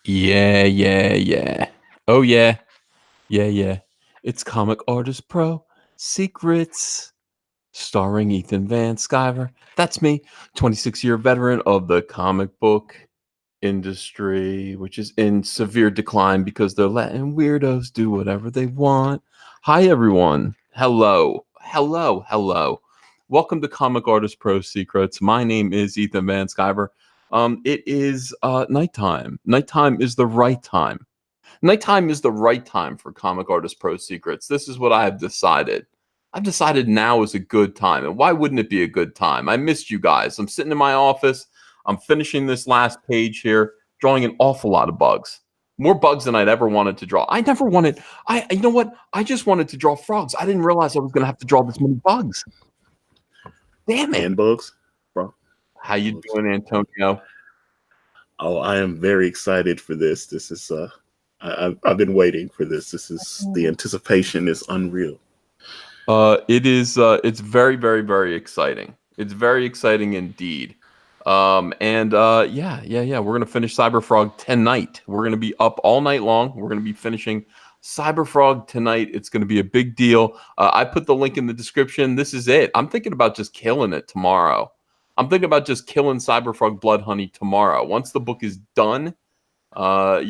Yeah, yeah, yeah. Oh yeah, yeah. It's Comic Artist Pro Secrets, starring Ethan Van Sciver. That's me, 26-year veteran of the comic book industry, which is in severe decline because they're letting weirdos do whatever they want. Hi everyone. Hello. Welcome to Comic Artist Pro Secrets. My name is Ethan Van Sciver. It is nighttime. Nighttime is the right time. Nighttime is the right time for Comic Artist Pro Secrets. This is what I have decided. I've decided now is a good time. And why wouldn't it be a good time? I missed you guys. I'm sitting in my office. I'm finishing this last page here, drawing an awful lot of bugs. More bugs than I'd ever wanted to draw. I never wanted, you know what? I just wanted to draw frogs. I didn't realize I was going to have to draw this many bugs. Damn it. And bugs, bro. How you doing, Antonio? Oh, I am very excited for this. This is I've been waiting for this. This is the anticipation is unreal. It is it's very exciting. It's very exciting indeed. Yeah. We're gonna finish Cyberfrog tonight. We're gonna be up all night long. We're gonna be finishing Cyberfrog tonight. It's gonna be a big deal. I put the link in the description. This is it. I'm thinking about just killing it tomorrow. I'm thinking about just killing Cyberfrog Blood Honey tomorrow. Once the book is done, I'll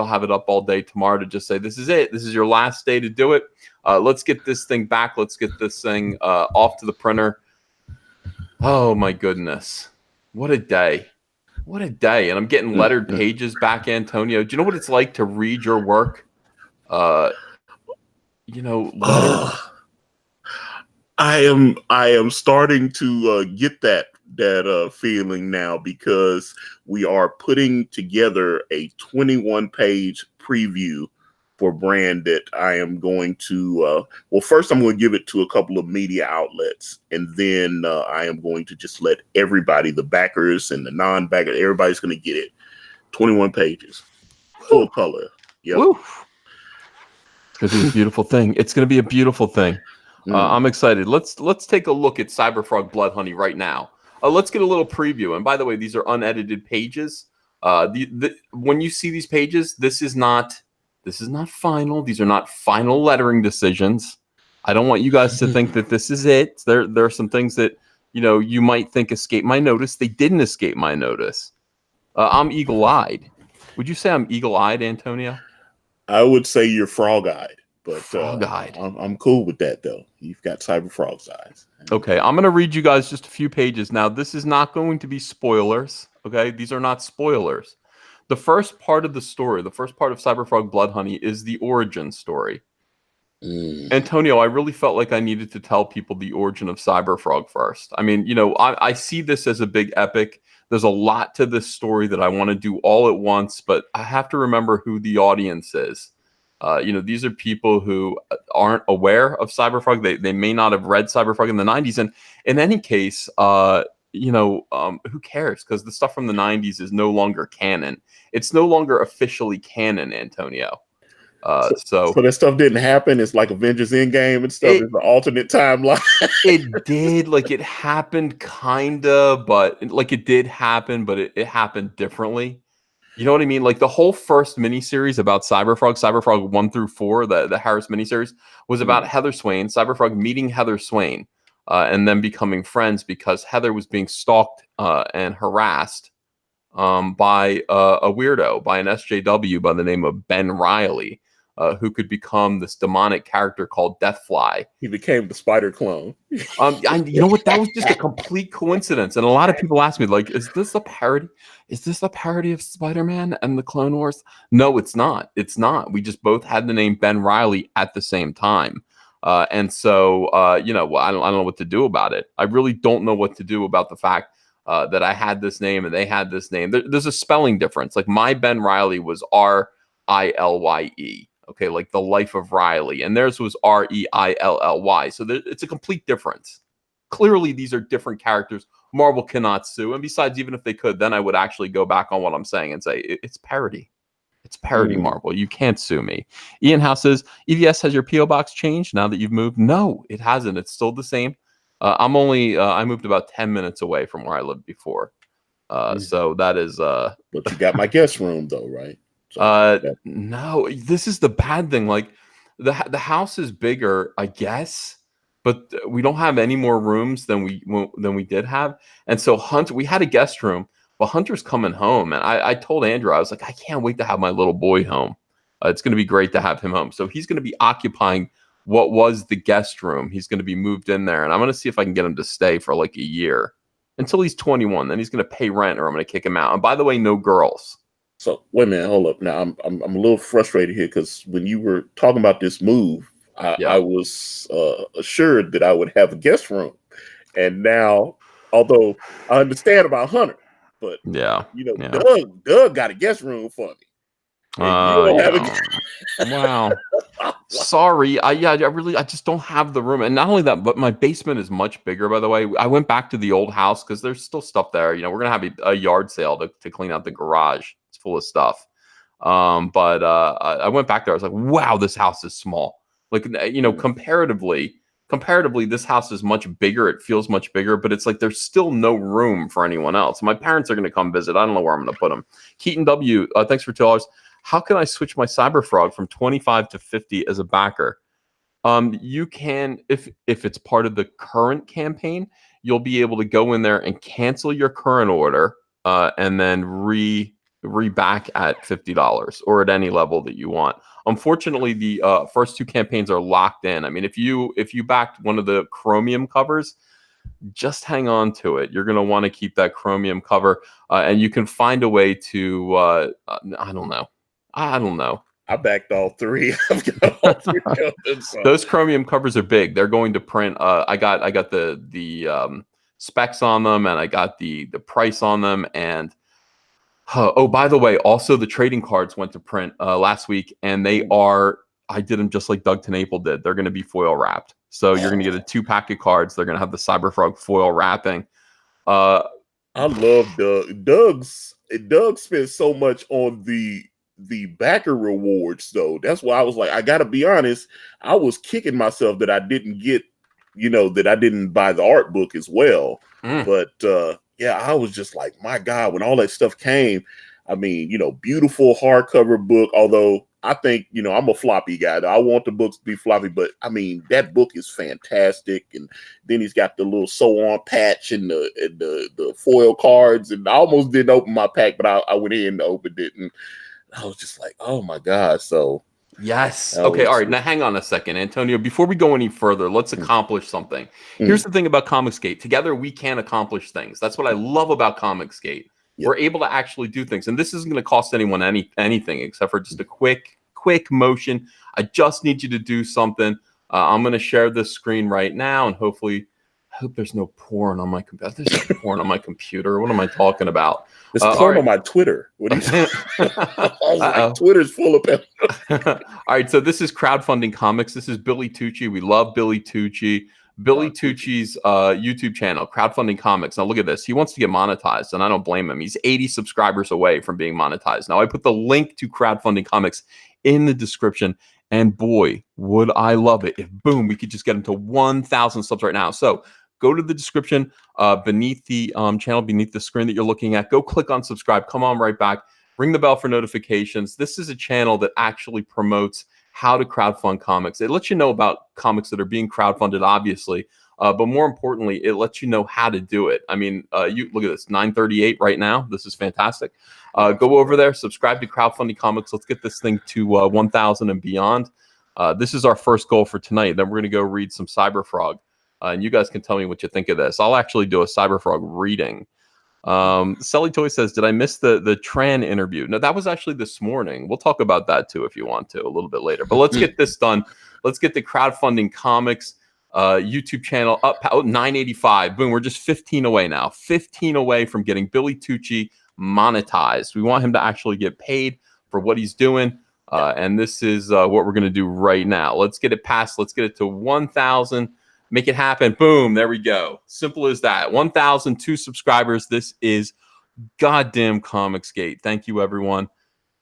have it up all day tomorrow to just say this is it. This is your last day to do it. Let's get this thing back. Let's get this thing off to the printer. Oh my goodness, what a day! What a day! And I'm getting lettered pages back, Antonio. Do you know what it's like to read your work? Lettered. I am starting to get that feeling now because we are putting together a 21-page preview for brand that I am going to first I'm going to give it to a couple of media outlets, and then I am going to just let everybody, the backers and the non-backers, everybody's going to get it. 21 pages, full color. Yep. It's going to be a beautiful thing. It's going to be a beautiful thing. I'm excited. Let's take a look at Cyberfrog Blood Honey right now. Let's get a little preview. And by the way, these are unedited pages. When you see these pages, this is not final. These are not final lettering decisions. I don't want you guys to think that this is it. There are some things that you might think escape my notice. They didn't escape my notice. I'm eagle-eyed. Would you say I'm eagle-eyed, Antonio? I would say you're frog-eyed. But frog-eyed. I'm cool with that, though. You've got Cyberfrog's eyes. Okay, I'm going to read you guys just a few pages. Now, this is not going to be spoilers, okay? These are not spoilers. The first part of the story, the first part of Cyberfrog Blood Honey is the origin story. Antonio, I really felt like I needed to tell people the origin of Cyberfrog first. I mean, I see this as a big epic. There's a lot to this story that I want to do all at once, but I have to remember who the audience is. These are people who aren't aware of Cyberfrog. They may not have read Cyberfrog in the 90s. And in any case, who cares? Because the stuff from the 90s is no longer canon. It's no longer officially canon, Antonio. So that stuff didn't happen. It's like Avengers Endgame and stuff. It's the alternate timeline. It did. Like, it happened kind of, but like it did happen, but it happened differently. You know what I mean? Like the whole first miniseries about Cyberfrog 1 through 4, the Harris miniseries, was about Heather Swain, Cyberfrog meeting Heather Swain, and then becoming friends because Heather was being stalked and harassed by a weirdo, by an SJW by the name of Ben Riley, who could become this demonic character called Deathfly. He became the spider clone. You know what? That was just a complete coincidence. And a lot of people ask me, like, is this a parody? Is this a parody of Spider-Man and the Clone Wars? No, it's not. It's not. We just both had the name Ben Riley at the same time. And so, I don't know what to do about it. I really don't know what to do about the fact that I had this name and they had this name. There's a spelling difference. Like my Ben Riley was R-I-L-Y-E. Okay, like the life of Riley, and theirs was R-E-I-L-L-Y. So it's a complete difference. Clearly, these are different characters. Marvel cannot sue, and besides, even if they could, then I would actually go back on what I'm saying and say it's parody. It's parody, Marvel. You can't sue me. Ian House says, EVS, has your P.O. box changed now that you've moved? No, it hasn't. It's still the same. I moved about 10 minutes away from where I lived before. So that is But you got my guest room though, right? So no, this is the bad thing. Like the house is bigger, I guess, but we don't have any more rooms than we did have. And so Hunter, we had a guest room, but Hunter's coming home, and I told Andrew, I was like, I can't wait to have my little boy home. It's going to be great to have him home. So he's going to be occupying what was the guest room. He's going to be moved in there, and I'm going to see if I can get him to stay for like a year until he's 21. Then he's going to pay rent, or I'm going to kick him out. And by the way, no girls. So wait a minute, hold up. Now I'm a little frustrated here because when you were talking about this move, I was assured that I would have a guest room, and now, although I understand about Hunter, but Doug got a guest room for me. And you don't have a wow. Sorry, I just don't have the room, and not only that, but my basement is much bigger. By the way, I went back to the old house because there's still stuff there. We're gonna have a yard sale to clean out the garage. It's full of stuff. But I went back there. I was like, wow, this house is small. Like comparatively, this house is much bigger. It feels much bigger, but it's like there's still no room for anyone else. My parents are gonna come visit. I don't know where I'm gonna put them. Keaton W, thanks for $2. How can I switch my Cyberfrog from 25 to 50 as a backer? You can, if it's part of the current campaign, you'll be able to go in there and cancel your current order and then reback at $50 or at any level that you want. Unfortunately, the first two campaigns are locked in. I mean, if you backed one of the chromium covers, just hang on to it. You're going to want to keep that chromium cover, and you can find a way to I don't know. I backed all three. I've got all three covers, so. Those chromium covers are big. They're going to print. I got the specs on them, and I got the price on them. And oh, by the way, also the trading cards went to print last week, and they are. I did them just like Doug TenNapel did. They're going to be foil wrapped. So you're going to get a 2-pack of cards. They're going to have the Cyberfrog foil wrapping. I love Doug. Doug spent so much on the backer rewards though. That's why I was like, I gotta be honest, I was kicking myself that I didn't get, that I didn't buy the art book as well. But I was just like, my God, when all that stuff came, I mean, beautiful hardcover book, although I think, I'm a floppy guy. I want the books to be floppy, but I mean, that book is fantastic. And then he's got the little sew-on patch and the foil cards, and I almost didn't open my pack, but I went in and opened it, and I was just like, oh my God. So yes. Okay. All right. Now hang on a second, Antonio. Before we go any further, let's accomplish something. Here's the thing about ComicsGate. Together we can accomplish things. That's what I love about ComicsGate. Yep. We're able to actually do things. And this isn't going to cost anyone anything except for just a quick motion. I just need you to do something. I'm going to share this screen right now, and hopefully, I hope there's no porn on my computer. There's no porn on my computer. What am I talking about? There's porn on my Twitter. What are you saying? I was like, Twitter's full of it. All right, so this is Crowdfunding Comics. This is Billy Tucci. We love Billy Tucci. Billy Tucci's YouTube channel, Crowdfunding Comics. Now look at this. He wants to get monetized, and I don't blame him. He's 80 subscribers away from being monetized. Now I put the link to Crowdfunding Comics in the description, and boy, would I love it if, boom, we could just get him to 1,000 subs right now. So go to the description beneath the channel, beneath the screen that you're looking at. Go click on subscribe. Come on right back. Ring the bell for notifications. This is a channel that actually promotes how to crowdfund comics. It lets you know about comics that are being crowdfunded, obviously, but more importantly, it lets you know how to do it. I mean, you look at this, 938 right now. This is fantastic. Go over there, subscribe to Crowdfunding Comics. Let's get this thing to 1,000 and beyond. This is our first goal for tonight. Then we're going to go read some Cyberfrog. And you guys can tell me what you think of this. I'll actually do a Cyberfrog reading. Selly Toy says, did I miss the Tran interview? No, that was actually this morning. We'll talk about that too if you want to a little bit later. But let's get this done. Let's get the Crowdfunding Comics YouTube channel up. 985. Boom, we're just 15 away now. 15 away from getting Billy Tucci monetized. We want him to actually get paid for what he's doing. And this is what we're going to do right now. Let's get it past. Let's get it to 1,000. Make it happen. Boom. There we go. Simple as that. 1,002 subscribers. This is goddamn ComicsGate. Thank you, everyone.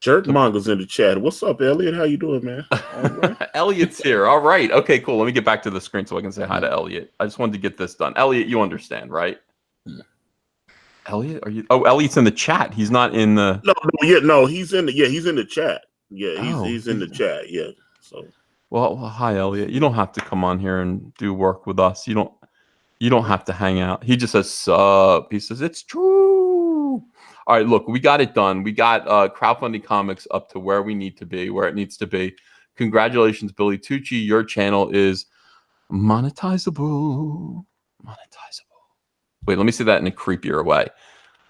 Jerk Mongo's in the chat. What's up, Elliot? How you doing, man? All right. Elliot's here. All right. Okay, cool. Let me get back to the screen so I can say hi to Elliot. I just wanted to get this done. Elliot, you understand, right? Elliot, are you? Oh, Elliot's in the chat. He's not in the. No, he's in the chat. Yeah, Oh, he's in the chat. Yeah. So well, hi, Elliot. You don't have to come on here and do work with us. You don't have to hang out. He just says sup. He says it's true. All right, look, we got it done. We got crowdfunding comics up to where we need to be, where it needs to be. Congratulations, Billy Tucci. Your channel is monetizable. Monetizable. Wait, let me say that in a creepier way.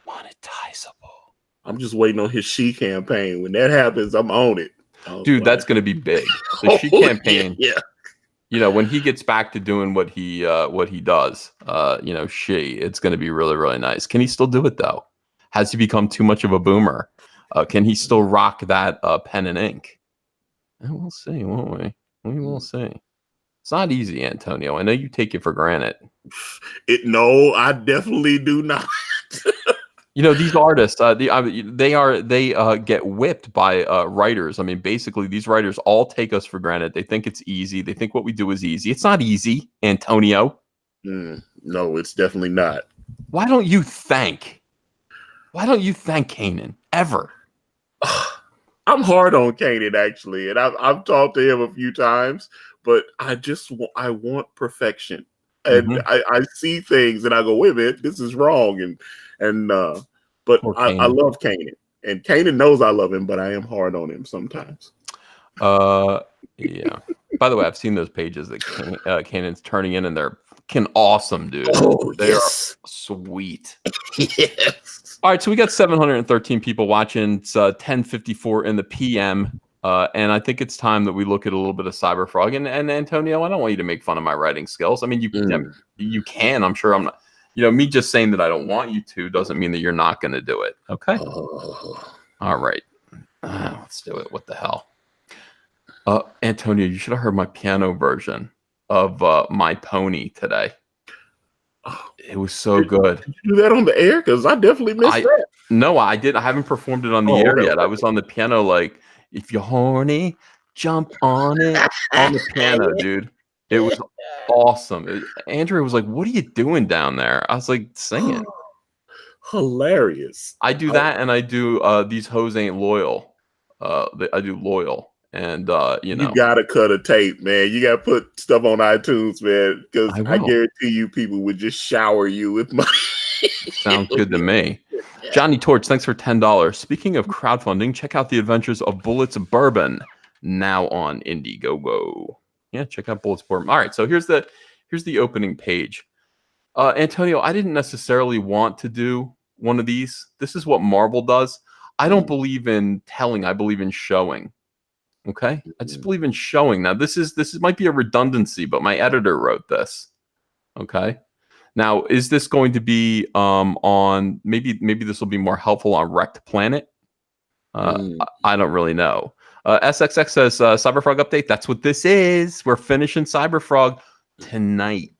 Monetizable. I'm just waiting on his She campaign. When that happens, I'm on it. Dude, that's going to be big. The She campaign. Yeah. You know, when he gets back to doing what he does, you know, it's going to be really, really nice. Can he still do it though? Has he become too much of a boomer? Can he still rock that pen and ink? And we'll see, won't we? We will see. It's not easy, Antonio. I know you take it for granted. No, I definitely do not. You know, these artists, they get whipped by writers. I mean, basically, these writers all take us for granted. They think it's easy. They think what we do is easy. It's not easy, Antonio. No, it's definitely not. Why don't you thank Kanan ever? I'm hard on Kanan actually, and I've talked to him a few times, but I want perfection, and I see things and I go, wait a minute, this is wrong, but I love Kanan, and Kanan knows I love him, but I am hard on him sometimes. Yeah. By the way, I've seen those pages that Kanan's turning in, and they're fucking awesome, dude. They are sweet. Yes. All right, so we got 713 people watching. It's 10:54 in the PM, and I think it's time that we look at a little bit of Cyberfrog. And Antonio, I don't want you to make fun of my writing skills. I mean, you can. I'm sure I'm not. You know, me just saying that I don't want you to doesn't mean that you're not going to do it. Okay. All right. Let's do it. What the hell? Antonio, you should have heard my piano version of My Pony today. It was so good. Did you do that on the air? Because I definitely missed that. No, I didn't. I haven't performed it on the air yet. I was on the piano like, if you're horny, jump on it on the piano, dude. It was awesome. Andrea was like, what are you doing down there? I was like, singing. Hilarious. I do that, and I do These Hoes Ain't Loyal. I do Loyal. And you know, you gotta cut a tape, man. You gotta put stuff on iTunes, man, because I guarantee you people would just shower you with money. Sounds good to me. Johnny Torch, thanks for $10. Speaking of crowdfunding, check out The Adventures of Bullets Bourbon now on Indiegogo. Yeah, check out Bullets Bourbon. All right, so here's the opening page. Antonio, I didn't necessarily want to do one of these. This is what Marvel does. I don't believe in telling. I believe in showing. Okay, I just believe in showing. Now, this might be a redundancy, but my editor wrote this. Okay, now is this going to be on maybe this will be more helpful on Wrecked Planet? I don't really know. SXX says Cyberfrog update. That's what this is. We're finishing Cyberfrog tonight.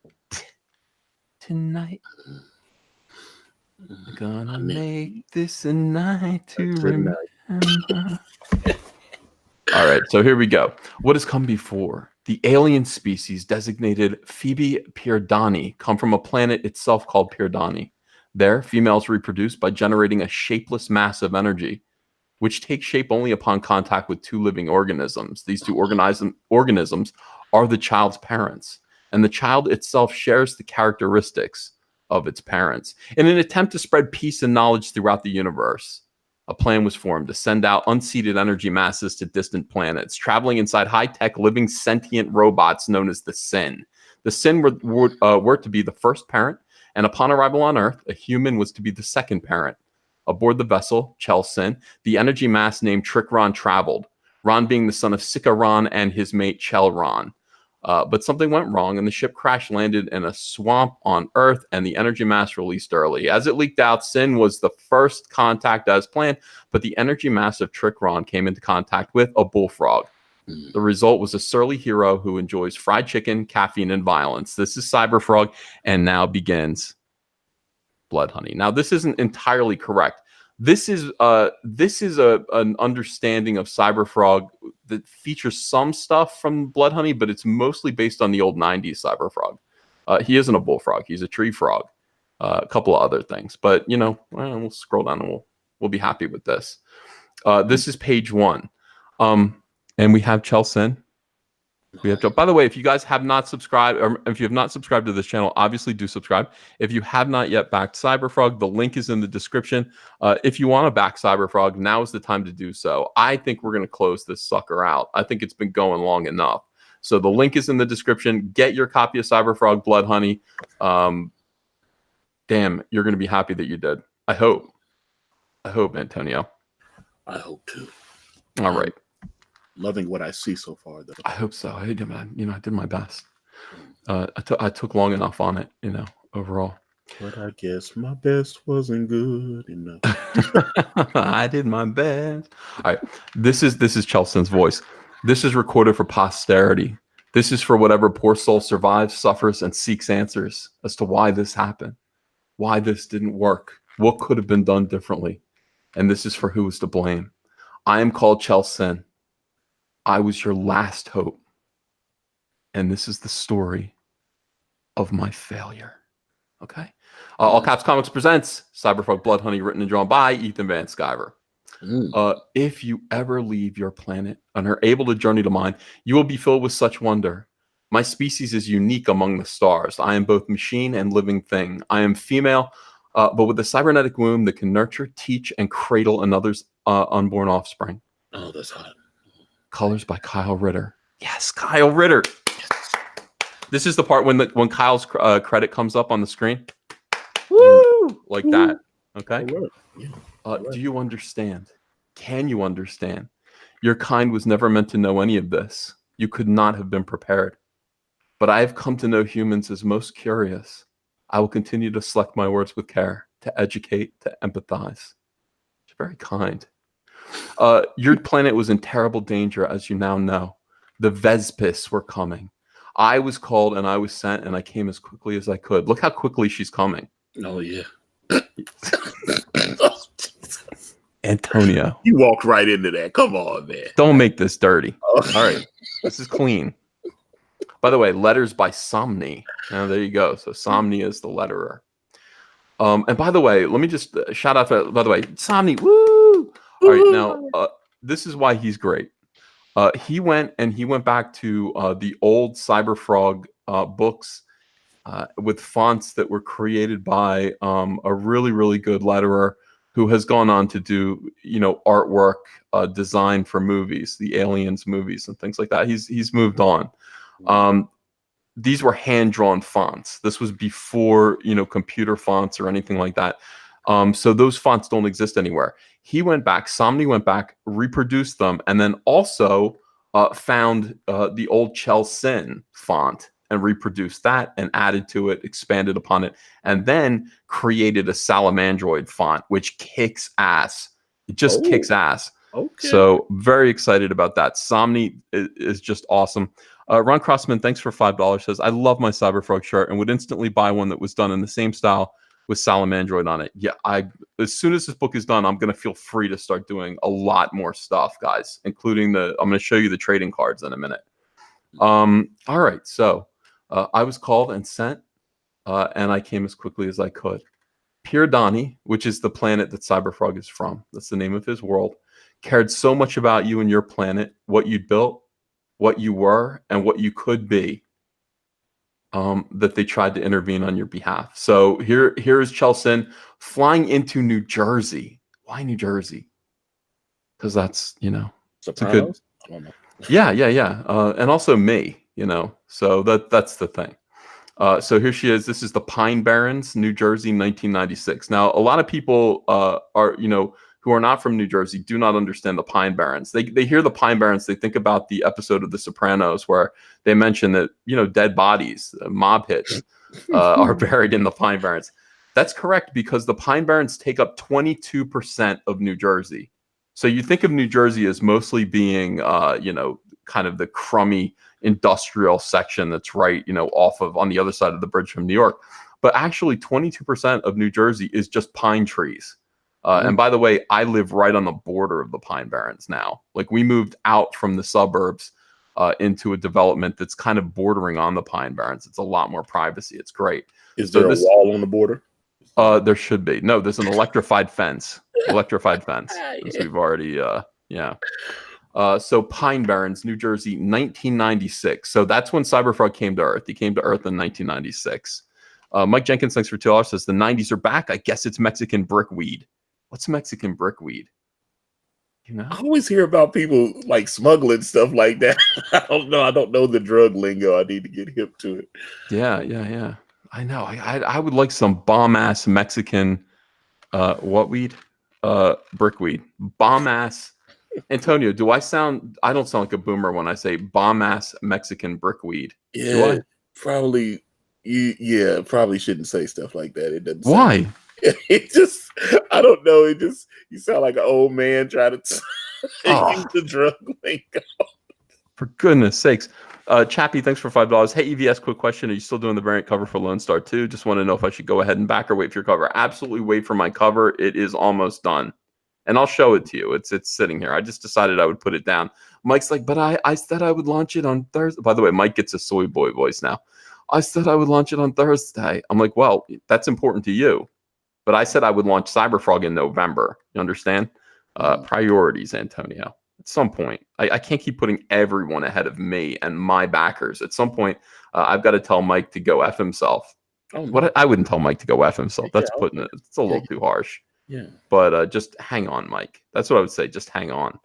Gonna make this a night to remember. All right, so here we go. What has come before? The alien species designated Phoebe Pyrdani come from a planet itself called Pyrdani. There, females reproduce by generating a shapeless mass of energy, which takes shape only upon contact with two living organisms. These two organisms are the child's parents, and the child itself shares the characteristics of its parents. In an attempt to spread peace and knowledge throughout the universe, a plan was formed to send out unseeded energy masses to distant planets, traveling inside high-tech, living, sentient robots known as the Sin. The Sin were to be the first parent, and upon arrival on Earth, a human was to be the second parent. Aboard the vessel, Chel Sin, the energy mass named Trick Ron traveled, Ron being the son of Sika Ron and his mate Chel Ron. But something went wrong, and the ship crash landed in a swamp on Earth, and the energy mass released early. As it leaked out, Sin was the first contact as planned, but the energy mass of Trick Ron came into contact with a bullfrog. The result was a surly hero who enjoys fried chicken, caffeine, and violence. This is Cyberfrog, and now begins Blood Honey. Now, this isn't entirely correct. This is an understanding of Cyberfrog that features some stuff from Blood Honey, but it's mostly based on the old 90s Cyberfrog. He isn't a bullfrog. He's a tree frog. a couple of other things. But we'll scroll down and we'll be happy with this. This is page 1, and we have Chelsea. We have. By the way, if you guys have not subscribed, or if you have not subscribed to this channel, obviously do subscribe. If you have not yet backed Cyberfrog, the link is in the description. If you want to back Cyberfrog, now is the time to do so. I think we're going to close this sucker out. I think it's been going long enough. So the link is in the description. Get your copy of Cyberfrog Blood Honey. Damn, you're going to be happy that you did. I hope, Antonio. I hope too. All right. Loving what I see so far, though. I hope so. I did my best. I took long enough on it, overall. But I guess my best wasn't good enough. I did my best. All right. This is Chelsea's voice. This is recorded for posterity. This is for whatever poor soul survives, suffers, and seeks answers as to why this happened, why this didn't work, what could have been done differently. And this is for who is to blame. I am called Chelsea. I was your last hope. And this is the story of my failure. Okay? All Caps Comics presents Cyberfrog Blood Honey, written and drawn by Ethan Van Sciver. If you ever leave your planet and are able to journey to mine, you will be filled with such wonder. My species is unique among the stars. I am both machine and living thing. I am female, but with a cybernetic womb that can nurture, teach, and cradle another's unborn offspring. Oh, that's hot. Colors by Kyle Ritter. Yes, Kyle Ritter. Yes. This is the part when Kyle's credit comes up on the screen. Woo! Like that. Okay. Do you understand? Can you understand? Your kind was never meant to know any of this. You could not have been prepared. But I have come to know humans as most curious. I will continue to select my words with care, to educate, to empathize. It's very kind. Your planet was in terrible danger, as you now know. The Vespis were coming. I was called and I was sent, and I came as quickly as I could. Look how quickly she's coming. Oh, yeah. Antonio. You walked right into that. Come on, man. Don't make this dirty. All right. This is clean. By the way, letters by Somni. Now, there you go. So Somni is the letterer. And by the way, let me just shout out, by the way, Somni. Woo! All right. Now, this is why he's great. He went back to the old Cyberfrog books with fonts that were created by a really, really good letterer who has gone on to do, artwork, design for movies, the Aliens movies and things like that. He's moved on. These were hand-drawn fonts. This was before, computer fonts or anything like that. So those fonts don't exist anywhere. He went back, Somni went back, reproduced them, and then also found the old Chelsea font and reproduced that and added to it, expanded upon it, and then created a Salamandroid font, which kicks ass. It just kicks ass. Okay. So very excited about that. Somni is just awesome. Ron Crossman, thanks for $5, says, I love my Cyberfrog shirt and would instantly buy one that was done in the same style with Salamandroid on it. Yeah, as soon as this book is done, I'm going to feel free to start doing a lot more stuff, guys, including I'm going to show you the trading cards in a minute. All right, so I was called and sent, and I came as quickly as I could. Pierdani, which is the planet that Cyberfrog is from, that's the name of his world, cared so much about you and your planet, what you'd built, what you were, and what you could be, that they tried to intervene on your behalf. So here is Chelsea flying into New Jersey. Why New Jersey? Because that's, it's a good. I don't know. Yeah. And also me, so that's the thing. So here she is. This is the Pine Barrens, New Jersey, 1996. Now, a lot of people are, who are not from New Jersey do not understand the Pine Barrens. They hear the Pine Barrens, they think about the episode of The Sopranos where they mention that, dead bodies, mob hits are buried in the Pine Barrens. That's correct, because the Pine Barrens take up 22% of New Jersey. So you think of New Jersey as mostly being, kind of the crummy industrial section that's right, on the other side of the bridge from New York. But actually 22% of New Jersey is just pine trees. And by the way, I live right on the border of the Pine Barrens now. Like, we moved out from the suburbs into a development that's kind of bordering on the Pine Barrens. It's a lot more privacy. It's great. Is there a wall on the border? There should be. No, there's an electrified fence. Electrified fence. As Yeah. we've already, yeah. So Pine Barrens, New Jersey, 1996. So that's when Cyberfrog came to Earth. He came to Earth in 1996. Mike Jenkins, thanks for $2, says the 90s are back. I guess it's Mexican brickweed. What's Mexican brickweed? You know? I always hear about people like smuggling stuff like that. I don't know. I don't know the drug lingo. I need to get hip to it. Yeah. I know. I would like some bomb ass Mexican what weed? Brickweed. Bomb ass. Antonio, do I sound? I don't sound like a boomer when I say bomb ass Mexican brickweed. Yeah, probably. Yeah, probably shouldn't say stuff like that. It doesn't. Why? It just. I don't know. It just. You sound like an old man trying to use the drug lingo. For goodness sakes. Chappie, thanks for $5. Hey, EVS, quick question. Are you still doing the variant cover for Lone Star 2? Just want to know if I should go ahead and back or wait for your cover. Absolutely wait for my cover. It is almost done. And I'll show it to you. It's sitting here. I just decided I would put it down. Mike's like, but I said I would launch it on Thursday. By the way, Mike gets a soy boy voice now. I said I would launch it on Thursday. I'm like, well, that's important to you. But I said I would launch Cyberfrog in November. You understand? Priorities, Antonio. At some point, I can't keep putting everyone ahead of me and my backers. At some point, I've got to tell Mike to go F himself. Oh, no. What I wouldn't tell Mike to go F himself. That's putting it. It's a little too harsh. Yeah. But just hang on, Mike. That's what I would say. Just hang on.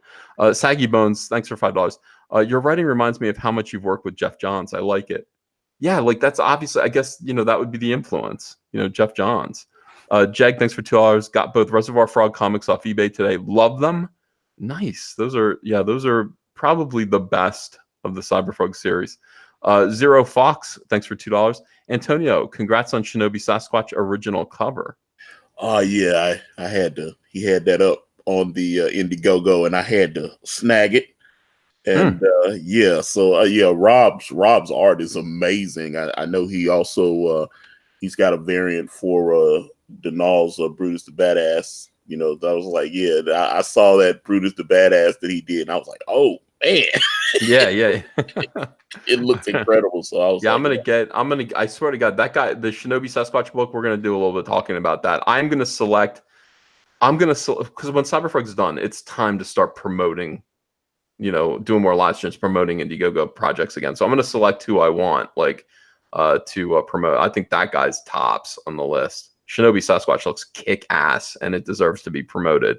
Saggy Bones, thanks for $5. Your writing reminds me of how much you've worked with Jeff Johns. I like it. Yeah, like that's obviously, I guess, that would be the influence. Jeff Johns. Jeg, thanks for $2. Got both Reservoir Frog comics off eBay today. Love them. Nice. Those are probably the best of the Cyberfrog series. Zero Fox, thanks for $2. Antonio, congrats on Shinobi Sasquatch original cover. Oh yeah, I had to. He had that up on the Indiegogo, and I had to snag it. And yeah, so yeah, Rob's art is amazing. I know he also he's got a variant for Denal's Brutus the Badass. I was like, yeah, I saw that Brutus the Badass that he did, and I was like, oh man, yeah. It looks incredible. So I was like, I swear to God, that guy, the Shinobi Sasquatch book, we're gonna do a little bit talking about that. I'm gonna select because when Cyberfrog's done, it's time to start promoting, doing more live streams, promoting Indiegogo projects again. So I'm gonna select who I want, to promote. I think that guy's tops on the list. Shinobi Sasquatch looks kick ass, and it deserves to be promoted.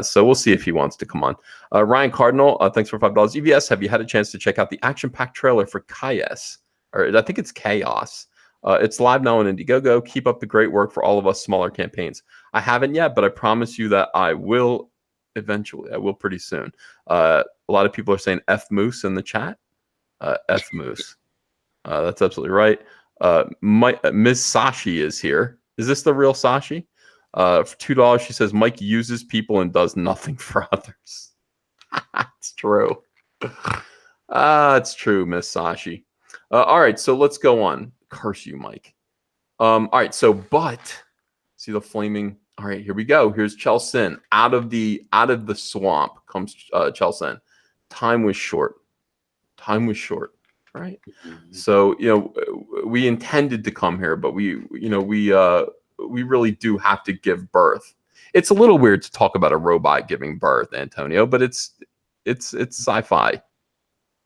So we'll see if he wants to come on. Ryan Cardinal, thanks for $5. EVS, have you had a chance to check out the action-packed trailer for Chaos? Or I think it's Chaos. It's live now on Indiegogo. Keep up the great work for all of us smaller campaigns. I haven't yet, but I promise you that I will eventually. I will pretty soon. A lot of people are saying F Moose in the chat. F Moose. That's absolutely right. Ms. Sashi is here. Is this the real Sashi? For $2, she says Mike uses people and does nothing for others. It's true. It's true, Miss Sashi. All right, so let's go on. Curse you, Mike. All right, so see the flaming. All right, here we go. Here's Chelsin. Out of the swamp comes Chelsin. Time was short. Right. So we intended to come here, but we really do have to give birth. It's a little weird to talk about a robot giving birth, Antonio, but it's sci-fi.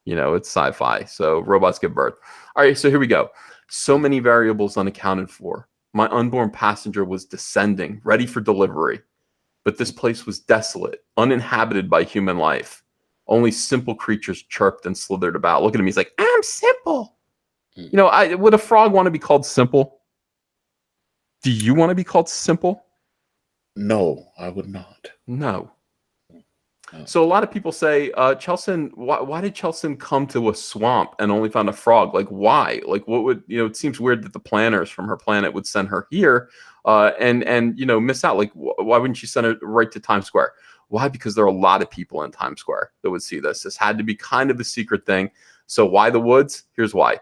It's sci-fi. So robots give birth. All right, so here we go. So many variables unaccounted for. My unborn passenger was descending, ready for delivery. But this place was desolate, uninhabited by human life. Only simple creatures chirped and slithered about. Look at him. He's like, I'm simple. Would a frog want to be called simple? Do you want to be called simple? No, I would not. No. So a lot of people say, Chelsin, why did Chelsin come to a swamp and only found a frog? Like, why? Like, what would, it seems weird that the planners from her planet would send her here and miss out. Like, why wouldn't she send her right to Times Square? Why? Because there are a lot of people in Times Square that would see this. This had to be kind of a secret thing. So why the woods? Here's why.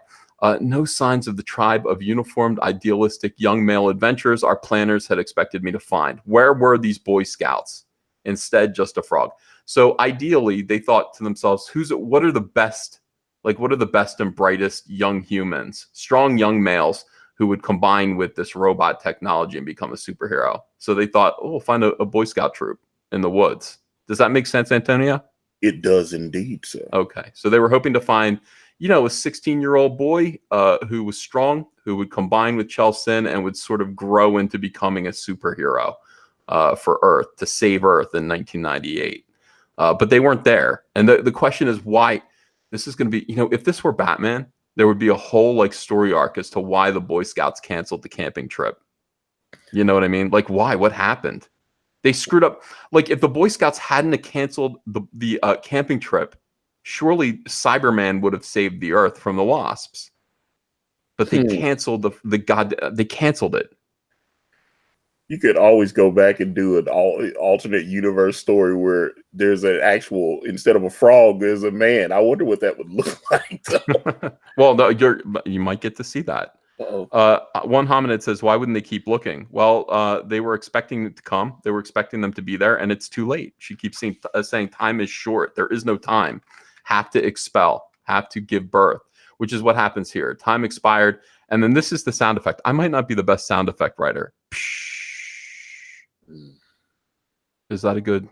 No signs of the tribe of uniformed, idealistic young male adventurers our planners had expected me to find. Where were these Boy Scouts? Instead, just a frog. So ideally, they thought to themselves, what are the best and brightest young humans, strong young males who would combine with this robot technology and become a superhero. So they thought, oh, we'll find a Boy Scout troop in the woods. Does that make sense, Antonia? It does indeed, sir. Okay. So they were hoping to find, a 16-year-old boy who was strong, who would combine with Chelson and would sort of grow into becoming a superhero for Earth, to save Earth in 1998. But they weren't there. And the question is why. This is going to be, if this were Batman, there would be a whole like story arc as to why the Boy Scouts canceled the camping trip. You know what I mean? Like, why? What happened? They screwed up. Like, if the Boy Scouts hadn't have canceled the camping trip, surely Cyberman would have saved the Earth from the Wasps. But they canceled they canceled it. You could always go back and do an alternate universe story where there's an actual, instead of a frog, there's a man. I wonder what that would look like. Well, no, you might get to see that. One hominid says, why wouldn't they keep looking? Well, they were expecting it to come. They were expecting them to be there, and it's too late. She keeps saying time is short. There is no time. Have to expel. Have to give birth, which is what happens here. Time expired, and then this is the sound effect. I might not be the best sound effect writer. Is that a good?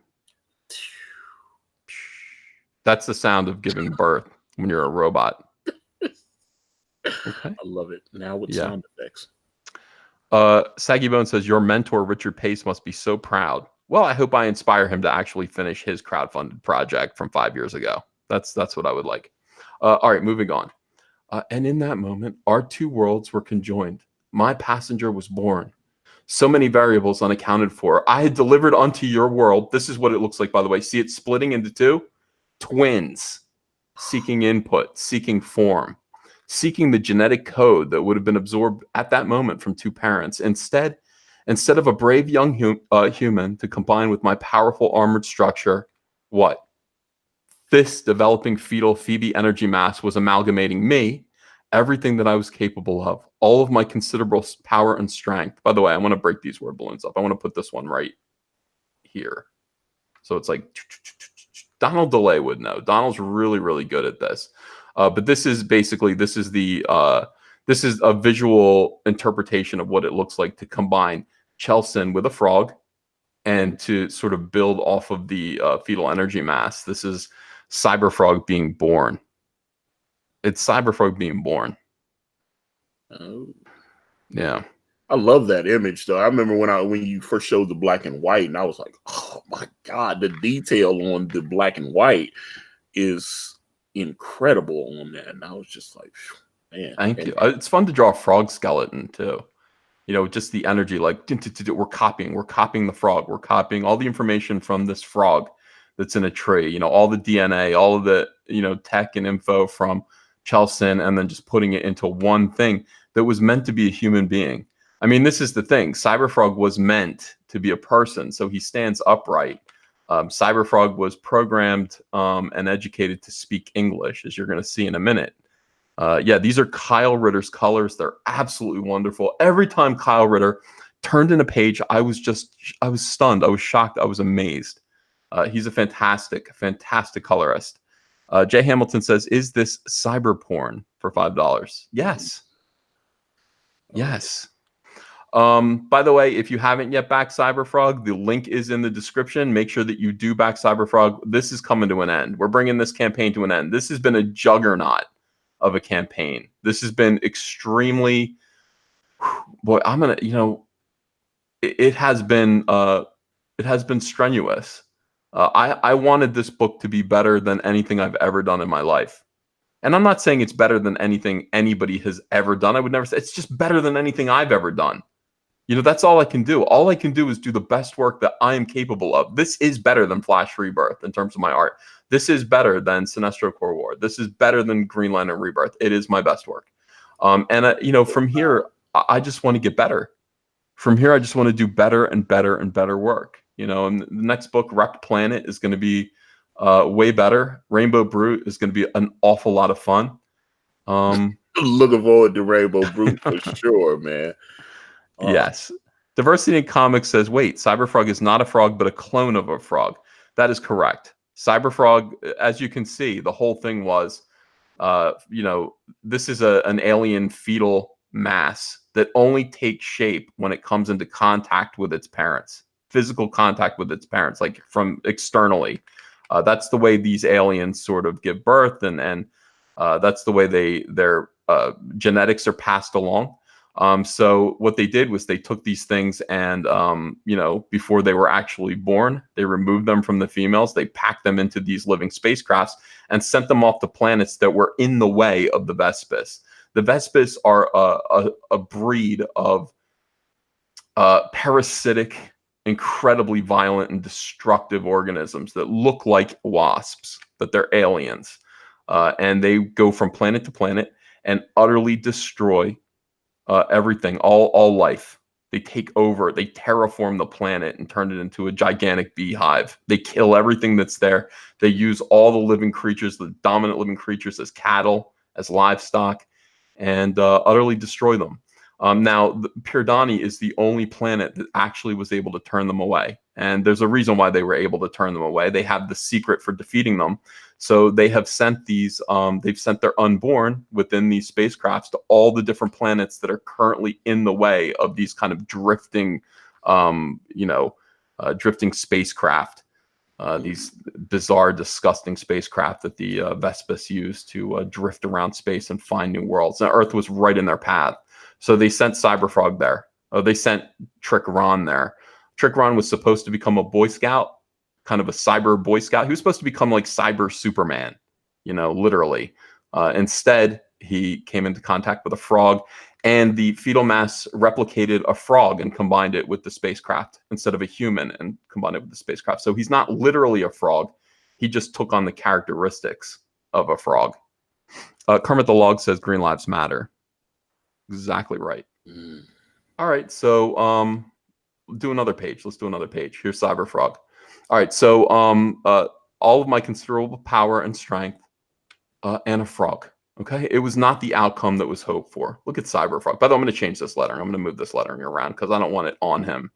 That's the sound of giving birth when you're a robot. Okay. I love it. Now with sound effects. Saggy Bone says, your mentor, Richard Pace, must be so proud. Well, I hope I inspire him to actually finish his crowdfunded project from 5 years ago. That's what I would like. All right, moving on. And in that moment, our two worlds were conjoined. My passenger was born. So many variables unaccounted for. I had delivered unto your world. This is what it looks like, by the way. See it splitting into two? Twins. Seeking input, seeking form, seeking the genetic code that would have been absorbed at that moment from two parents. Instead of a brave young human to combine with my powerful armored structure, what? This developing fetal Phoebe energy mass was amalgamating me, everything that I was capable of, all of my considerable power and strength. By the way, I want to break these word balloons up. I want to put this one right here. So it's like, Donald DeLay would know. Donald's really, really good at this. But this is a visual interpretation of what it looks like to combine Chelson with a frog and to sort of build off of the fetal energy mass. This is Cyberfrog being born. It's Cyberfrog being born. Oh. Yeah. I love that image, though. I remember when you first showed the black and white, and I was like, oh my God, the detail on the black and white is incredible on that. And I was just like, man. Thank you. It's fun to draw a frog skeleton too. Just the energy, like we're copying the frog. We're copying all the information from this frog that's in a tree, all the DNA, all of the, tech and info from Chelson, and then just putting it into one thing that was meant to be a human being. I mean, this is the thing. Cyberfrog was meant to be a person, so he stands upright. Cyberfrog was programmed and educated to speak English, as you're going to see in a minute. These are Kyle Ritter's colors. They're absolutely wonderful. Every time Kyle Ritter turned in a page, I was stunned. I was shocked. I was amazed. He's a fantastic colorist. Jay Hamilton says, is this cyber porn for $5? Yes. Yes. By the way, if you haven't yet backed Cyberfrog, the link is in the description. Make sure that you do back Cyberfrog. This is coming to an end. We're bringing this campaign to an end. This has been a juggernaut of a campaign. This has been extremely, it has been strenuous. I wanted this book to be better than anything I've ever done in my life. And I'm not saying it's better than anything anybody has ever done. I would never say it's just better than anything I've ever done. That's all I can do. All I can do is do the best work that I am capable of. This is better than Flash Rebirth in terms of my art. This is better than Sinestro Corps War. This is better than Green Lantern Rebirth. It is my best work. From here, I just want to get better. From here, I just want to do better and better and better work. And the next book, Wrecked Planet, is going to be way better. Rainbow Brute is going to be an awful lot of fun. Looking forward to Rainbow Brute for sure, man. Yes. Diversity in Comics says, wait, Cyberfrog is not a frog, but a clone of a frog. That is correct. Cyberfrog, as you can see, the whole thing was, this is an alien fetal mass that only takes shape when it comes into contact with its parents, physical contact with its parents, like from externally. That's the way these aliens sort of give birth, and that's the way their genetics are passed along. So what they did was they took these things and, before they were actually born, they removed them from the females. They packed them into these living spacecrafts and sent them off to planets that were in the way of the Vespis. The Vespis are a breed of parasitic, incredibly violent and destructive organisms that look like wasps, but they're aliens. And they go from planet to planet and utterly destroy everything, all life. They take over, they terraform the planet and turn it into a gigantic beehive. They kill everything that's there. They use all the living creatures, the dominant living creatures, as cattle, as livestock, and utterly destroy them. Now, Pyrdani is the only planet that actually was able to turn them away. And there's a reason why they were able to turn them away. They have the secret for defeating them. So they have sent these, they've sent their unborn within these spacecrafts to all the different planets that are currently in the way of these kind of drifting, drifting spacecraft. These bizarre, disgusting spacecraft that the Vespis use to drift around space and find new worlds. And Earth was right in their path. So they sent Cyberfrog there. They sent Trick Ron there. Trick Ron was supposed to become a Boy Scout, kind of a cyber Boy Scout. He was supposed to become like cyber Superman, literally. Instead, he came into contact with a frog, and the fetal mass replicated a frog and combined it with the spacecraft instead of a human and combined it with the spacecraft. So he's not literally a frog. He just took on the characteristics of a frog. Kermit the Log says Green Lives Matter. Exactly right. All right, so do another page. Let's do another page. Here's Cyberfrog. All right, so all of my considerable power and strength and a frog. Okay, it was not the outcome that was hoped for. Look at Cyberfrog. By the way, I'm going to change this lettering. I'm going to move this lettering around because I don't want it on him.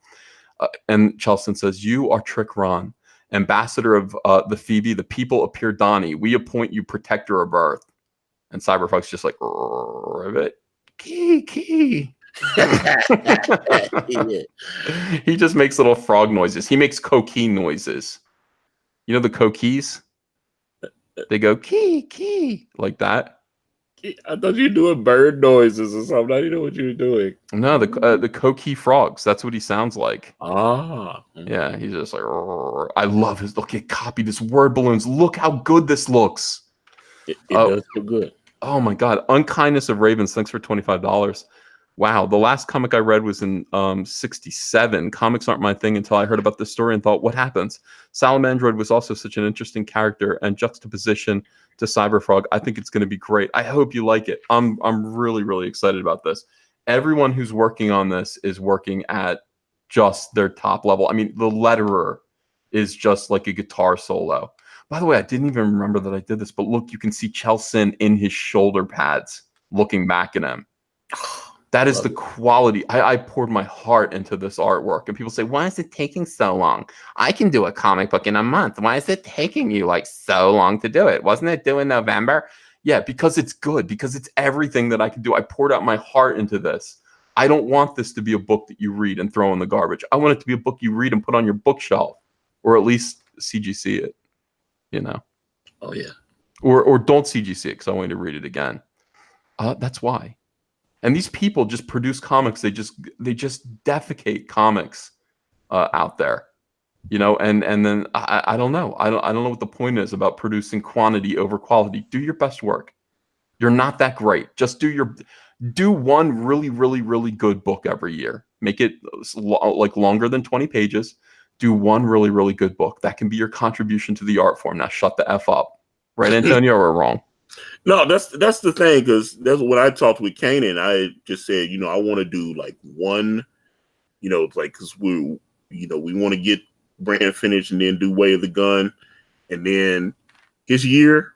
And Chelston says, "You are Trick Ron, ambassador of the Phoebe, the people of Pyrdani. We appoint you protector of Earth." And Cyberfrog's just like, ribbit. Key. He just makes little frog noises. He makes coquille noises. You know the coquilles? They go key like that. I thought you were doing bird noises or something. I didn't know what you were doing. No, the coquille frogs. That's what he sounds like. Yeah. He's just like, I love his look. He copied his word balloons. Look how good this looks. It does feel good. Oh my God. Unkindness of Ravens. Thanks for $25. Wow. The last comic I read was in 67. Comics aren't my thing until I heard about this story and thought, what happens? Salamandroid was also such an interesting character and juxtaposition to Cyberfrog. I think it's going to be great. I hope you like it. I'm really, really excited about this. Everyone who's working on this is working at just their top level. I mean, the letterer is just like a guitar solo. By the way, I didn't even remember that I did this, but look, you can see Chelson in his shoulder pads looking back at him. That is the quality. I poured my heart into this artwork. And people say, why is it taking so long? I can do a comic book in a month. Why is it taking you like so long to do it? Wasn't it due in November? Yeah, because it's good. Because it's everything that I can do. I poured out my heart into this. I don't want this to be a book that you read and throw in the garbage. I want it to be a book you read and put on your bookshelf. Or at least CGC it. Oh, yeah. Or don't CGC it because I want you to read it again. That's why. And these people just produce comics. They just defecate comics out there, And then I don't know. I don't know what the point is about producing quantity over quality. Do your best work. You're not that great. Just do one really, really, really good book every year. Make it like longer than 20 pages. Do one really, really good book. That can be your contribution to the art form. Now shut the F up. Right, Antonio, or wrong? No, that's the thing, because that's when I talked with Kanan. I just said, I want to do like one, because we want to get Brand finished and then do Way of the Gun, and then his year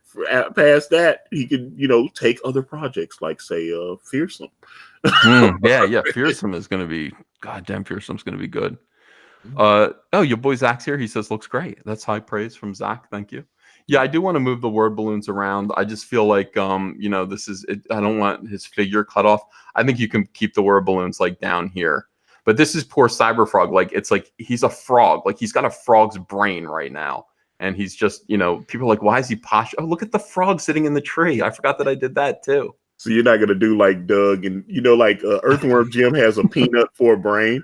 past that he could take other projects like say Fearsome. Yeah, Fearsome is going to be goddamn. Fearsome's going to be good. Your boy Zach's here. He says looks great. That's high praise from Zach. Thank you. Yeah, I do want to move the word balloons around. I just feel like, this is it. I don't want his figure cut off. I think you can keep the word balloons like down here. But this is poor Cyberfrog. Like, it's like he's a frog. Like, he's got a frog's brain right now. And he's just, people are like, why is he posh? Oh, look at the frog sitting in the tree. I forgot that I did that too. So you're not gonna do like Doug and like Earthworm Jim has a peanut for a brain,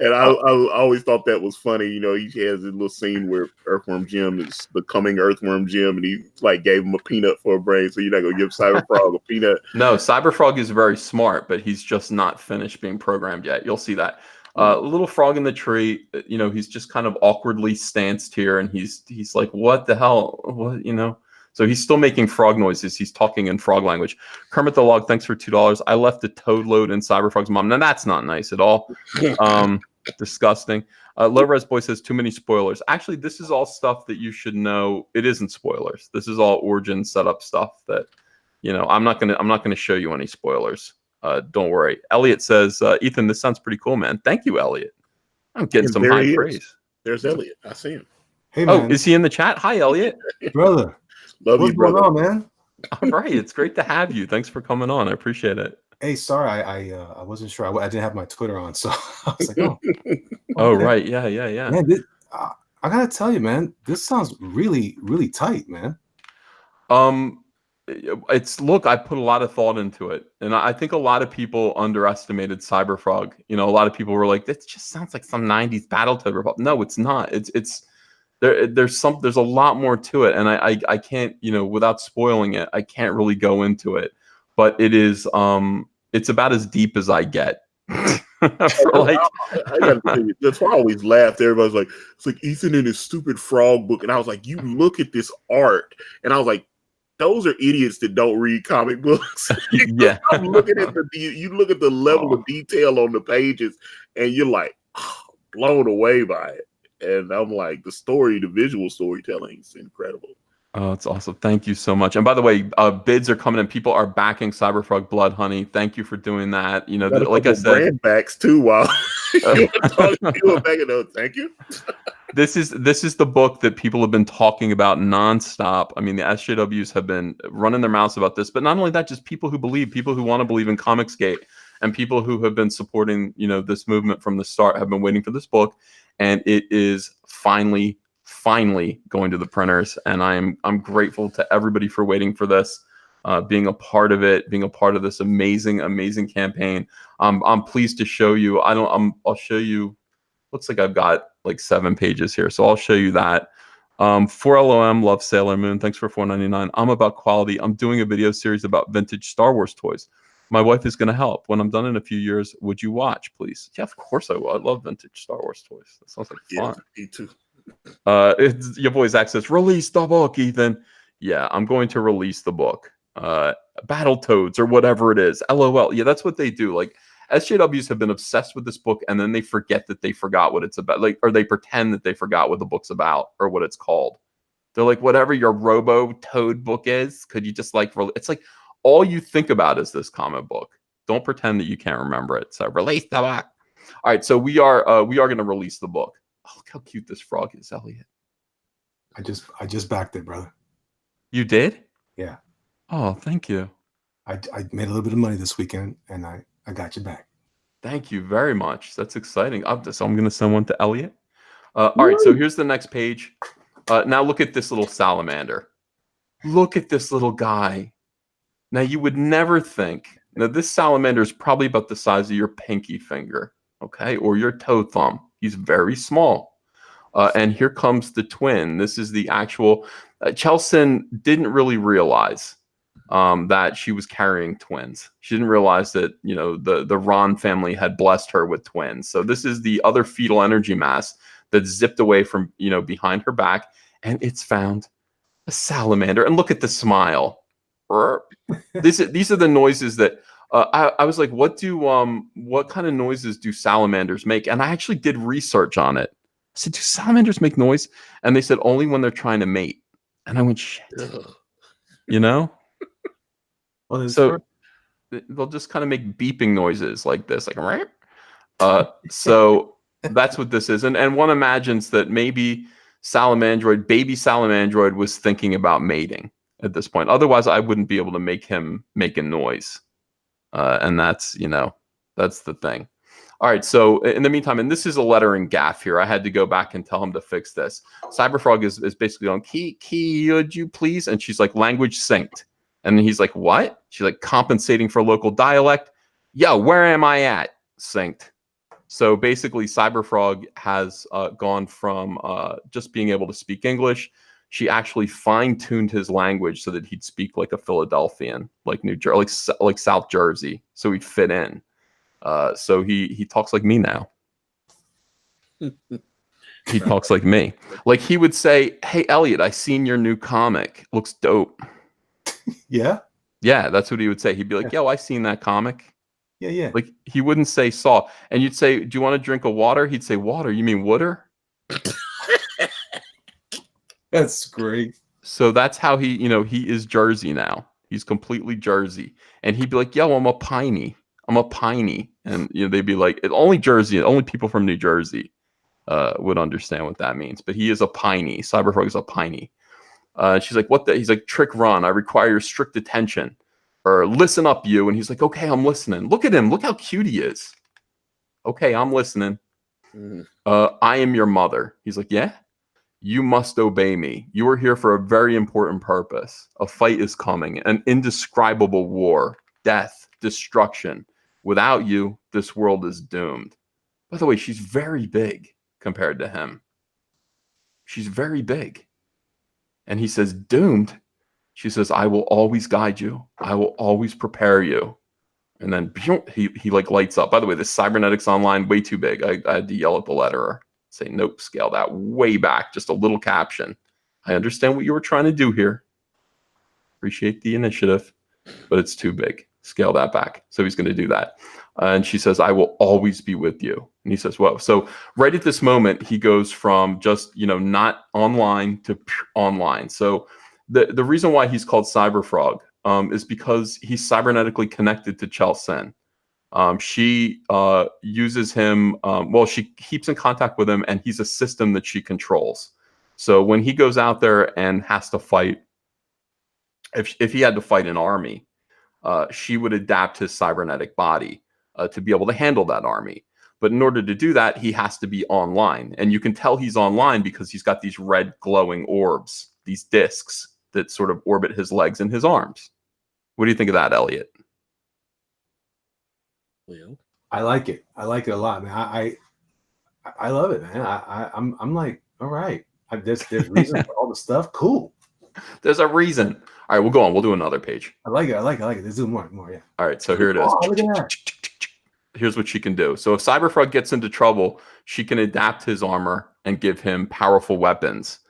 and I always thought that was funny. He has a little scene where Earthworm Jim is becoming Earthworm Jim, and he like gave him a peanut for a brain. So you're not gonna give Cyberfrog a peanut? No, Cyberfrog is very smart, but he's just not finished being programmed yet. You'll see that. Little frog in the tree. He's just kind of awkwardly stanced here, and he's like, what the hell? What? So he's still making frog noises. He's talking in frog language. Kermit the Log, thanks for $2. I left the toad load in Cyberfrog's mom. Now that's not nice at all. Disgusting. Low Res Boy says too many spoilers. Actually, this is all stuff that you should know. It isn't spoilers. This is all origin setup stuff that, I'm not gonna show you any spoilers. Don't worry. Elliot says, Ethan, this sounds pretty cool, man. Thank you, Elliot. I'm getting some high praise. There's Elliot. I see him. Hey, man. Oh, is he in the chat? Hi, Elliot. Brother. Love What's you, brother. going on, man? All right, it's great to have you. Thanks for coming on. I appreciate it. Hey, sorry, I wasn't sure. I didn't have my Twitter on, so I was like, oh. Oh, right. Yeah. Man, I gotta tell you, man, this sounds really, really tight, man. Look, I put a lot of thought into it, and I think a lot of people underestimated Cyberfrog. A lot of people were like, "This just sounds like some '90s Battletoad ripoff." No, it's not. It's there's a lot more to it, and I can't, without spoiling it, I can't really go into it. But it is it's about as deep as I get. I gotta tell you, that's why I always laughed. Everybody's like, it's like Ethan in his stupid frog book, and I was like, you look at this art, and I was like, those are idiots that don't read comic books. Yeah, I'm looking at you look at the level of detail on the pages, and you're like, blown away by it. And I'm like, the visual storytelling is incredible. Oh, it's awesome. Thank you so much. And by the way, bids are coming in. People are backing Cyberfrog Blood Honey. Thank you for doing that. Like I said, brand backs too. While you were backing those, thank you. This is the book that people have been talking about nonstop. I mean, the SJWs have been running their mouths about this, but not only that, just people who want to believe in ComicsGate, and people who have been supporting, this movement from the start have been waiting for this book, and it is finally going to the printers, and I'm grateful to everybody for waiting for this, being a part of it, being a part of this amazing campaign. I'm pleased to show you. I'll show you. Looks like I've got like 7 pages here, so I'll show you that. 4LOM, love Sailor Moon. Thanks for $4.99. I'm about quality. I'm doing a video series about vintage Star Wars toys. My wife is going to help. When I'm done in a few years, would you watch, please? Yeah, of course I will. I love vintage Star Wars toys. That sounds like fun. Me too. It's your boy's access. Release the book, Ethan. Yeah, I'm going to release the book. Battletoads or whatever it is. LOL. Yeah, that's what they do. Like, SJWs have been obsessed with this book, and then they forget that they forgot what it's about. Like, or they pretend that they forgot what the book's about or what it's called. They're like, whatever your Robo Toad book is, could you just like? It's like all you think about is this comic book. Don't pretend that you can't remember it. So release the book. All right, so we are going to release the book. Oh, look how cute this frog is, Elliot. I just backed it, brother. You did? Yeah. Oh, thank you. I made a little bit of money this weekend, and I got you back. Thank you very much. That's exciting. So I'm going to send one to Elliot. All right, so here's the next page. Now look at this little salamander. Look at this little guy. Now you would never think. Now this salamander is probably about the size of your pinky finger, okay, or your toe thumb. He's very small. And here comes the twin. This is the actual. Chelsea didn't really realize that she was carrying twins. She didn't realize that, the Ron family had blessed her with twins. So this is the other fetal energy mass that zipped away from, behind her back, and it's found a salamander. And look at the smile. These are the noises that I was like, what kind of noises do salamanders make? And I actually did research on it. I said, do salamanders make noise? And they said only when they're trying to mate. And I went, shit. Well, so they'll just kind of make beeping noises like this, like so that's what this is. And one imagines that maybe Salamandroid, baby Salamandroid was thinking about mating at this point. Otherwise, I wouldn't be able to make him make a noise. And that's, that's the thing. All right, so in the meantime, and this is a lettering gaffe here. I had to go back and tell him to fix this. Cyberfrog is basically on key, would you please? And she's like, language synced. And he's like, what? She's like, compensating for local dialect. Yo, where am I at? Synced. So basically, Cyberfrog has gone from just being able to speak English. She actually fine-tuned his language so that he'd speak like a Philadelphian, like New Jersey, like South Jersey, so he'd fit in. So he talks like me now. He talks like me. Like he would say, "Hey Elliot, I seen your new comic. Looks dope." Yeah. Yeah, that's what he would say. He'd be like, "Yo, I seen that comic." Yeah. Like he wouldn't say saw. And you'd say, "Do you want to drink a water?" He'd say, "Water? You mean water?" That's great. So that's how he is Jersey now. He's completely Jersey. And he'd be like, "Yo, I'm a piney. I'm a piney." And they'd be like, only people from New Jersey would understand what that means. But he is a piney. Cyberfrog is a piney. She's like, "What the?" He's like, "Trick Ron, I require your strict attention." Or "Listen up, you." And he's like, "Okay, I'm listening." Look at him. Look how cute he is. "Okay, I'm listening." "I am your mother." He's like, "Yeah? You must obey me. You are here for a very important purpose. A fight is coming, an indescribable war, death, destruction. Without you, this world is doomed." By the way, she's very big compared to him. She's very big. And he says, "Doomed?" She says, "I will always guide you. I will always prepare you." And then he like lights up. By the way, this Cybernetics Online, way too big. I had to yell at the letterer. Say, "Nope, scale that way back. Just a little caption. I understand what you were trying to do here. Appreciate the initiative, but it's too big. Scale that back." So he's going to do that. And she says, "I will always be with you." And he says, "Whoa." So right at this moment, he goes from just, not online to online. So the reason why he's called Cyberfrog is because he's cybernetically connected to Chelsea. She uses him. She keeps in contact with him, and he's a system that she controls. So when he goes out there and has to fight, if he had to fight an army, she would adapt his cybernetic body to be able to handle that army. But in order to do that, he has to be online. And you can tell he's online because he's got these red glowing orbs, these discs that sort of orbit his legs and his arms. What do you think of that, Elliot? Well, I like it. I like it a lot, man. I love it, man. I'm like, all right. There's reason for all the stuff. Cool. There's a reason. All right, we'll go on. We'll do another page. I like it. Let's do more. Yeah. All right, so here it is. Oh, look at that. Here's what she can do. So if Cyberfrog gets into trouble, she can adapt his armor and give him powerful weapons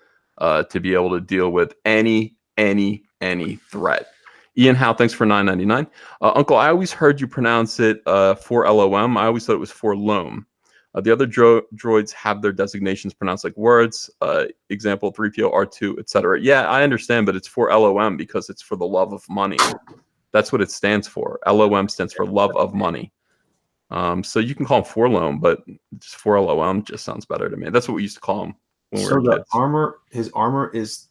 to be able to deal with any threat. Ian Howe, thanks for $9.99. Uncle, I always heard you pronounce it for LOM. I always thought it was for loam. The other droids have their designations pronounced like words, example 3PO, R2, etc. Yeah, I understand, but it's for LOM because it's for the love of money. That's what it stands for. LOM stands for love of money. So you can call him for loam, but just for LOM just sounds better to me. That's what we used to call him when we were kids. His armor is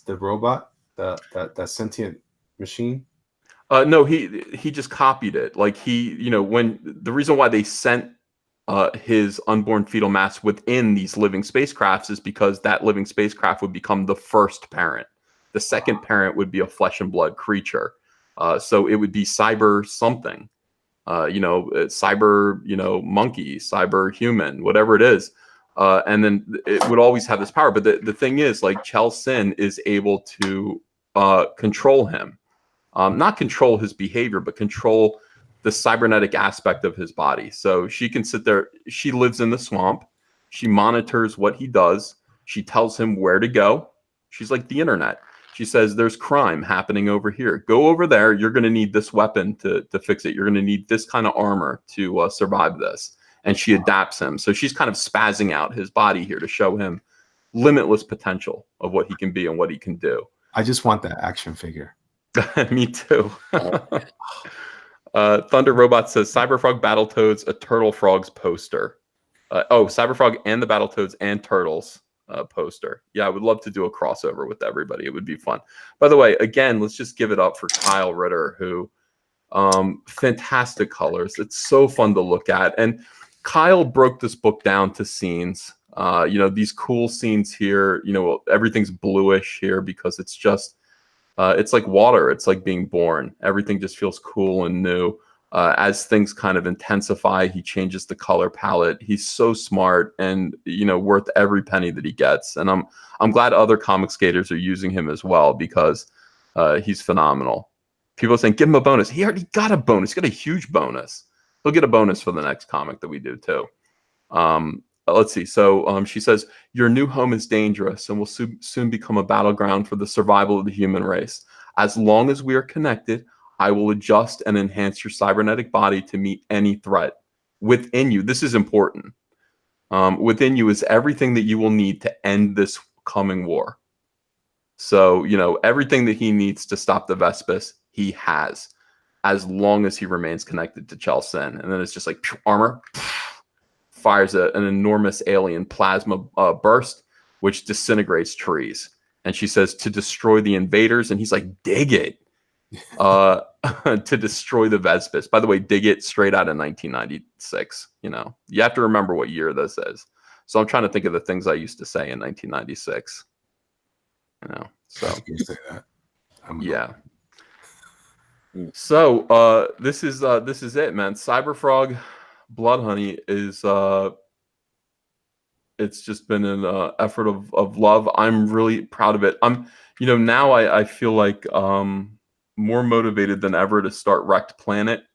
the robot, that sentient machine. No, he just copied it. Like when the reason why they sent his unborn fetal mass within these living spacecrafts is because that living spacecraft would become the first parent. The second parent would be a flesh and blood creature. So it would be cyber something, cyber, monkey, cyber human, whatever it is. And then it would always have this power. But the thing is, like, Chelsea is able to control him. Not control his behavior, but control the cybernetic aspect of his body. So she can sit there. She lives in the swamp. She monitors what he does. She tells him where to go. She's like the internet. She says, "There's crime happening over here. Go over there. You're going to need this weapon to fix it. You're going to need this kind of armor to survive this." And she adapts him. So she's kind of spazzing out his body here to show him limitless potential of what he can be and what he can do. I just want that action figure. Me too. Thunder Robot says Cyberfrog, Battletoads, a Turtle Frogs poster. Cyberfrog and the Battletoads and Turtles poster. Yeah, I would love to do a crossover with everybody. It would be fun. By the way, again, let's just give it up for Kyle Ritter, who fantastic colors. It's so fun to look at. And Kyle broke this book down to scenes. These cool scenes here, everything's bluish here because it's just it's like water. It's like being born. Everything just feels cool and new. As things kind of intensify, he changes the color palette. He's so smart and worth every penny that he gets. And I'm glad other comic skaters are using him as well because he's phenomenal. People are saying give him a bonus. He already got a bonus. He got a huge bonus. He'll get a bonus for the next comic that we do too. Let's see. So she says, your new home is dangerous and will soon become a battleground for the survival of the human race. As long as we are connected, I will adjust and enhance your cybernetic body to meet any threat. Within you, this is important. Within you is everything that you will need to end this coming war. So, everything that he needs to stop the Vespis, he has, as long as he remains connected to Chelsin. And then it's just like armor, fires an enormous alien plasma burst, which disintegrates trees. And she says to destroy the invaders. And he's like, dig it. To destroy the Vespis. By the way, dig it straight out of 1996. You have to remember what year this is. So I'm trying to think of the things I used to say in 1996. So You say that. yeah. So this is it, man. Cyberfrog Blood Honey is it's just been an effort of love. I'm really proud of it. Now I feel like more motivated than ever to start Wrecked Planet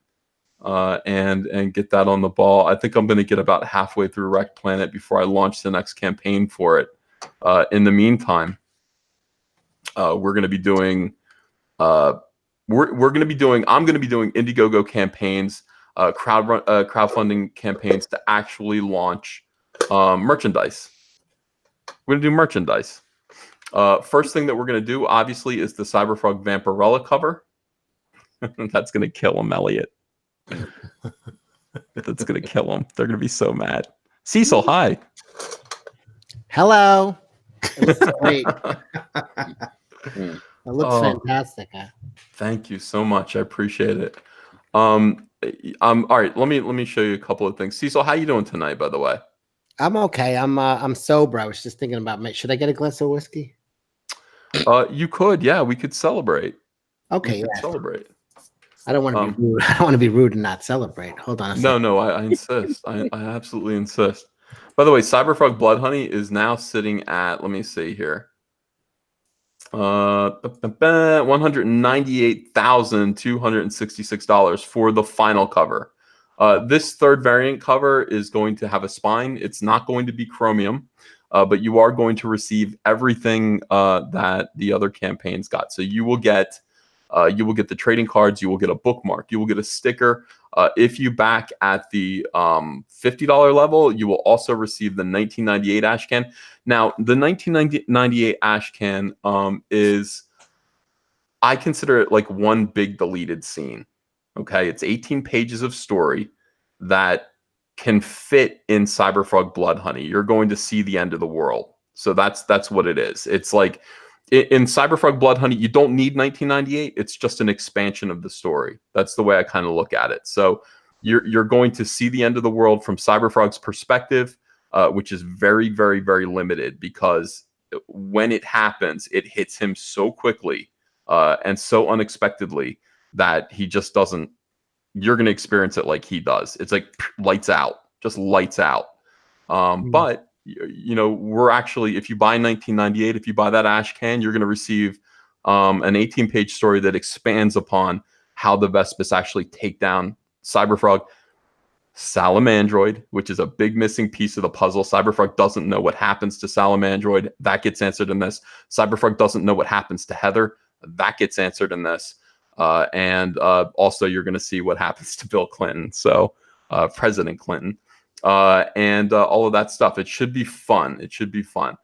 and get that on the ball. I think I'm going to get about halfway through Wrecked Planet before I launch the next campaign for it. In the meantime, we're going to be doing I'm going to be doing Indiegogo campaigns, crowdfunding campaigns to actually launch merchandise. We're going to do merchandise. First thing that we're going to do, obviously, is the Cyberfrog Vampirella cover. That's going to kill them, Elliot. That's going to kill them. They're going to be so mad. Cecil, hi. Hello. It looks great. It looks fantastic. Thank you so much. I appreciate it. All right. Let me show you a couple of things. Cecil, how you doing tonight, by the way? I'm okay. I'm sober. I was just thinking about should I get a glass of whiskey? You could, yeah. We could celebrate. Okay, celebrate. I don't want to be rude. I don't want to be rude and not celebrate. Hold on a second. No, I insist. I absolutely insist. By the way, Cyberfrog Blood Honey is now sitting at, let me see here, $198,266 for the final cover. This third variant cover is going to have a spine. It's not going to be chromium, but you are going to receive everything that the other campaigns got. So you will get the trading cards. You will get a bookmark. You will get a sticker. If you back at the $50 level, you will also receive the 1998 ash can. Now, the 1998 ash can is, I consider it like one big deleted scene. Okay, it's 18 pages of story that can fit in Cyberfrog Blood Honey. You're going to see the end of the world. So that's what it is. It's like in Cyberfrog Blood Honey, you don't need 1998. It's just an expansion of the story. That's the way I kind of look at it. So you're going to see the end of the world from Cyberfrog's perspective, which is very, very, very limited because when it happens, it hits him so quickly and so unexpectedly that he just doesn't. You're going to experience it like he does. It's like lights out, just lights out. But we're actually, if you buy 1998, if you buy that ash can, you're going to receive an 18-page story that expands upon how the Vespis actually take down Cyberfrog. Salamandroid, which is a big missing piece of the puzzle. Cyberfrog doesn't know what happens to Salamandroid. That gets answered in this. Cyberfrog doesn't know what happens to Heather. That gets answered in this. And also you're going to see what happens to Bill Clinton. So President Clinton. And all of that stuff. It should be fun. It should be fun.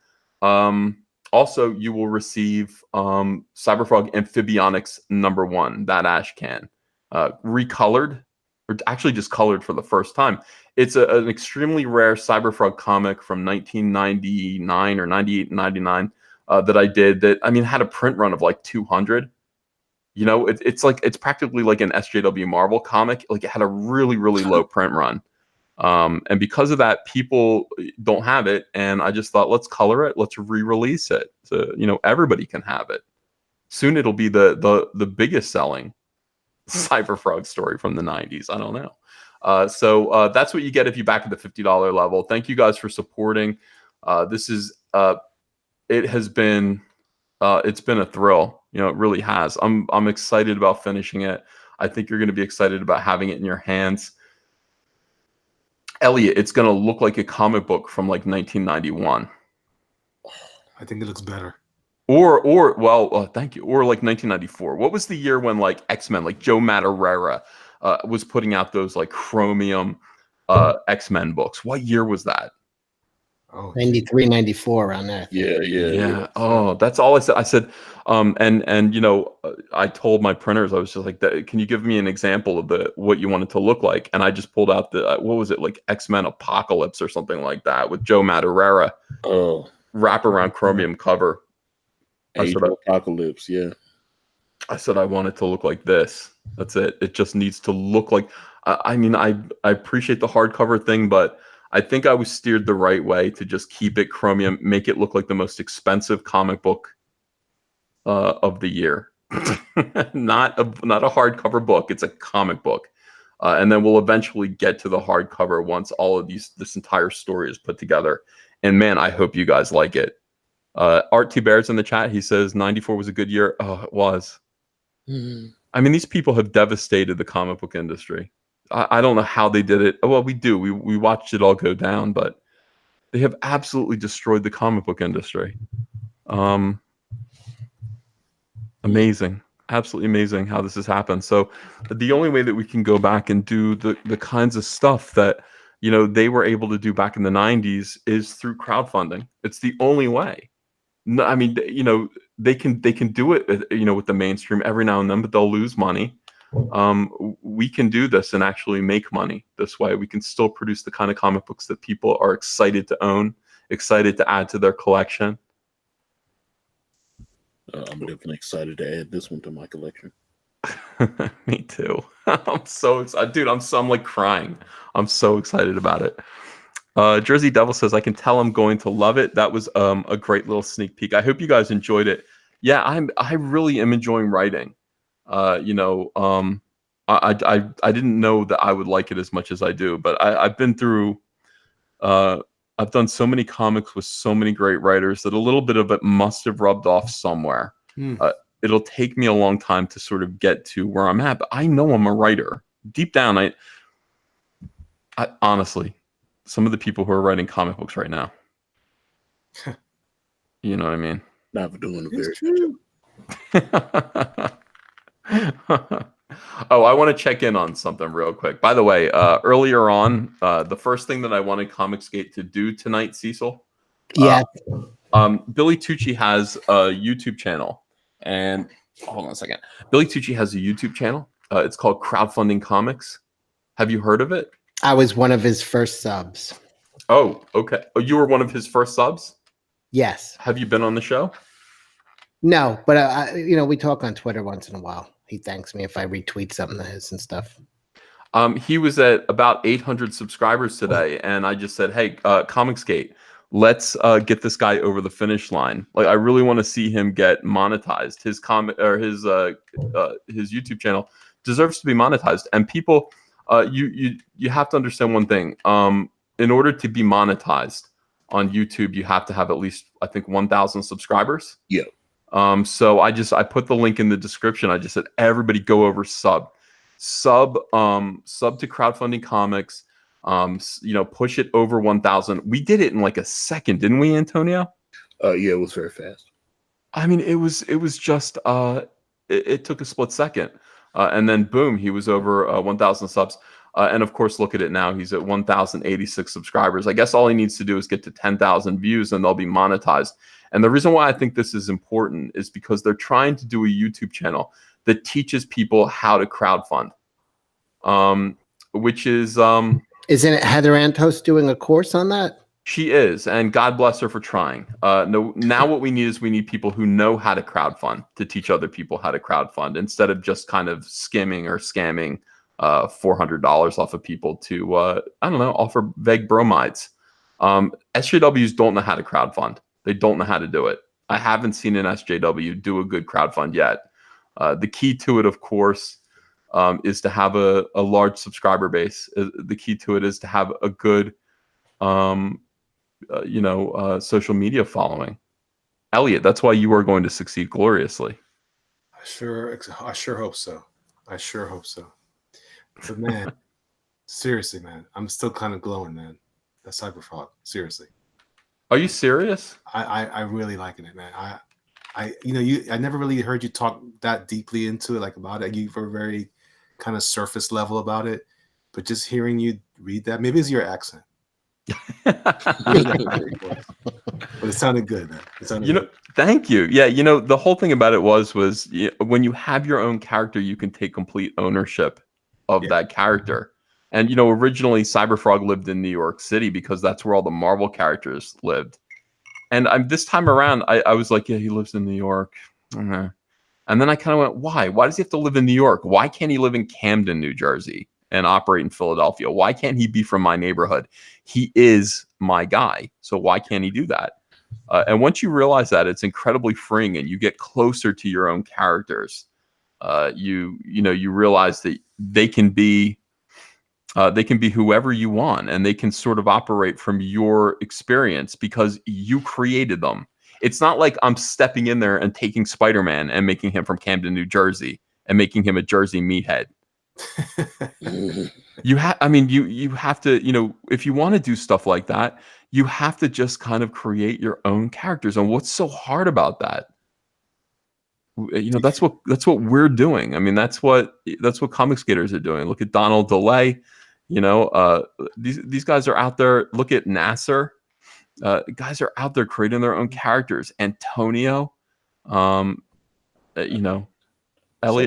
Also, you will receive Cyberfrog Amphibionics #1, that ash can, recolored or actually just colored for the first time. It's an extremely rare Cyberfrog comic from 1999 or 98, 99 that I did. That, I mean, had a print run of like 200. You know, it's practically like an SJW Marvel comic. Like, it had a really, really low print run. And because of that, people don't have it. And I just thought, let's color it. Let's re-release it. So, you know, everybody can have it. Soon it'll be the biggest selling Cyberfrog story from the 90s. I don't know. So that's what you get if you back at the $50 level. Thank you guys for supporting. This is it has been it's been a thrill. You know, it really has. I'm excited about finishing it. I think you're going to be excited about having it in your hands. Elliot, it's going to look like a comic book from like 1991. I think it looks better. Or well, thank you. Or like 1994. What was the year when like X-Men, like Joe Madureira, was putting out those like chromium X-Men books? What year was that? Oh, 93, 94, around there. Yeah. Oh, that's all I said. I said, and you know, I told my printers, I was just like, can you give me an example of what you want it to look like? And I just pulled out what was it, like X-Men Apocalypse or something like that with Joe Madureira. Oh, wraparound chromium cover. Age of Apocalypse, yeah. I said I want it to look like this. That's it. It just needs to look like. I mean, I appreciate the hardcover thing, but I think I was steered the right way to just keep it chromium, make it look like the most expensive comic book of the year. not a hardcover book. It's a comic book, and then we'll eventually get to the hardcover once all of this entire story is put together. And man, I hope you guys like it. Art T Bears in the chat. He says 94 was a good year. Oh, it was. Mm-hmm. I mean, these people have devastated the comic book industry. I don't know how they did it. Well, we do. We watched it all go down, but they have absolutely destroyed the comic book industry. Amazing. Absolutely amazing how this has happened. So the only way that we can go back and do the kinds of stuff that, you know, they were able to do back in the 90s is through crowdfunding. It's the only way. No, I mean, you know, they can do it, you know, with the mainstream every now and then, but they'll lose money. We can do this and actually make money this way. We can still produce the kind of comic books that people are excited to own, excited to add to their collection. I'm definitely excited to add this one to my collection. Me too. I'm so excited, dude. I'm like crying. I'm so excited about it. Jersey Devil says, I can tell I'm going to love it. That was a great little sneak peek. I hope you guys enjoyed it. Yeah, I really am enjoying writing. You know, I didn't know that I would like it as much as I do, but I've been through I've done so many comics with so many great writers that a little bit of it must have rubbed off somewhere. It'll take me a long time to sort of get to where I'm at, but I know I'm a writer. Deep down, I honestly, some of the people who are writing comic books right now, you know what I mean? Not doing a very good job. Oh, I want to check in on something real quick. By the way, earlier on, the first thing that I wanted ComicsGate to do tonight, Cecil. Yeah. Billy Tucci has a YouTube channel. And hold on a second. Billy Tucci has a YouTube channel. It's called Crowdfunding Comics. Have you heard of it? I was one of his first subs. Oh, okay. Oh, you were one of his first subs? Yes. Have you been on the show? No, but you know, we talk on Twitter once in a while. He thanks me if I retweet something of his and stuff. He was at about 800 subscribers today, and I just said, "Hey, ComicsGate, let's get this guy over the finish line. Like, I really want to see him get monetized. His his YouTube channel deserves to be monetized. And people, you have to understand one thing. In order to be monetized on YouTube, you have to have at least, I think, 1,000 subscribers. Yeah. So I put the link in the description. I just said, everybody go over sub to Crowdfunding Comics. You know, push it over 1,000. We did it in like a second, didn't we, Antonio? Yeah, it was very fast. I mean, it was just it took a split second, and then boom, he was over 1,000 subs. And of course, look at it now. He's at 1,086 subscribers. I guess all he needs to do is get to 10,000 views, and they'll be monetized. And the reason why I think this is important is because they're trying to do a YouTube channel that teaches people how to crowdfund. which is Isn't it Heather Antos doing a course on that? she is, and God bless her for trying. No, now what we need people who know how to crowdfund to teach other people how to crowdfund instead of just kind of skimming or scamming $400 off of people to I don't know, offer vague bromides. SJWs don't know how to crowdfund. They don't know how to do it. I haven't seen an SJW do a good crowdfund yet. The key to it, of course, is to have a large subscriber base. The key to it is to have a good social media following. Elliot, that's why you are going to succeed gloriously. I sure hope so. I sure hope so. But man, seriously, man, I'm still kind of glowing, man. That Cyberfrog, seriously. Are you serious? I really liking it, man. I never really heard you talk that deeply into it, like about it. You were very kind of surface level about it, but just hearing you read that, maybe it's your accent. But it sounded good, man. It sounded good. Thank you. Yeah, the whole thing about it was when you have your own character, you can take complete ownership of that character. And originally Cyberfrog lived in New York City because that's where all the Marvel characters lived. And this time around, I was like, yeah, he lives in New York. And then I kind of went, why? Why does he have to live in New York? Why can't he live in Camden, New Jersey, and operate in Philadelphia? Why can't he be from my neighborhood? He is my guy. So why can't he do that? And once you realize that, it's incredibly freeing, and you get closer to your own characters. You realize that they can be whoever you want, and they can sort of operate from your experience because you created them. It's not like I'm stepping in there and taking Spider-Man and making him from Camden, New Jersey, and making him a Jersey meathead. You have to, if you want to do stuff like that, you have to just kind of create your own characters. And what's so hard about that? That's what we're doing. I mean, that's what ComicsGaters are doing. Look at Donald DeLay. These guys are out there. Look at Nasser. Guys are out there creating their own characters. Antonio, Elliot,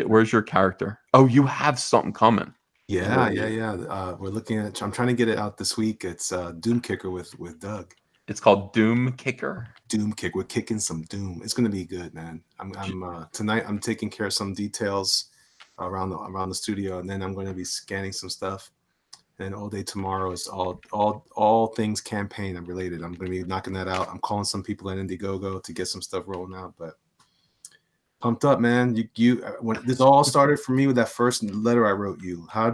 where's your character? Oh, you have something coming. Yeah. We're looking at. I'm trying to get it out this week. It's Doom Kicker with Doug. It's called Doom Kicker. Doom Kick. We're kicking some Doom. It's gonna be good, man. I'm tonight. I'm taking care of some details around the studio, and then I'm going to be scanning some stuff. And all day tomorrow is all things campaign related. I'm going to be knocking that out. I'm calling some people at Indiegogo to get some stuff rolling out. But pumped up, man. When this all started for me with that first letter I wrote you. How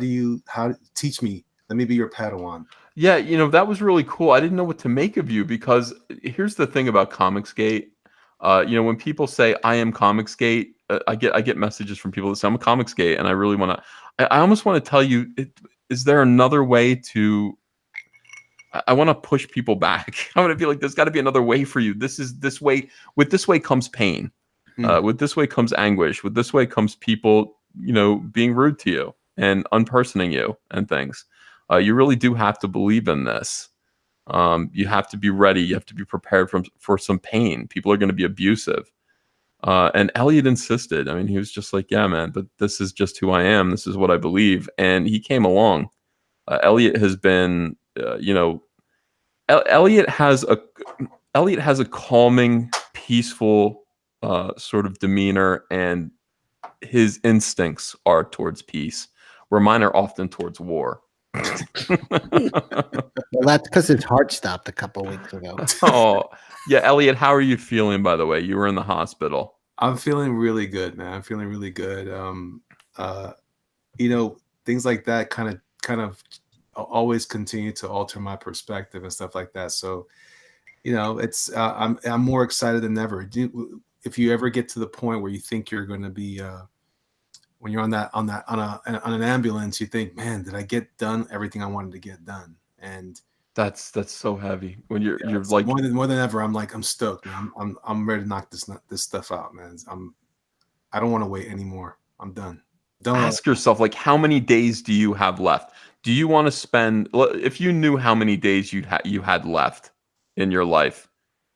teach me? Let me be your Padawan. Yeah, that was really cool. I didn't know what to make of you because here's the thing about ComicsGate. When people say I am ComicsGate, I get messages from people that say I'm a ComicsGate, and I really want to. I almost want to tell you, is there another way to? I want to push people back. I want to be like, there's got to be another way for you. This way. With this way comes pain. With this way comes anguish. With this way comes people, being rude to you and unpersoning you and things. You really do have to believe in this. You have to be ready. You have to be prepared for some pain. People are going to be abusive. And Elliot insisted. I mean, he was just like, yeah, man, but this is just who I am. This is what I believe. And he came along. Elliot has been, Elliot has a calming, peaceful sort of demeanor, and his instincts are towards peace, where mine are often towards war. Well, that's because his heart stopped a couple weeks ago. Oh, yeah, Elliot, how are you feeling? By the way, you were in the hospital. I'm feeling really good, man. I'm feeling really good. Things like that kind of always continue to alter my perspective and stuff like that. So, it's I'm more excited than ever. If you ever get to the point where you think you're going to be when you're on an ambulance, you think, man, did I get done everything I wanted to get done? And that's so heavy when you're like more than ever. I'm like, I'm stoked, man. I'm ready to knock this stuff out, man. I don't want to wait anymore. I'm done. Ask yourself, like, how many days do you have left? Do you want to spend? If you knew how many days you had left in your life,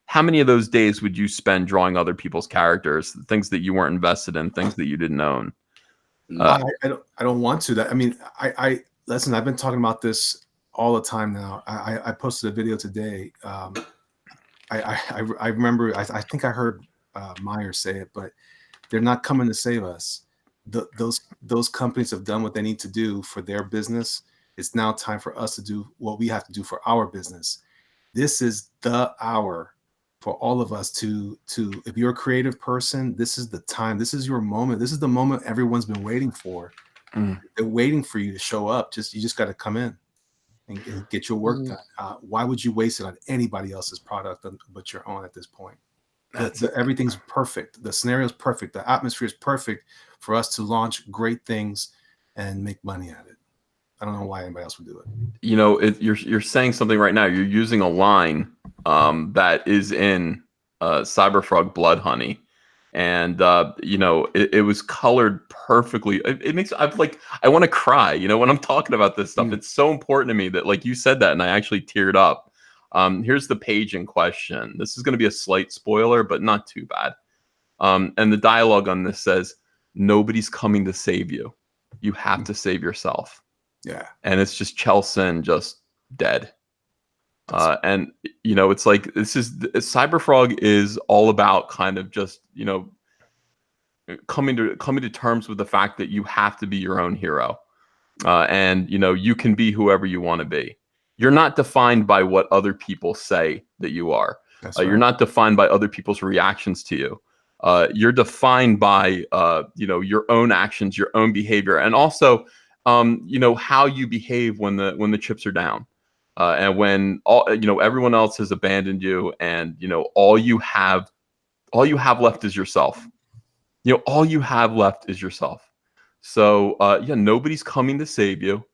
how many of those days would you spend drawing other people's characters, things that you weren't invested in, things that you didn't own? I don't want to. That I mean, listen, I've been talking about this all the time now. I posted a video today. I remember, I think I heard Meyer say it, but they're not coming to save us. Those companies have done what they need to do for their business. It's now time for us to do what we have to do for our business. This is the hour for all of us to if you're a creative person, this is the time. This is your moment. This is the moment everyone's been waiting for. They're waiting for you to show up. You just got to come in and get your work done. Why would you waste it on anybody else's product but your own at this point? Everything's perfect. The scenario is perfect. The atmosphere is perfect for us to launch great things and make money at it. I don't know why anybody else would do it. You know, you're saying something right now. You're using a line that is in Cyberfrog Blood Honey, and you know, it was colored perfectly. It makes I want to cry. You know, when I'm talking about this stuff, it's so important to me that like you said that, and I actually teared up. Here's the page in question. This is going to be a slight spoiler, but not too bad. And the dialogue on this says, "Nobody's coming to save you. You have to save yourself." Yeah. And it's just Chelson just dead. And you know, it's like Cyberfrog is all about kind of just, you know, coming to terms with the fact that you have to be your own hero. And you know, you can be whoever you want to be. You're not defined by what other people say that you are. That's right. You're not defined by other people's reactions to you. You're defined by you know, your own actions, your own behavior, and also you know, how you behave when the chips are down, and when you know, everyone else has abandoned you, and you know, all you have left is yourself. You know, all you have left is yourself. So yeah, nobody's coming to save you.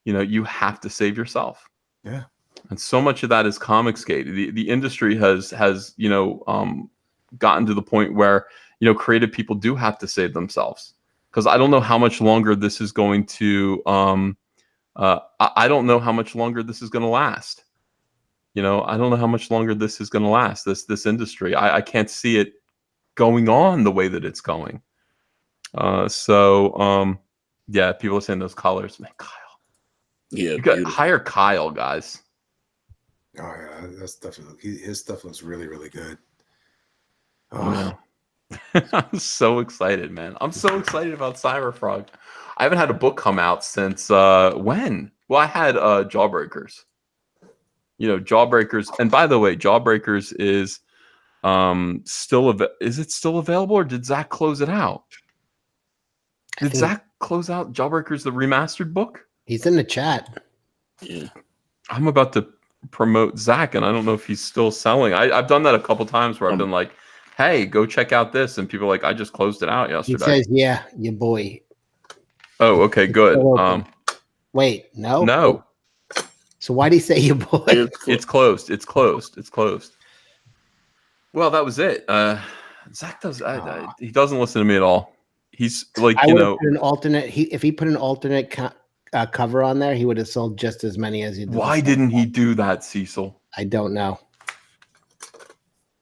You know, you have to save yourself. Yeah. And so much of that is ComicsGate. The industry has you know, gotten to the point where, you know, creative people do have to save themselves. Because I don't know how much longer this is going to I don't know how much longer this is going to last. You know, I don't know how much longer this is going to last, this industry. I can't see it going on the way that it's going. So yeah, people are saying those colors, man. Kyle, Yeah, you got hire Kyle, guys. Oh yeah, that's definitely his stuff looks really, really good. Oh. I'm so excited, man. I'm so excited about Cyberfrog. I haven't had a book come out since when? Well, I had Jawbreakers. You know, Jawbreakers. And by the way, Jawbreakers is is it still available, or did Zach close it out? Did Zach close out Jawbreakers, the remastered book? He's in the chat. Yeah. I'm about to promote Zach, and I don't know if he's still selling. I've done that a couple times where I've been like, hey, go check out this. And people are like, I just closed it out yesterday. He says, yeah, your boy. Oh, okay, good. Wait, no? No. So why did he say your boy? It's closed. It's closed. It's closed. Well, that was it. Zach he doesn't listen to me at all. He's like, you know, put an alternate. If he put an alternate cover on there, he would have sold just as many as he did. Why didn't he do that, Cecil? I don't know.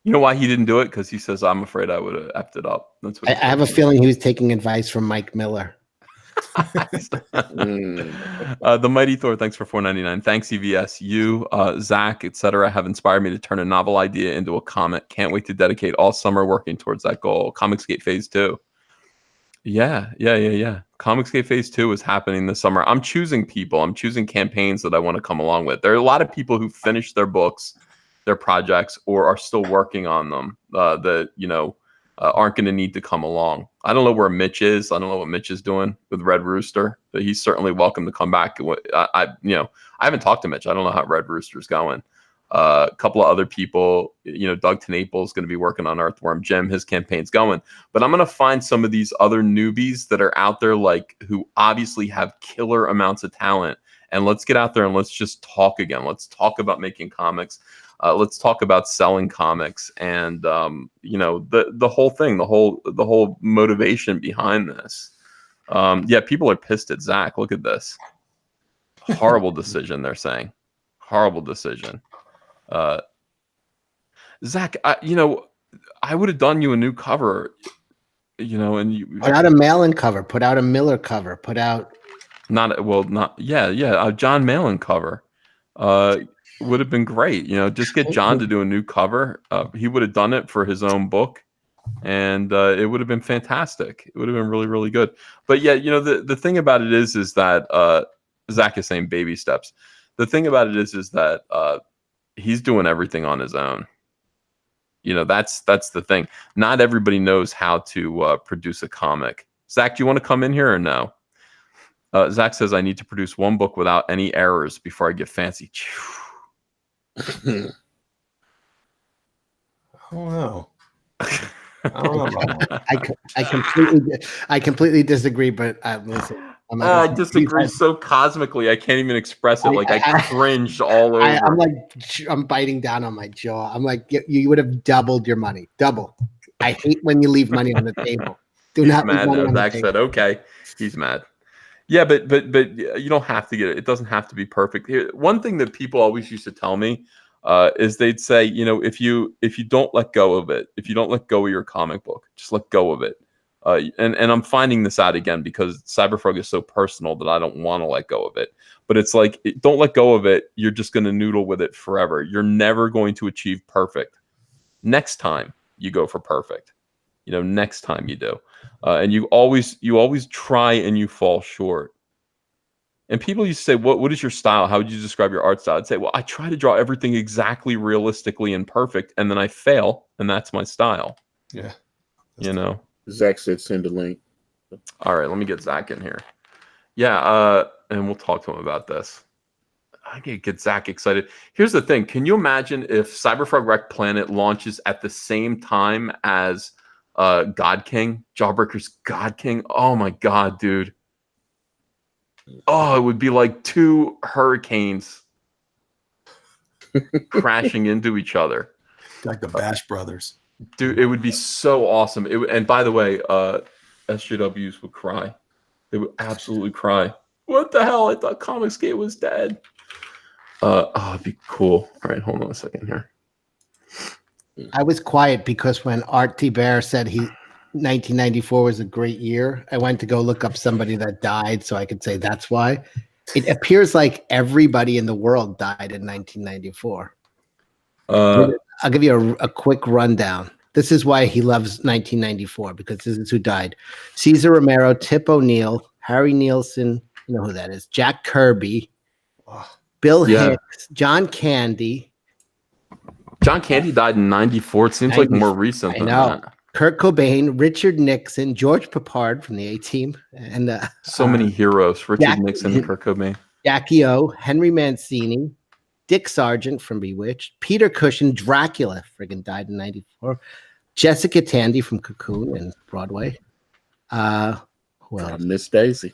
You know why he didn't do it? Because he says, I'm afraid I would have effed it up. That's what I have a feeling he was taking advice from Mike Miller. The Mighty Thor, thanks for $4.99. Thanks, EVS. You, Zach, etc., have inspired me to turn a novel idea into a comic. Can't wait to dedicate all summer working towards that goal. ComicsGate Phase 2. Yeah. ComicsGate Phase 2 is happening this summer. I'm choosing people. I'm choosing campaigns that I want to come along with. There are a lot of people who finished their books, their projects, or are still working on them that, you know, aren't going to need to come along. I don't know where Mitch is. I don't know what Mitch is doing with Red Rooster, but he's certainly welcome to come back. I haven't talked to Mitch. I don't know how Red Rooster's going. A couple of other people, you know, Doug Tenapel is going to be working on Earthworm Jim. His campaign's going, but I'm going to find some of these other newbies that are out there, like, who obviously have killer amounts of talent. And let's get out there and let's just talk again. Let's talk about making comics. Let's talk about selling comics, and you know, the whole thing, the whole motivation behind this. Yeah, people are pissed at Zach. Look at this. Horrible decision, they're saying. Horrible decision. Zach, you know, I would have done you a new cover, you know, and you put out a Malin cover, put out a Miller cover, put out A John Malin cover would have been great. Just get John to do a new cover. He would have done it for his own book, and it would have been fantastic. It would have been really, really good. But yeah, the thing about it is that Zach is saying baby steps. The thing about it is that he's doing everything on his own. That's the thing. Not everybody knows how to produce a comic. Zach, do you want to come in here or no? Zach says, I need to produce one book without any errors before I get fancy. I don't know. I don't know about that. I completely disagree, but listen. I disagree so cosmically. I can't even express it. I cringed all over. I'm biting down on my jaw. I'm like, you would have doubled your money. Double. I hate when you leave money on the table. Do not leave money on the table. Zach said, okay. He's mad. Yeah, but you don't have to get it. It doesn't have to be perfect. One thing that people always used to tell me is they'd say, if you don't let go of it, if you don't let go of your comic book, just let go of it. And I'm finding this out again because Cyberfrog is so personal that I don't want to let go of it. But it's like, don't let go of it. You're just going to noodle with it forever. You're never going to achieve perfect. Next time you go for perfect. Next time you do. And you always try and you fall short. And people used to say, what is your style? How would you describe your art style? I'd say, well, I try to draw everything exactly realistically and perfect, and then I fail, and that's my style. Yeah. Zach said send a link. All right, let me get Zach in here. Yeah, and we'll talk to him about this. I can get Zach excited. Here's the thing. Can you imagine if Cyberfrog Wreck Planet launches at the same time as God King, Jawbreaker's God King? Oh my God, dude. Oh, it would be like two hurricanes crashing into each other. Like the Bash Brothers. Dude, it would be so awesome. And by the way, SJWs would cry. They would absolutely cry. What the hell? I thought ComicsGate was dead. It'd be cool. All right, hold on a second here. I was quiet because when Art T. Bear said 1994 was a great year, I went to go look up somebody that died so I could say that's why. It appears like everybody in the world died in 1994. I'll give you a quick rundown. This is why he loves 1994, because this is who died. Cesar Romero, Tip O'Neill, Harry Nielsen, you know who that is, Jack Kirby, Bill Hicks, John Candy. John Candy died in 94. It seems like more recent than that. Kurt Cobain, Richard Nixon, George Papard from the A-Team, and so many heroes. Richard Nixon, Kurt Cobain, Jackie O, Henry Mancini, Dick Sargent from Bewitched, Peter Cushing, Dracula, friggin' died in 94, Jessica Tandy from Cocoon and Broadway. Who else? Miss Daisy.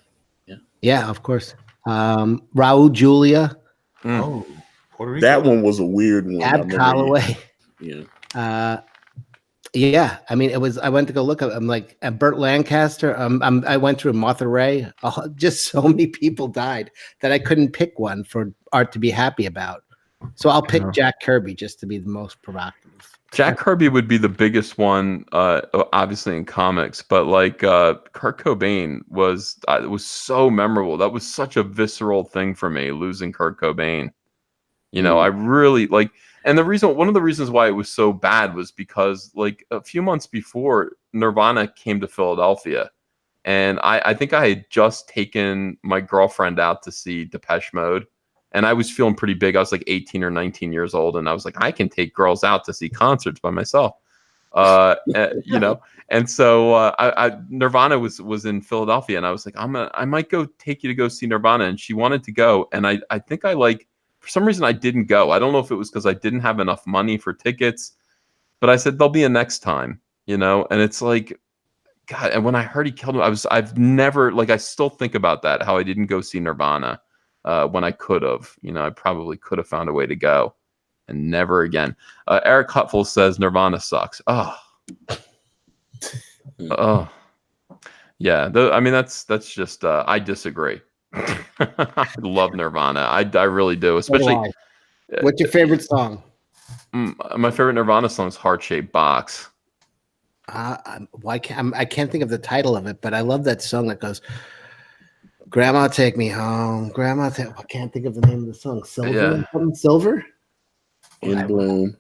Yeah, of course. Raul Julia. Oh, Puerto Rico. That one was a weird one. Ab Calloway. Yeah. Yeah, I mean, it was. I went to go look at. I'm like, Burt Lancaster. I went through Martha Ray. Just so many people died that I couldn't pick one for Art to be happy about. So I'll pick Jack Kirby just to be the most provocative. Jack Kirby would be the biggest one, obviously in comics. But like Kurt Cobain was so memorable. That was such a visceral thing for me, losing Kurt Cobain. I really like. And one of the reasons why it was so bad was because like a few months before Nirvana came to Philadelphia, and I think I had just taken my girlfriend out to see Depeche Mode, and I was feeling pretty big. I was like 18 or 19 years old, and I was like, I can take girls out to see concerts by myself, And so Nirvana was in Philadelphia, and I was like, I might go take you to go see Nirvana, and she wanted to go, and I think for some reason I didn't go. I don't know if it was because I didn't have enough money for tickets, but I said there'll be a next time, and it's like, God. And when I heard he killed him, I've never, like, I still think about that, how I didn't go see Nirvana when I could have. I probably could have found a way to go, and never again. Eric Hutful says Nirvana sucks. Oh, yeah. I mean, that's just I disagree. I love Nirvana. I really do. Especially. What's your favorite song? My favorite Nirvana song is Heart Shaped Box. I can't think of the title of it, but I love that song that goes, Grandma Take Me Home. I can't think of the name of the song. Silver? Yeah. Silver? In Bloom.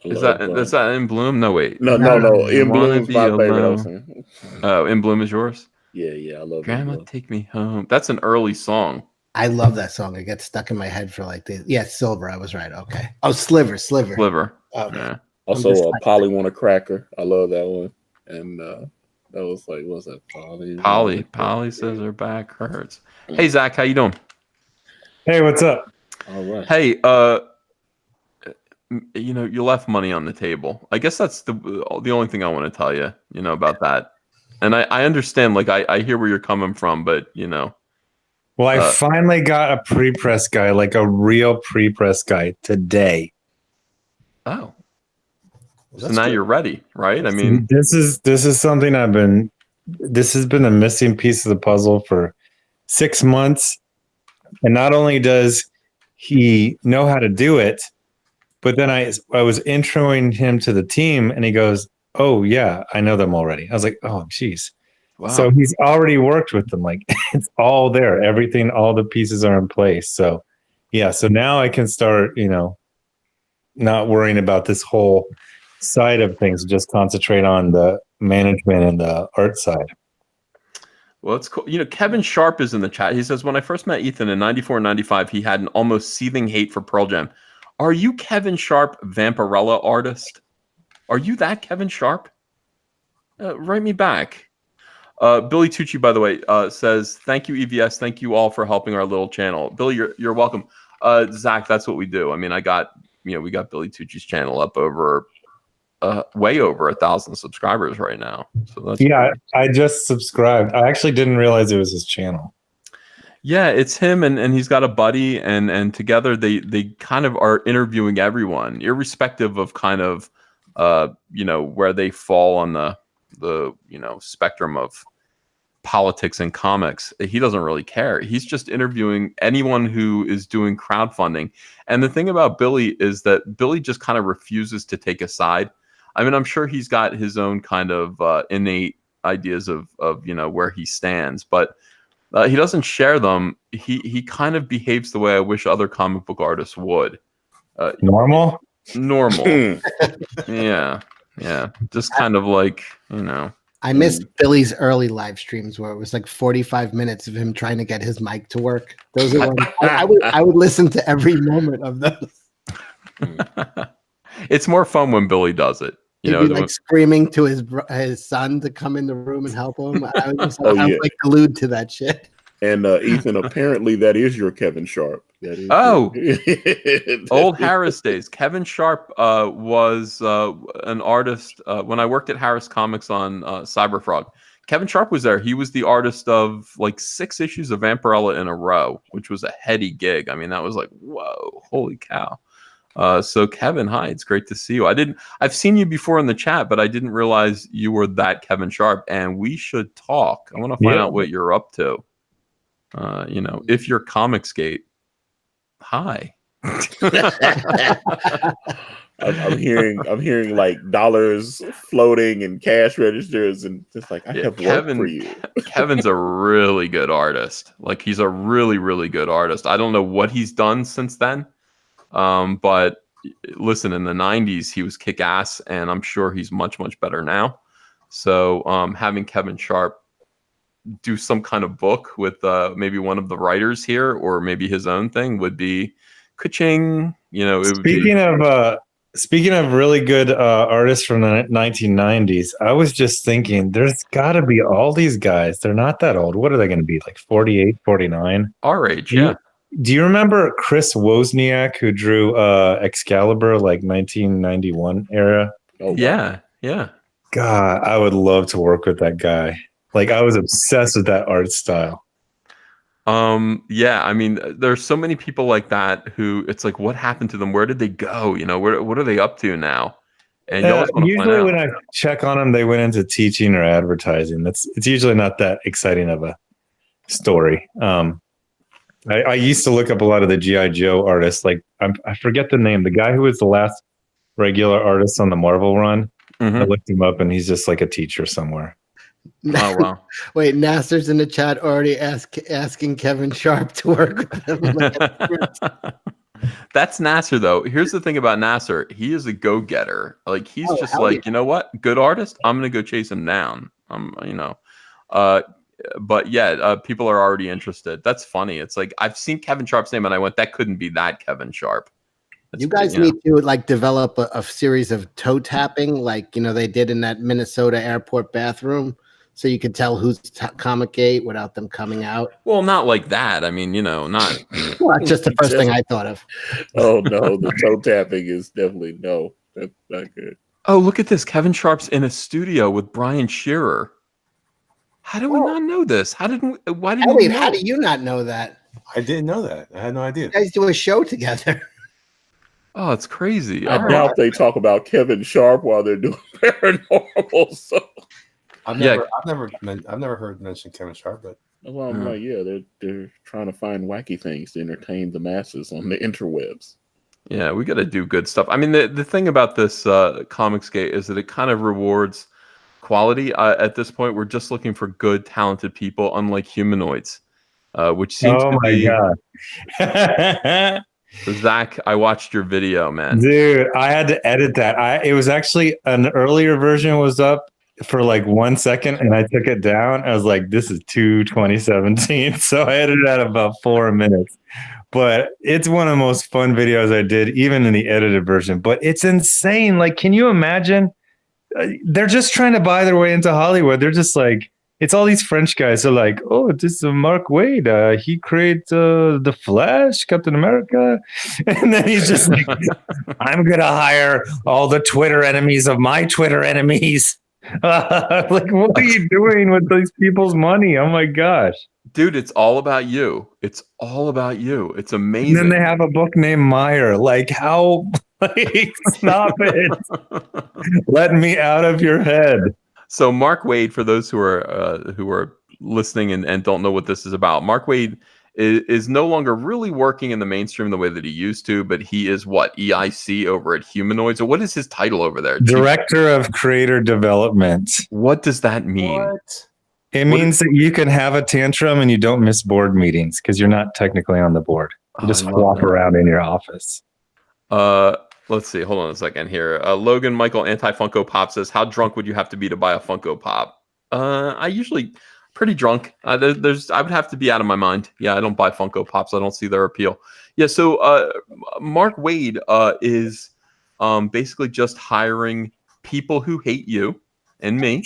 I Is love that In Bloom? No, wait. No. I In wanna Bloom's be my favorite alone. song. Oh, In Bloom is yours? Yeah, I love Grandma, In Bloom. Take Me Home. That's an early song. I love that song. It gets stuck in my head for like days. Yeah, Silver. I was right. Okay. Oh, Sliver. Sliver. Okay. Yeah. Also, Polly Want a Cracker. I love that one. And that was like, what's that? Polly says her back hurts. Hey, Zach, how you doing? Hey, what's up? All right. Hey, you left money on the table. I guess that's the only thing I want to tell you, about that. And I understand, like, I hear where you're coming from, but, Well, I finally got a pre-press guy, like a real pre-press guy today. Oh. So now you're ready, right? I mean, this is something this has been a missing piece of the puzzle for 6 months. And not only does he know how to do it, but then I was introing him to the team and he goes, "Oh yeah, I know them already." I was like, "Oh geez." wow. So he's already worked with them. Like it's all there. Everything, all the pieces are in place. So yeah, so now I can start, not worrying about this whole side of things, just concentrate on the management and the art side. Well, it's cool. Kevin Sharp is in the chat. He says, when I first met Ethan in 94 and 95, he had an almost seething hate for Pearl Jam. Are you Kevin Sharp, Vampirella artist? Are you that Kevin Sharp? Write me back. Billy Tucci, by the way, says, thank you, EVS. Thank you all for helping our little channel. Billy, you're welcome. Zach, that's what we do. I mean, we got Billy Tucci's channel up over way over 1,000 subscribers right now. So that's I just subscribed. I actually didn't realize it was his channel. Yeah, it's him and he's got a buddy and together they kind of are interviewing everyone, irrespective of kind of where they fall on the spectrum of politics and comics. He doesn't really care. He's just interviewing anyone who is doing crowdfunding. And the thing about Billy is that Billy just kind of refuses to take a side. I mean, I'm sure he's got his own kind of innate ideas of where he stands, but he doesn't share them. He kind of behaves the way I wish other comic book artists would. Normal. Yeah. Just kind of like, I missed Billy's early live streams where it was like 45 minutes of him trying to get his mic to work. Those are I would listen to every moment of those. It's more fun when Billy does it. He'd be like screaming to his son to come in the room and help him. I was like glued to that shit. And Ethan, apparently that is your Kevin Sharp. Old Harris days. Kevin Sharp was an artist when I worked at Harris Comics on Cyberfrog. Kevin Sharp was there. He was the artist of like 6 issues of Vampirella in a row, which was a heady gig. I mean, that was like, whoa, holy cow. So Kevin, hi, it's great to see you. I've seen you before in the chat, but I didn't realize you were that Kevin Sharp, and we should talk. I want to find out what you're up to. If you're ComicsGate, hi. I'm hearing like dollars floating and cash registers and just like I have worked for you. Kevin's a really good artist. Like he's a really, really good artist. I don't know what he's done since then. But listen, in the 90s, he was kick ass, and I'm sure he's much, much better now. So having Kevin Sharp do some kind of book with maybe one of the writers here, or maybe his own thing, would be ka-ching. Speaking of really good artists from the 1990s, I was just thinking there's got to be all these guys. They're not that old. What are they going to be, like 48, 49? Our age, yeah. Do you remember Chris Wozniak, who drew Excalibur, like 1991 era? Oh, wow. Yeah. God, I would love to work with that guy. Like, I was obsessed with that art style. Yeah, I mean, there's so many people like that who it's like, what happened to them? Where did they go? What are they up to now? And you always want to find out. Usually when I check on them, they went into teaching or advertising. It's usually not that exciting of a story. I used to look up a lot of the G.I. Joe artists. Like I forget the name. The guy who was the last regular artist on the Marvel run. Mm-hmm. I looked him up, and he's just like a teacher somewhere. Oh wow. Wait, Nasser's in the chat already asking Kevin Sharp to work with him. That's Nasser though. Here's the thing about Nasser. He is a go-getter. Like he's just hell like, you know what? Good artist. I'm gonna go chase him down. Uh but yeah, people are already interested. That's funny. It's like I've seen Kevin Sharp's name and I went, that couldn't be that Kevin Sharp. That's You guys need to like develop a series of toe tapping, like they did in that Minnesota airport bathroom, so you could tell who's ComicsGate without them coming out. Well, not like that. I mean, not. Well, that's just the first thing I thought of. Oh no, the toe tapping is definitely no. That's not good. Oh, look at this. Kevin Sharp's in a studio with Brian Shearer. How did we not know this? Why didn't we know? How do you not know that? I didn't know that. I had no idea. You guys do a show together. Oh, it's crazy. I doubt they talk about Kevin Sharp while they're doing paranormal. So I've never heard mention Kevin Sharp, but well, I'm like, yeah, they're trying to find wacky things to entertain the masses on the interwebs. Yeah, we got to do good stuff. I mean, the thing about this ComicsGate is that it kind of rewards quality. At this point, we're just looking for good, talented people, unlike humanoids, which seems to be. Oh my god! Zach, I watched your video, man. Dude, I had to edit that. It was actually an earlier version was up for like 1 second, and I took it down. I was like, "This is 2017," so I edited out about 4 minutes. But it's one of the most fun videos I did, even in the edited version. But it's insane. Like, can you imagine? They're just trying to buy their way into Hollywood. They're just like, it's all these French guys are like, oh, this is Mark Waid. He created The Flash, Captain America. And then he's just like, I'm going to hire all the Twitter enemies of my Twitter enemies. Like, what are you doing with these people's money? Oh, my gosh. Dude, it's all about you. It's all about you. It's amazing. And then they have a book named Meyer. Like, how? Like, stop it. Let me out of your head. So Mark Waid, for those who are listening and don't know what this is about, Mark Waid is no longer really working in the mainstream the way that he used to, but he is what, EIC over at Humanoids? Or what is his title over there? Director of Creator Development. What does that mean? It means that you can have a tantrum and you don't miss board meetings because you're not technically on the board. You just walk around in your office. Let's see. Hold on a second here. Logan Michael Anti-Funko Pop says, how drunk would you have to be to buy a Funko Pop? I usually pretty drunk. I would have to be out of my mind. Yeah, I don't buy Funko Pops. I don't see their appeal. Yeah, so Mark Waid is basically just hiring people who hate you and me.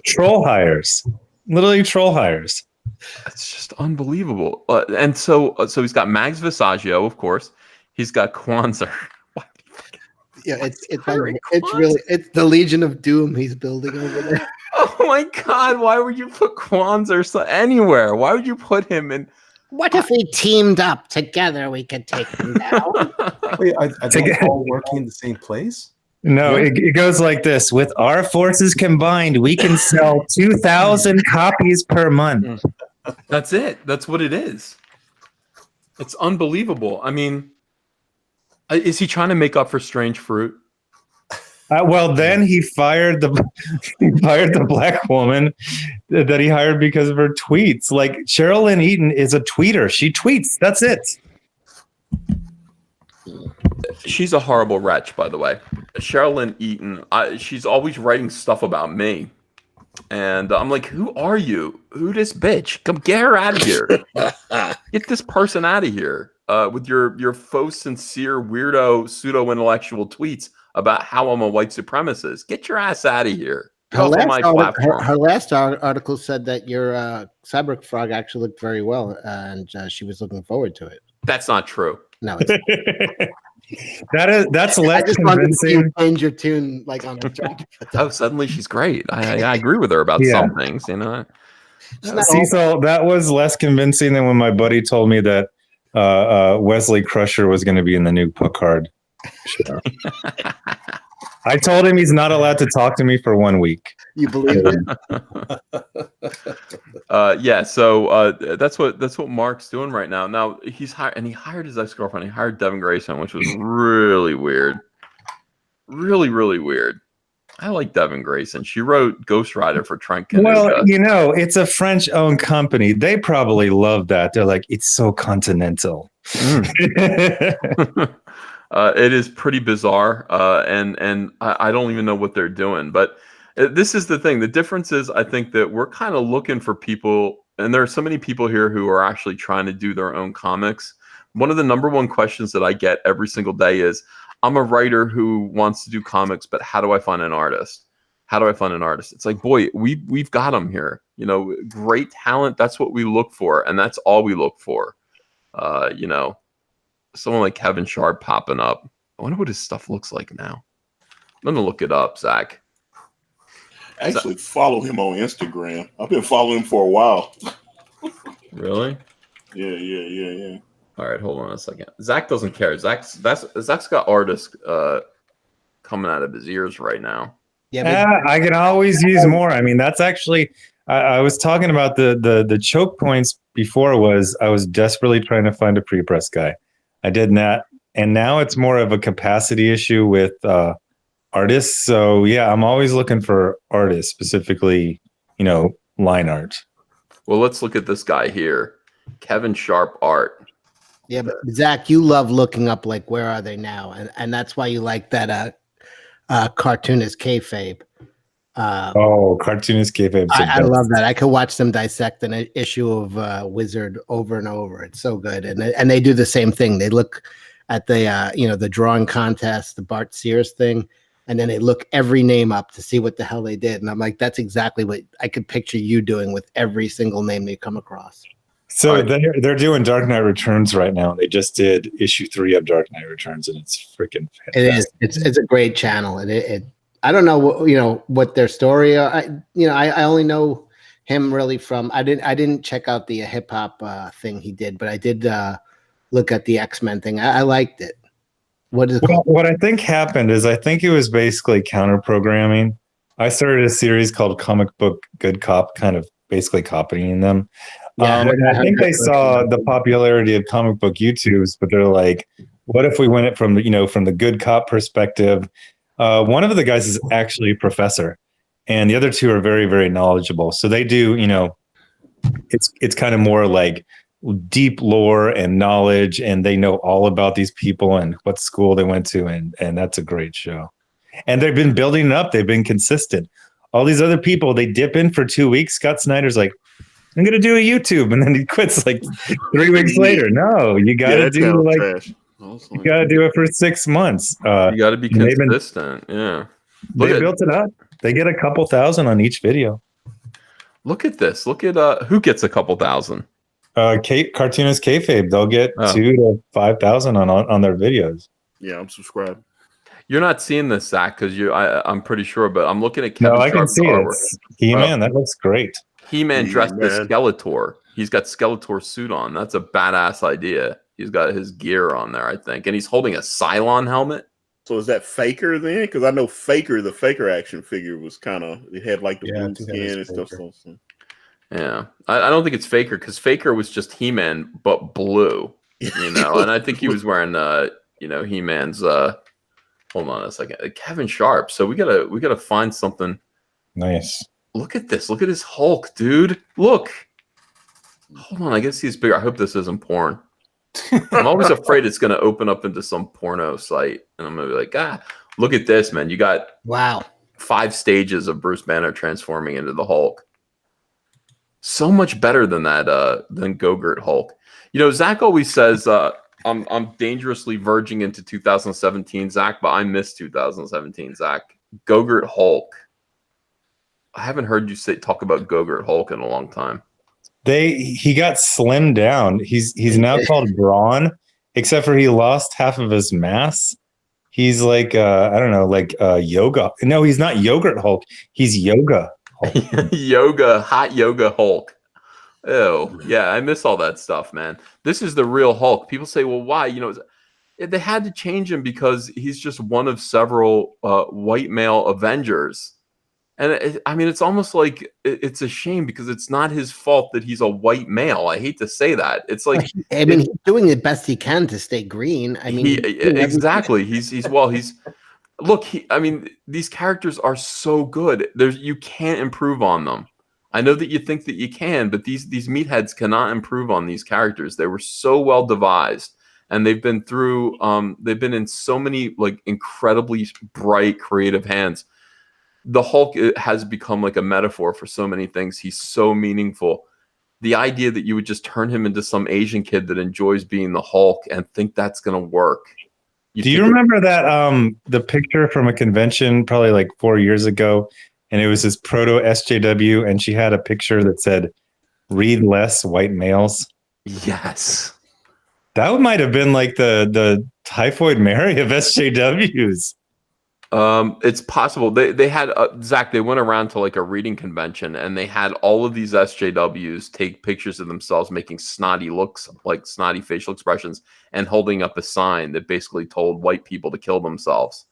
Troll hires. Literally troll hires. It's just unbelievable. And so he's got Mags Visaggio, of course. He's got Kwanzaa. Yeah, it's the Legion of Doom he's building over there. Oh my God! Why would you put Kwanzaa anywhere? Why would you put him in? What if we teamed up together? We could take him down. Wait, are they all working in the same place? No, it goes like this. With our forces combined, we can sell 2,000 copies per month. That's it. That's what it is. It's unbelievable. I mean, is he trying to make up for Strange Fruit? Well, then he fired the black woman that he hired because of her tweets. Like, Cheryl Lynn Eaton is a tweeter. She tweets. That's it. She's a horrible wretch, by the way. Cheryl Lynn Eaton, she's always writing stuff about me. And I'm like, who are you? Who this bitch? Come get her out of here. Get this person out of here with your faux sincere weirdo pseudo-intellectual tweets about how I'm a white supremacist. Get your ass out of here. Her last article said that your Cyberfrog actually looked very well, and she was looking forward to it. That's not true. No, it's that's less I just convincing. wanted to change your tune like on the track. Oh, suddenly she's great. I agree with her about some things, you know. Cecil, that was less convincing than when my buddy told me that Wesley Crusher was going to be in the new Puckard show. I told him he's not allowed to talk to me for 1 week. You believe it? Yeah, so that's what Mark's doing right now. Now he hired his ex-girlfriend. He hired Devin Grayson, which was really weird, really weird. I like Devin Grayson. She wrote Ghost Rider for Trent Kanuga. Well, you know, it's a French-owned company. They probably love that. They're like, it's so continental. It is pretty bizarre, and I don't even know what they're doing. But this is the thing. The difference is, I think that we're kind of looking for people, and there are so many people here who are actually trying to do their own comics. One of the number one questions that I get every single day is, I'm a writer who wants to do comics, but how do I find an artist? How do I find an artist? It's like, boy, we've got them here. You know, great talent. That's what we look for, and that's all we look for. You know, someone like Kevin Sharp popping up. I wonder what his stuff looks like now. I'm gonna look it up, Zach. Actually, follow him on Instagram. I've been following him for a while. Really? Yeah. All right, hold on a second. Zach doesn't care. Zach's got artists coming out of his ears right now. Yeah, I can always use more. I mean, that's actually I was talking about the choke points before. I was desperately trying to find a pre-press guy. I did that, and now it's more of a capacity issue with artists. So yeah, I'm always looking for artists, specifically, you know, line art. Well, let's look at this guy here, Kevin Sharp art. yeah, but Zach, you love looking up like where are they now, and that's why you like that cartoonist kayfabe. Cartoonist kayfabe. I love that. I could watch them dissect an issue of Wizard over and over. It's so good, and they do the same thing. They look at the the drawing contest, the Bart Sears thing, and then they look every name up to see what the hell they did. And I'm like, that's exactly what I could picture you doing with every single name they come across. So they're doing Dark Knight Returns right now. They just did issue 3 of Dark Knight Returns, and it's freaking fantastic. It is. It's a great channel, and it I don't know what their story. I only know him really from. I didn't check out the hip hop thing he did, but I did look at the X-Men thing. I liked it. What is it called? What I think happened is I think it was basically counter programming. I started a series called Comic Book Good Cop, kind of basically copying them. Yeah, And I think they saw the popularity of comic book YouTubes, but they're like, what if we went it from the good cop perspective? One of the guys is actually a professor, and the other two are very, very knowledgeable. So they do, it's kind of more like deep lore and knowledge, and they know all about these people and what school they went to, and that's a great show. And they've been building it up. They've been consistent. All these other people, they dip in for 2 weeks. Scott Snyder's like, I'm going to do a YouTube. And then he quits like 3 weeks later. No, you got to do you got to do it for 6 months. You got to be consistent. They built it up. They get a couple thousand on each video. Look at this. Look at who gets a couple thousand. Cartoonist Kayfabe. They'll get 2,000 to 5,000 on their videos. Yeah, I'm subscribed. You're not seeing this, Zach, because I'm pretty sure, but I'm looking at Kevin I can see artwork. it. He-Man, that looks great. He-Man dressed as Skeletor. He's got Skeletor's suit on. That's a badass idea. He's got his gear on there, I think, and he's holding a Cylon helmet. So is that Faker then? Because I know Faker, the Faker action figure was kind of, it had like the blue skin and stuff. So. Yeah, I don't think it's Faker, because Faker was just He-Man but blue, and I think he was wearing He-Man's. Hold on a second, Kevin Sharp. So we gotta find something nice. Look at this. Look at his Hulk, dude. Look. Hold on, I guess he's bigger. I hope this isn't porn. I'm always afraid it's going to open up into some porno site, and I'm going to be like, look at this, man. You got 5 stages of Bruce Banner transforming into the Hulk. So much better than that, than Go-Gurt Hulk. Zach always says, I'm dangerously verging into 2017, Zach, but I missed 2017, Zach. Go-Gurt Hulk. I haven't heard you talk about Go-Gurt Hulk in a long time. He got slimmed down. He's now called Brawn, except for he lost half of his mass. He's like I don't know, like yoga. No, he's not Yogurt Hulk. He's Yoga Hulk. Hot yoga Hulk. Oh, yeah, I miss all that stuff, man. This is the real Hulk. People say, well, why? They had to change him because he's just one of several white male Avengers. And it's almost like it's a shame because it's not his fault that he's a white male. I hate to say that. It's like he's doing the best he can to stay green. Exactly. He's look, I mean, these characters are so good. You can't improve on them. I know that you think that you can, but these meatheads cannot improve on these characters. They were so well devised, and they've been through. They've been in so many like incredibly bright, creative hands. The Hulk has become like a metaphor for so many things. He's so meaningful. The idea that you would just turn him into some Asian kid that enjoys being the Hulk and think that's going to work. Do you remember that the picture from a convention probably like 4 years ago, and it was this proto SJW, and she had a picture that said "Read less, white males"? Yes, that might have been like the Typhoid Mary of SJWs. It's possible. They had Zach. They went around to like a reading convention, and they had all of these SJWs take pictures of themselves making snotty looks, like snotty facial expressions, and holding up a sign that basically told white people to kill themselves.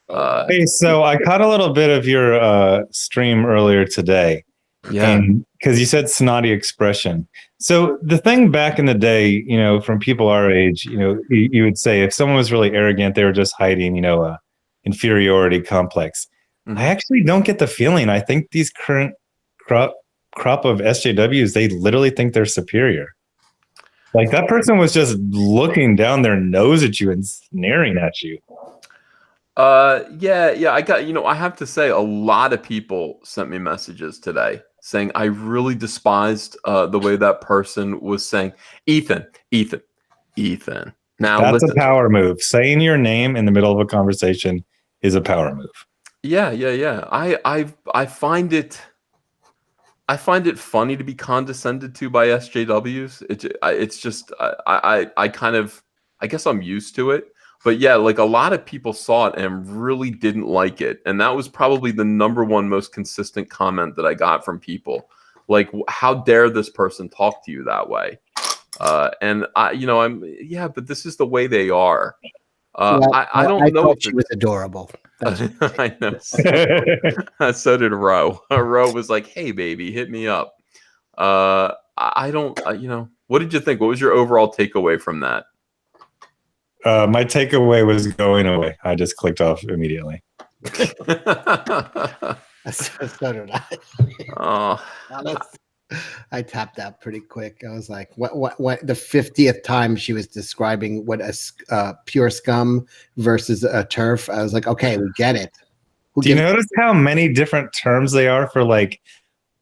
Hey, so I caught a little bit of your stream earlier today. Yeah, because you said snotty expression. So the thing back in the day, you know, from people our age, you know, you would say if someone was really arrogant, they were just hiding, you know, inferiority complex. I actually don't get the feeling. I think these current crop of SJWs, they literally think they're superior. Like that person was just looking down their nose at you and sneering at you. Yeah. I got, I have to say a lot of people sent me messages today saying I really despised the way that person was saying, Ethan. Now that's a power move. Saying your name in the middle of a conversation is a power move. Yeah. I find it funny to be condescended to by SJWs. It's just I kind of, I guess I'm used to it. But yeah, like a lot of people saw it and really didn't like it. And that was probably the number one most consistent comment that I got from people. Like, how dare this person talk to you that way? And but this is the way they are. I don't know. I thought she was adorable. I know. So did Ro. Ro was like, "Hey, baby, hit me up." I don't. What did you think? What was your overall takeaway from that? My takeaway was going away. I just clicked off immediately. So did I. Oh. I tapped out pretty quick. I was like, what the 50th time she was describing what a pure scum versus a turf. I was like, okay, we get it. Do you notice how many different terms they are for like,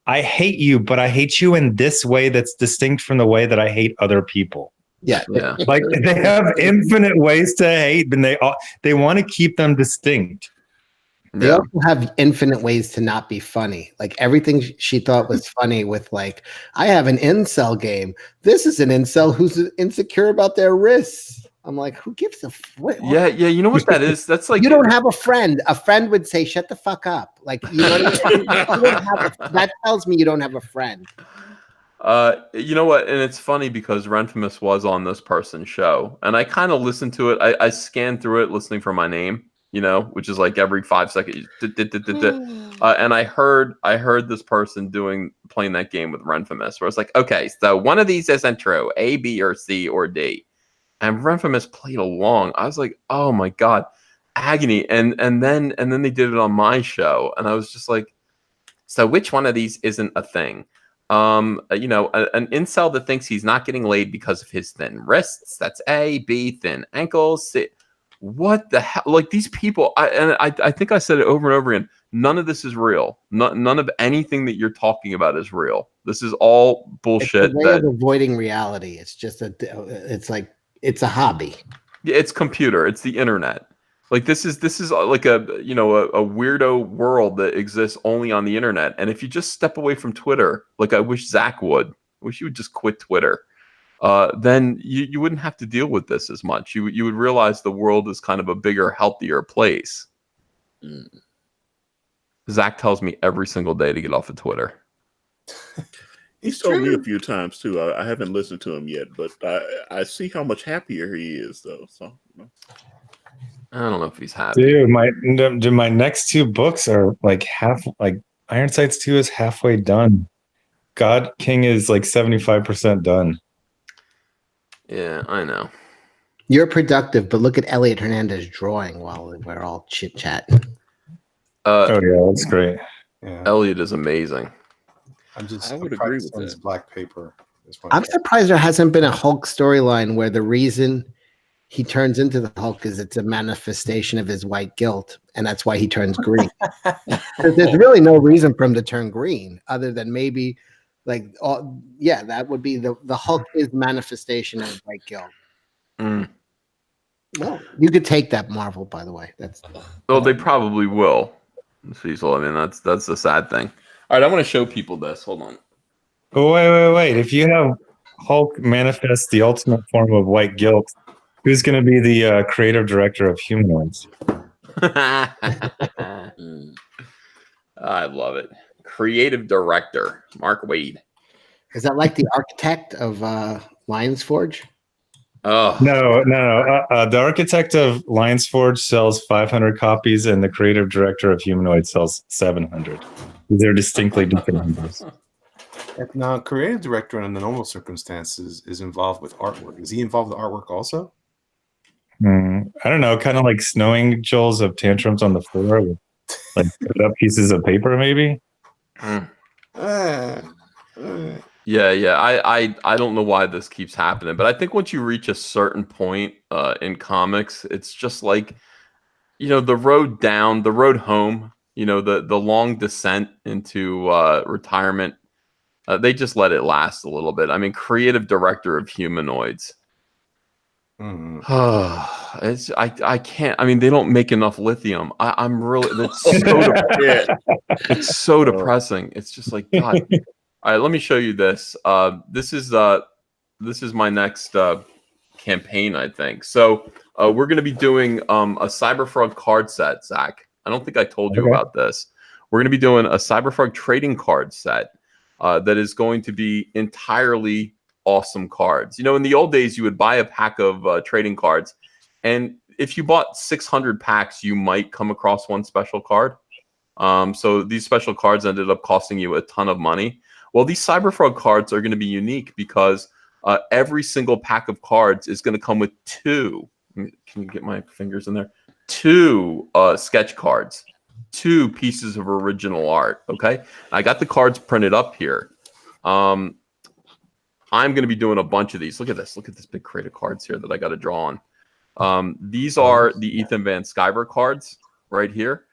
I hate you, but I hate you in this way that's distinct from the way that I hate other people? Yeah. Like they have infinite ways to hate, and they want to keep them distinct. They also have infinite ways to not be funny. Like everything she thought was funny with like, I have an incel game. This is an incel who's insecure about their wrists. I'm like, who gives a fuck? Yeah. You know what that is? That's like, you don't have a friend. A friend would say, shut the fuck up. Like, you know what I mean? That tells me you don't have a friend. You know what? And it's funny because Renfamous was on this person's show, and I kind of listened to it. I scanned through it listening for my name, which is like every 5 seconds. And I heard this person playing that game with Renfamous, where it's like, okay, so one of these isn't true, A, B, or C, or D. And Renfamous played along. I was like, oh my God, agony. And then they did it on my show, and I was just like, so which one of these isn't a thing? An incel that thinks he's not getting laid because of his thin wrists. That's A. B, thin ankles. C. What the hell? Like these people, I think I said it over and over again. None of this is real. None of anything that you're talking about is real. This is all bullshit. It's a way of avoiding reality. It's just it's a hobby. Yeah, it's computer. It's the internet. Like this is like a weirdo world that exists only on the internet. And if you just step away from Twitter, like I wish Zach would, I wish you would just quit Twitter. Then you wouldn't have to deal with this as much. You would realize the world is kind of a bigger, healthier place. Zach tells me every single day to get off of Twitter. He's told me a few times too. I haven't listened to him yet, but I see how much happier he is though. So. I don't know if he's happy. Dude, my next 2 books are like Ironsights 2 is halfway done. God King is like 75% done. Yeah, I know. You're productive, but look at Elliot Hernandez drawing while we're all chit chatting. Oh yeah, that's great. Yeah, Elliot is amazing. I'm I would agree with practicing this that. black paper. I'm surprised there hasn't been a Hulk storyline where the reason he turns into the Hulk is it's a manifestation of his white guilt, and that's why he turns green. There's really no reason for him to turn green other than maybe that would be the Hulk is manifestation of white guilt. Mm. Well, you could take that, Marvel, by the way. Well, they probably will. Cecil, I mean, that's the sad thing. All right, I want to show people this. Hold on. Oh, wait. If you have Hulk manifest the ultimate form of white guilt, who's going to be the creative director of Humanoids? I love it. Creative director, Mark Wade. Is that like the architect of Lions Forge? Oh No. The architect of Lions Forge sells 500 copies, and the creative director of Humanoid sells 700. They're distinctly different numbers. Now, creative director in the normal circumstances is involved with artwork. Is he involved with artwork also? I don't know, kind of like snow angels of tantrums on the floor with like put up pieces of paper, maybe. Yeah. I don't know why this keeps happening, but I think once you reach a certain point in comics, it's just like, the road down, the road home, the long descent into retirement. They just let it last a little bit. I mean, creative director of Humanoids. I can't. I mean, they don't make enough lithium. I'm really. That's so it's so depressing. It's just like God. All right, let me show you this. This is my next campaign, I think. So we're going to be doing a Cyberfrog card set, Zach. I don't think I told you about this. We're going to be doing a Cyberfrog trading card set that is going to be entirely awesome cards. In the old days, you would buy a pack of trading cards, and if you bought 600 packs, you might come across one special card. So these special cards ended up costing you a ton of money. Well, these Cyberfrog cards are going to be unique because every single pack of cards is going to come with two. Can you get my fingers in there? Two sketch cards, two pieces of original art. Okay, I got the cards printed up here. I'm going to be doing a bunch of these. Look at this. Look at this big crate of cards here that I got to draw on. These are the Ethan Van Sciver cards right here.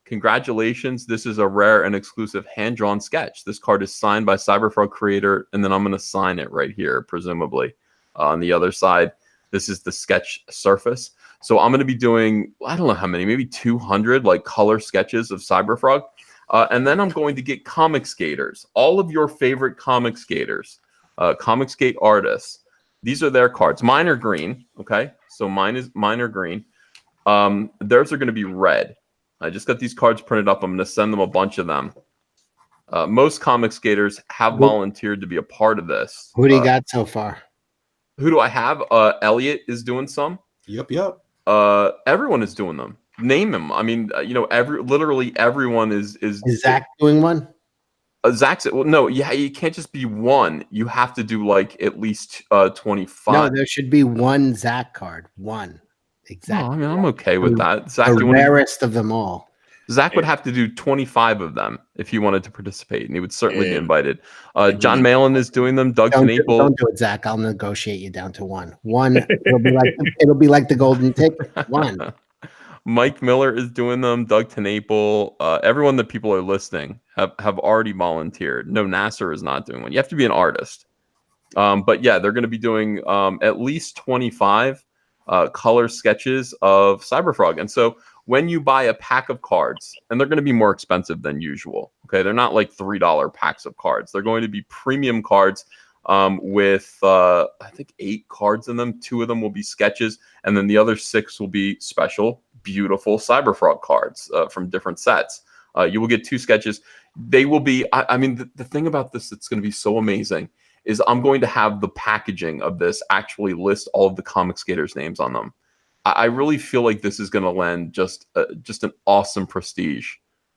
Congratulations. This is a rare and exclusive hand-drawn sketch. This card is signed by Cyberfrog creator, and then I'm going to sign it right here, presumably. On the other side, this is the sketch surface. So I'm going to be doing, I don't know how many, maybe 200 like color sketches of Cyberfrog. And then I'm going to get ComicsGaters, all of your favorite ComicsGaters, ComicsGate artists. These are their cards. Mine are green. Okay. So mine are green. Theirs are going to be red. I just got these cards printed up. I'm going to send them a bunch of them. Most ComicsGaters have volunteered to be a part of this. Who do you got so far? Who do I have? Elliot is doing some. Yep. Everyone is doing them. Name him. I mean, literally everyone is. Is Zach doing one? Zach's. Well, no, yeah, you can't just be one. You have to do like at least 25. No, there should be one Zach card. One. Exactly. No, I mean, I'm okay with that. Zach, the rarest of them all. Zach would have to do 25 of them if he wanted to participate, and he would certainly be invited. John Malin is doing them. Doug Don't Knaple. do it, Zach. I'll negotiate you down to one. One. It'll be like the golden ticket. One. Mike Miller is doing them. Doug Knaple. Everyone that people are listing have already volunteered. No, Nasser is not doing one. You have to be an artist. But yeah, they're going to be doing at least 25 color sketches of Cyberfrog. And so when you buy a pack of cards, and they're going to be more expensive than usual. Okay, they're not like $3 packs of cards. They're going to be premium cards with I think 8 cards in them. 2 of them will be sketches, and then the other 6 will be special, beautiful Cyberfrog cards from different sets. You will get 2 sketches. They will be. I mean, the thing about this that's going to be so amazing is I'm going to have the packaging of this actually list all of the ComicsGaters' names on them. I really feel like this is going to lend just an awesome prestige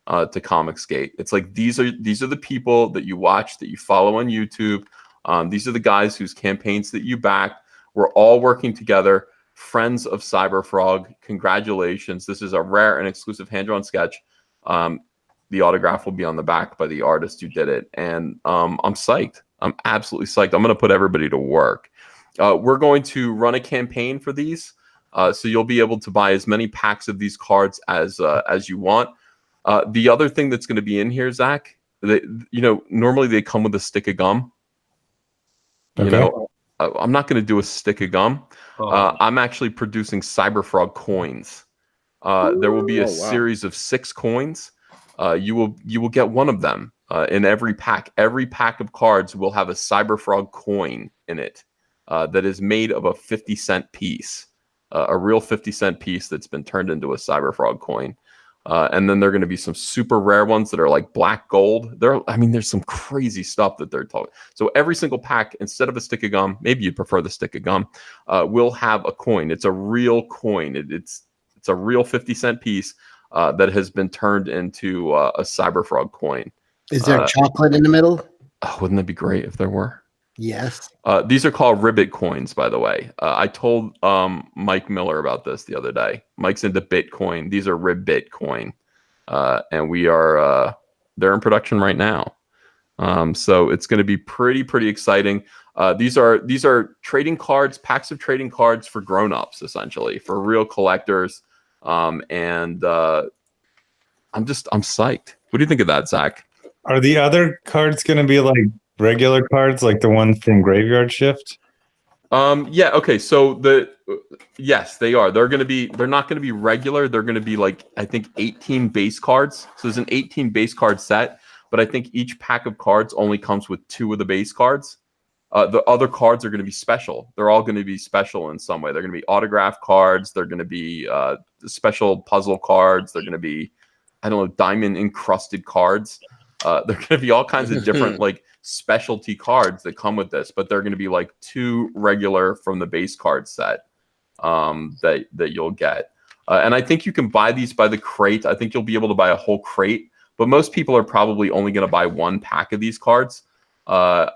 to ComicsGate. It's like these are the people that you watch, that you follow on YouTube. These are the guys whose campaigns that you backed. We're all working together. Friends of Cyberfrog, congratulations. This is a rare and exclusive hand-drawn sketch. The autograph will be on the back by the artist who did it. And I'm psyched. I'm absolutely psyched. I'm going to put everybody to work. We're going to run a campaign for these. So you'll be able to buy as many packs of these cards as you want. The other thing that's going to be in here, Zach, normally they come with a stick of gum. Okay. I'm not going to do a stick of gum. I'm actually producing Cyberfrog coins. There will be a series of 6 coins. You will get one of them in every pack. Every pack of cards will have a Cyberfrog coin in it that is made of a 50-cent piece, a real 50-cent piece that's been turned into a Cyberfrog coin. And then there are going to be some super rare ones that are like black gold. There's some crazy stuff that they're talking. So every single pack, instead of a stick of gum, maybe you prefer the stick of gum, will have a coin. It's a real coin. It's a real 50-cent piece that has been turned into a Cyberfrog coin. Is there chocolate in the middle? Oh, wouldn't that be great if there were? Yes. These are called ribbit coins, by the way. I told Mike Miller about this the other day. Mike's into Bitcoin. These are ribbit coin, and they're in production right now. So it's going to be pretty exciting. These are trading cards, packs of trading cards for grown-ups, essentially, for real collectors. I'm psyched. What do you think of that, Zach? Are the other cards going to be like regular cards, like the one from Graveyard Shift? Yeah. Okay. So yes, they are. They're not going to be regular. They're going to be like, I think 18 base cards. So there's an 18 base card set, but I think each pack of cards only comes with 2 of the base cards. The other cards are going to be special. They're all going to be special in some way. They're going to be autograph cards. They're going to be special puzzle cards. They're going to be, I don't know, diamond encrusted cards. They're going to be all kinds of different like specialty cards that come with this, but they're going to be like 2 regular from the base card set that you'll get. And I think you can buy these by the crate. I think you'll be able to buy a whole crate, but most people are probably only going to buy 1 pack of these cards. The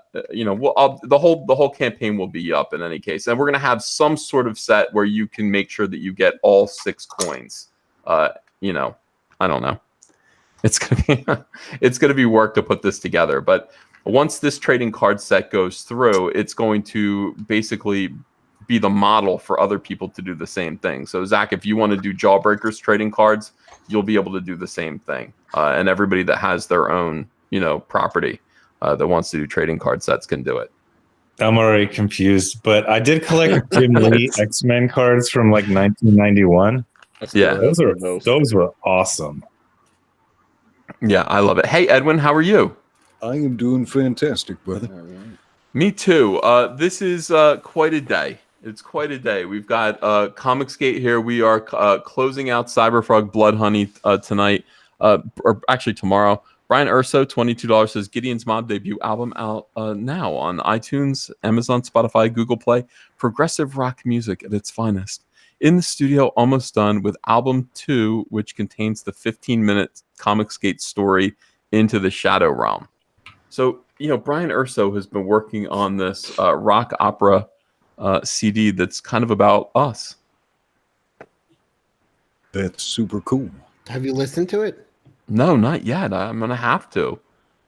whole campaign will be up in any case, and we're going to have some sort of set where you can make sure that you get all 6 coins. I don't know. It's gonna be work to put this together, but once this trading card set goes through, it's going to basically be the model for other people to do the same thing. So Zach, if you want to do Jawbreakers trading cards, you'll be able to do the same thing. And everybody that has their own, property that wants to do trading card sets can do it. I'm already confused, but I did collect Jim Lee X-Men cards from like 1991. Yeah, those were awesome. Yeah, I love it. Hey, Edwin, how are you? I am doing fantastic, brother. Me too. This is quite a day. It's quite a day. We've got ComicsGate here. We are closing out Cyberfrog Blood Honey tonight, or actually tomorrow. Brian Urso, $22, says Gideon's Mob debut album out now on iTunes, Amazon, Spotify, Google Play. Progressive rock music at its finest. In the studio, almost done with album 2, which contains the 15-minute ComicsGate story Into the Shadow Realm. So, Brian Urso has been working on this rock opera CD that's kind of about us. That's super cool. Have you listened to it? No, not yet. I'm gonna have to.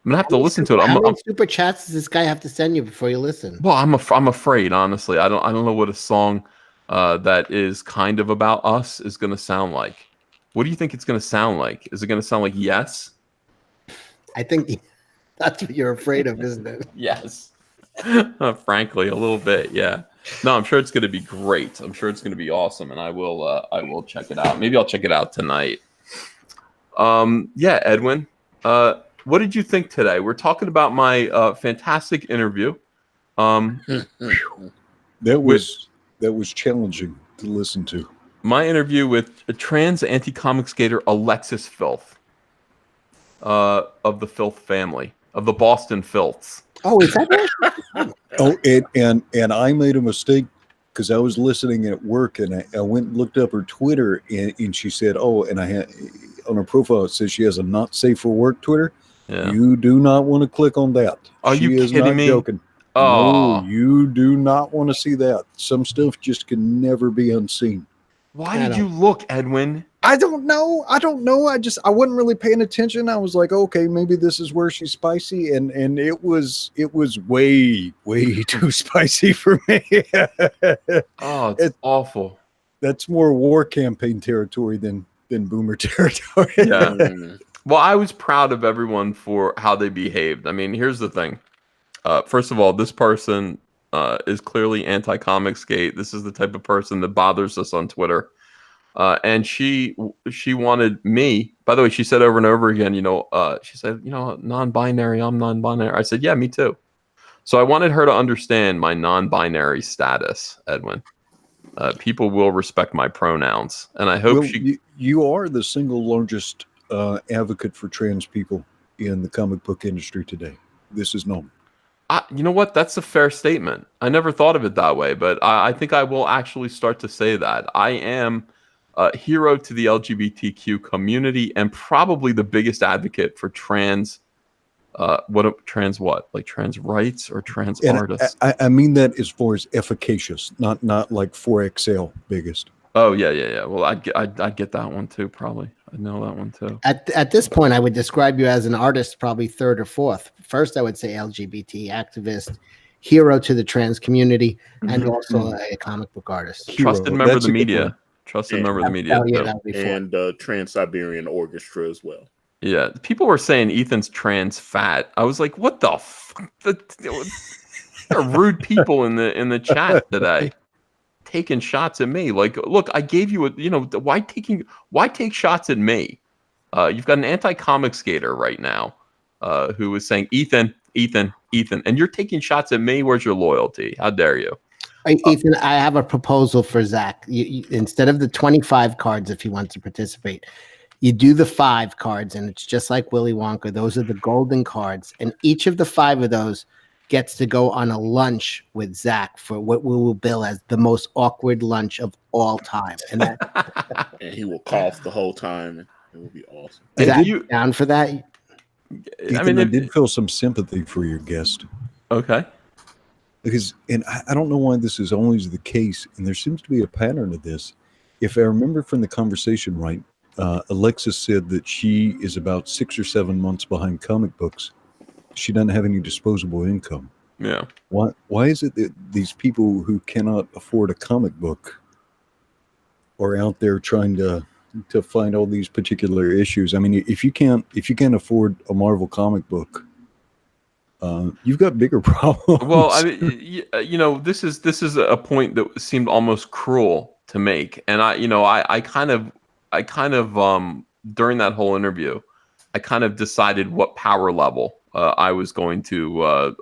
I'm gonna have to listen to it. How many super chats does this guy have to send you before you listen? Well, I'm afraid, honestly. I don't know what a song that is kind of about us is gonna sound like. What do you think it's gonna sound like? Is it gonna sound like Yes? I think that's what you're afraid of, isn't it? Yes. Frankly, a little bit, yeah. No, I'm sure it's going to be great. I'm sure it's going to be awesome, and I will check it out. Maybe I'll check it out tonight. Yeah, Edwin, what did you think today? We're talking about my fantastic interview. That was challenging to listen to. My interview with a trans anti-comic skater, Alexis Filth, of the Filth family, of the Boston Filths. Oh, is that right? Oh, and I made a mistake because I was listening at work, and I went and looked up her Twitter, and she said, "Oh," and I had on her profile it says she has a not safe for work Twitter. Yeah. You do not want to click on that. Are you kidding me? Joking. No, Oh, you do not want to see that. Some stuff just can never be unseen. why did you look, Edwin? I don't know. I wasn't really paying attention. I was like, okay, maybe this is where she's spicy, and it was way too spicy for me. Oh, it's awful. That's more war campaign territory than boomer territory. Yeah. Well, I was proud of everyone for how they behaved. I mean, here's the thing. First of all, this person is clearly anti-ComicsGate. This is the type of person that bothers us on Twitter. And she wanted me. By the way, she said over and over again, she said, non-binary. I'm non-binary. I said, yeah, me too. So I wanted her to understand my non-binary status, Edwin. People will respect my pronouns, and I hope you are the single largest advocate for trans people in the comic book industry today. This is known. You know what? That's a fair statement. I never thought of it that way, but I think I will actually start to say that. I am a hero to the LGBTQ community and probably the biggest advocate for trans trans rights or trans artists. I mean that as far as efficacious, not like 4XL biggest. Oh yeah. Well, I get that one too. Probably I know that one too. At this point, I would describe you as an artist, probably third or fourth. First, I would say LGBT activist, hero to the trans community, and also a comic book artist. Trusted member of the media. Trusted member of the media. And Trans-Siberian Orchestra as well. Yeah, people were saying Ethan's trans fat. I was like, what the fuck? There are rude people in the chat today taking shots at me. Like, look, I gave you why take shots at me? You've got an anti-comic skater right now who is saying Ethan, and you're taking shots at me. Where's your loyalty? How dare you? Ethan, I have a proposal for Zach. You, instead of the 25 cards, if he wants to participate, you do the 5 cards, and it's just like Willy Wonka. Those are the golden cards, and each of the 5 of those gets to go on a lunch with Zach for what we will bill as the most awkward lunch of all time. And that, and he will cough the whole time. It will be awesome. Is that down for that? Ethan, I did feel some sympathy for your guest. Okay. Because, and I don't know why this is always the case, and there seems to be a pattern of this. If I remember from the conversation right, Alexis said that she is about 6 or 7 months behind comic books. She doesn't have any disposable income. Yeah. Why is it that these people who cannot afford a comic book are out there trying to find all these particular issues? I mean, if you can't afford a Marvel comic book, you've got bigger problems. Well, I mean, this is a point that seemed almost cruel to make, and I kind of during that whole interview, I kind of decided what power level I was going to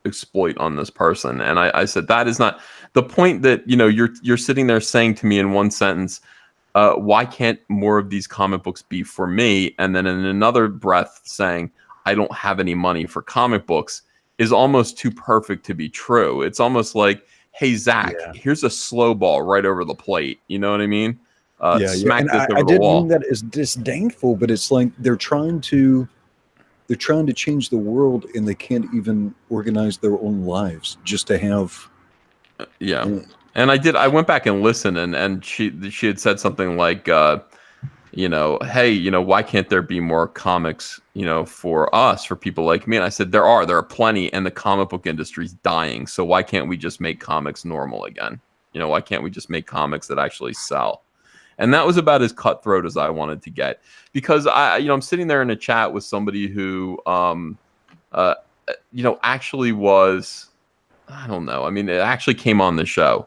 exploit on this person, and I said that is not the point. That you're sitting there saying to me in one sentence, why can't more of these comic books be for me? And then in another breath saying, I don't have any money for comic books, is almost too perfect to be true. It's almost like, hey, Zach, here's a slow ball right over the plate. You know what I mean? Smack this over the wall. I didn't mean that as disdainful, but it's like they're trying to change the world, and they can't even organize their own lives just to have. And I went back and listened, and she had said something like, hey, why can't there be more comics, for us, for people like me? And I said, there are plenty, and the comic book industry's dying. So why can't we just make comics normal again? Why can't we just make comics that actually sell? And that was about as cutthroat as I wanted to get, because I'm sitting there in a chat with somebody who, actually was, I don't know. I mean, it actually came on the show.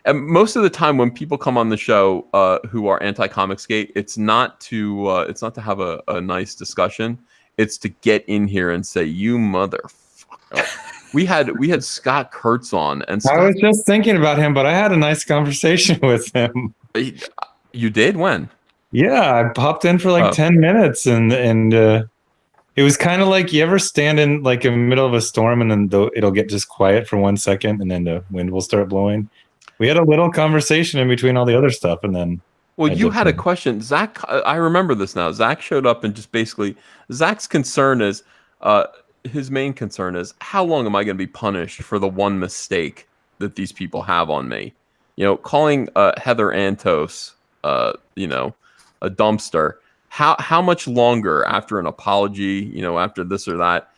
And most of the time when people come on the show who are anti-ComicsGate, it's not to have a nice discussion. It's to get in here and say, you motherfucker. We had Scott Kurtz on, and Scott, I was just thinking about him, but I had a nice conversation with him. You did? When? Yeah, I popped in for like 10 minutes, and it was kind of like, you ever stand in like in the middle of a storm, and then it'll get just quiet for 1 second, and then the wind will start blowing. We had a little conversation in between all the other stuff, and then. Well, you had a question, Zach. I remember this now. Zach showed up, and just basically, Zach's concern is, his main concern is, how long am I going to be punished for the one mistake that these people have on me? You know, calling Heather Antos, you know, a dumpster. How much longer after an apology, you know, after this or that,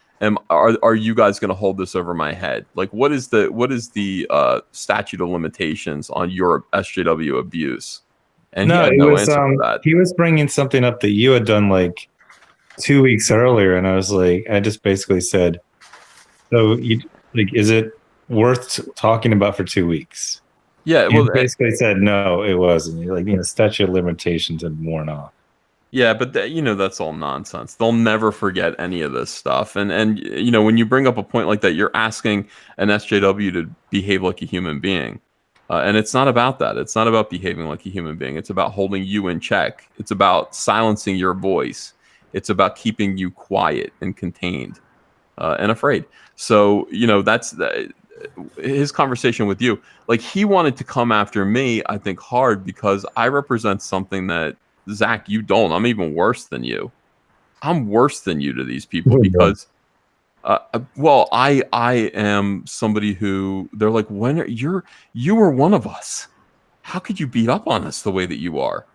are you guys going to hold this over my head? Like, what is the statute of limitations on your SJW abuse? And he had no answer for that. He was bringing something up that you had done like 2 weeks earlier, and I was like, I just basically said, so you like, is it worth talking about for 2 weeks? Yeah, You well, basically said no, it wasn't. You're like, you know, statute of limitations had worn off. yeah, but you know, that's all nonsense. They'll never forget any of this stuff. And you know, when you bring up a point like that, you're asking an SJW to behave like a human being. And it's not about that. It's not about behaving like a human being. It's about holding you in check. It's about silencing your voice. It's about keeping you quiet and contained and afraid. So, you know, that's his conversation with you. Like, he wanted to come after me, I think, hard because I represent something that, Zach, you don't. I'm even worse than you. I'm worse than you to these people because, well, I am somebody who they're like, when you were one of us. How could you beat up on us the way that you are?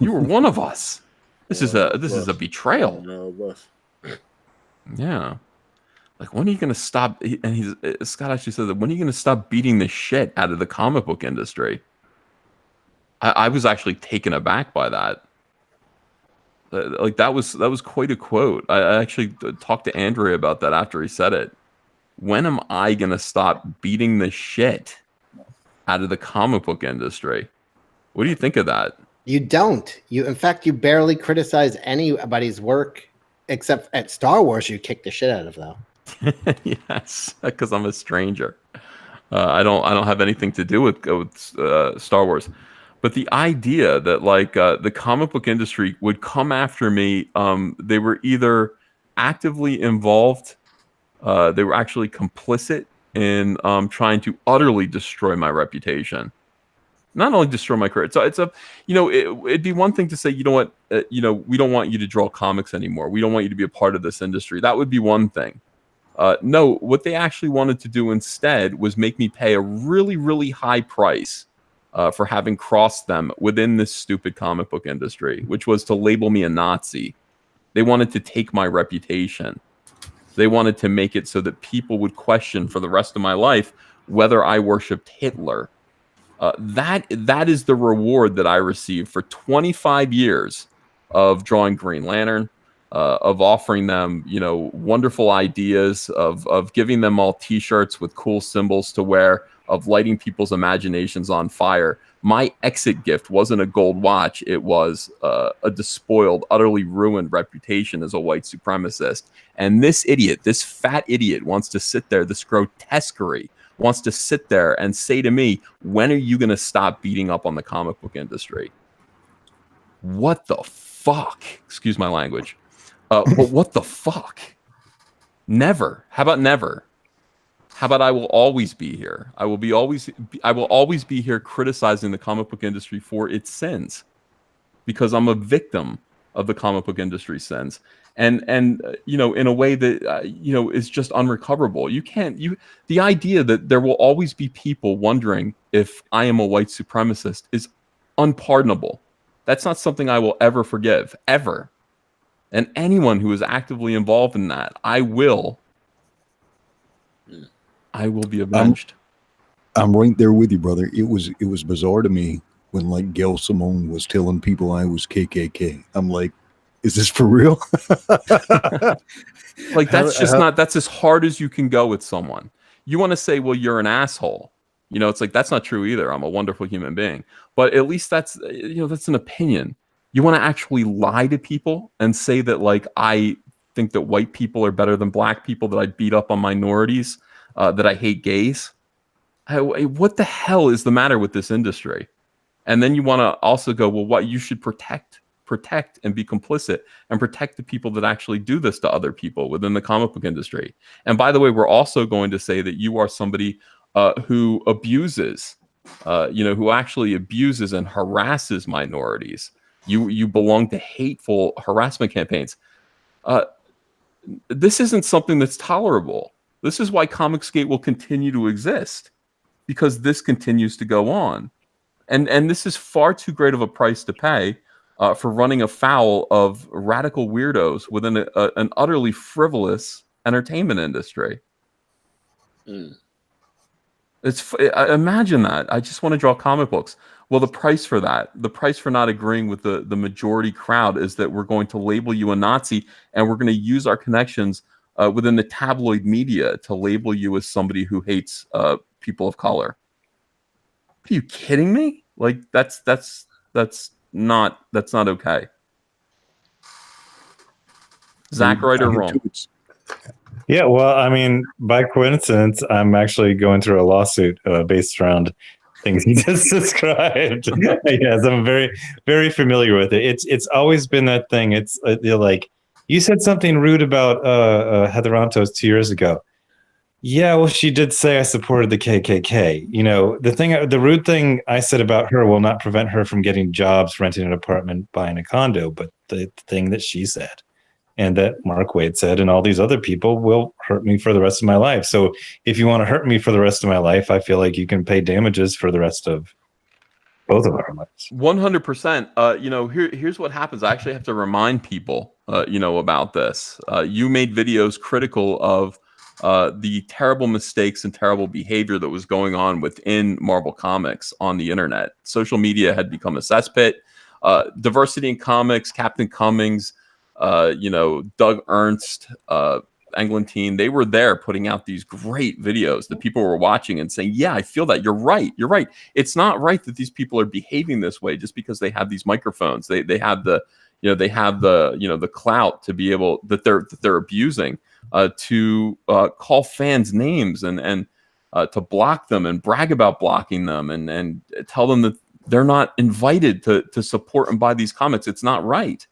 You were one of us. This is a betrayal. Yeah. Like, when are you going to stop? And Scott actually said that, when are you going to stop beating the shit out of the comic book industry? I was actually taken aback by that. Like, that was quite a quote. I actually talked to Andrea about that after he said it. When am I going to stop beating the shit out of the comic book industry? What do you think of that? You don't. In fact, you barely criticize anybody's work except at Star Wars. You kick the shit out of, though. Yes, because I'm a stranger. I don't have anything to do with Star Wars. But the idea that, like, the comic book industry would come after me, they were either actively involved, they were actually complicit in trying to utterly destroy my reputation. Not only destroy my career. So it's a, you know, it'd be one thing to say, you know what, you know, we don't want you to draw comics anymore. We don't want you to be a part of this industry. That would be one thing. No, what they actually wanted to do instead was make me pay a really, really high price for having crossed them within this stupid comic book industry, which was to label me a Nazi. They wanted to take my reputation. They wanted to make it so that people would question for the rest of my life whether I worshipped Hitler. That is the reward that I received for 25 years of drawing Green Lantern, of offering them, you know, wonderful ideas, of giving them all T-shirts with cool symbols to wear, of lighting people's imaginations on fire. My exit gift wasn't a gold watch. It was a despoiled, utterly ruined reputation as a white supremacist. And this idiot, this fat idiot, wants to sit there, this grotesquerie, wants to sit there and say to me, when are you going to stop beating up on the comic book industry? What the fuck? Excuse my language. But what the fuck? Never. How about never? How about I will always be here? I will always be here criticizing the comic book industry for its sins, because I'm a victim of the comic book industry's sins, and you know, in a way that you know, is just unrecoverable. The idea that there will always be people wondering if I am a white supremacist is unpardonable. That's not something I will ever forgive, ever. And anyone who is actively involved in that, I will be avenged. I'm right there with you, brother. It was bizarre to me when, like, Gail Simone was telling people I was KKK. I'm like, is this for real? Like, that's just not, that's as hard as you can go with someone. You want to say, well, you're an asshole. You know, it's like, that's not true either. I'm a wonderful human being. But at least that's, you know, that's an opinion. You want to actually lie to people and say that, like, I think that white people are better than black people, that I beat up on minorities, that I hate gays. What the hell is the matter with this industry? And then you want to also go, well, what, you should protect and be complicit and protect the people that actually do this to other people within the comic book industry. And by the way, we're also going to say that you are somebody who abuses, you know, who actually abuses and harasses minorities. You belong to hateful harassment campaigns. this isn't something that's tolerable. This is why ComicsGate will continue to exist, because this continues to go on. And this is far too great of a price to pay for running afoul of radical weirdos within an utterly frivolous entertainment industry. Imagine that. I just want to draw comic books. Well, the price for that, the price for not agreeing with the majority crowd, is that we're going to label you a Nazi, and we're going to use our connections within the tabloid media to label you as somebody who hates people of color. Are you kidding me? Like that's not okay. Zach, right or wrong? Yeah, well, I mean, by coincidence, I'm actually going through a lawsuit based around things he just described. Yes, I'm very, very familiar with it. It's always been that thing. It's like, you said something rude about Heather Antos 2 years ago. Yeah, well, she did say I supported the KKK. You know, the rude thing I said about her will not prevent her from getting jobs, renting an apartment, buying a condo. But the thing that she said, and that Mark Waid said, and all these other people, will hurt me for the rest of my life. So if you want to hurt me for the rest of my life, I feel like you can pay damages for the rest of both of our lives. 100%. You know, here's what happens. I actually have to remind people, you know, about this. You made videos critical of the terrible mistakes and terrible behavior that was going on within Marvel Comics on the internet. Social media had become a cesspit. Diversity in Comics, Captain Cummings, you know, Doug Ernst, Englentine, they were there putting out these great videos that people were watching and saying, yeah, I feel that. You're right. You're right. It's not right that these people are behaving this way just because they have these microphones. They have the, you know, they have the, you know, the clout to be able, that they're abusing, to call fans names and to block them and brag about blocking them and tell them that they're not invited to support and buy these comics. It's not right.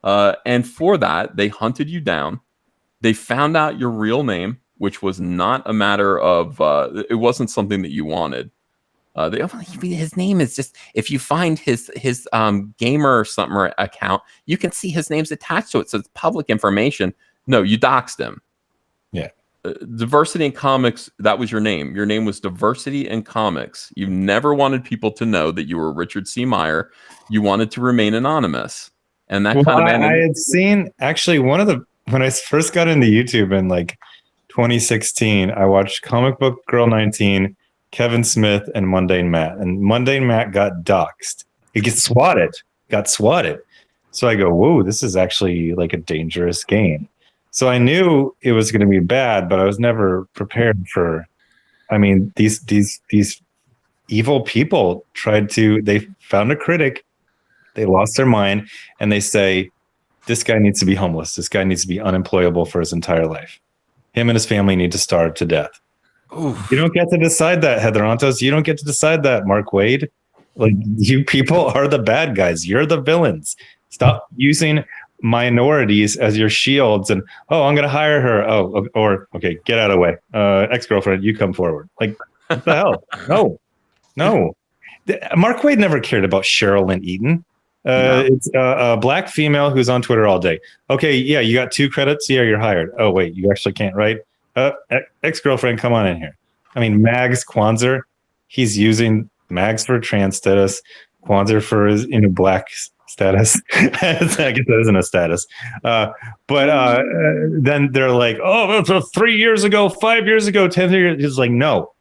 And for that, they hunted you down. They found out your real name, which was not a matter of, it wasn't something that you wanted. His name is just, if you find his gamer or something account, you can see his name's attached to it. So it's public information. No, you doxed him. Yeah. Diversity in Comics, that was your name. Your name was Diversity in Comics. You never wanted people to know that you were Richard C. Meyer. You wanted to remain anonymous. And that kind of I had seen actually when I first got into YouTube in like 2016, I watched Comic Book Girl 19, Kevin Smith, and Mundane Matt. And Mundane Matt got doxxed. He got swatted. So I go, whoa, this is actually like a dangerous game. So I knew it was going to be bad, but I was never prepared for, I mean, these evil people they found a critic, they lost their mind, and they say, this guy needs to be homeless. This guy needs to be unemployable for his entire life. Him and his family need to starve to death. Oof. You don't get to decide that, Heather Antos. You don't get to decide that, Mark Waid. Like, you people are the bad guys. You're the villains. Stop using minorities as your shields and, oh, I'm going to hire her. Oh, or, okay, get out of the way. Ex-girlfriend, you come forward. Like, what the hell? No. Mark Waid never cared about Cheryl and Eaton. It's a black female who's on Twitter all day. Okay, yeah, you got 2 credits. Yeah, you're hired. Oh, wait, you actually can't write? Ex-girlfriend, come on in here. I mean, Mags Kwanzaa, he's using Mags for trans status, Kwanzaa for his black status. I guess that isn't a status. But then they're like, oh, that's 3 years ago, 5 years ago, 10 years. It's like, no,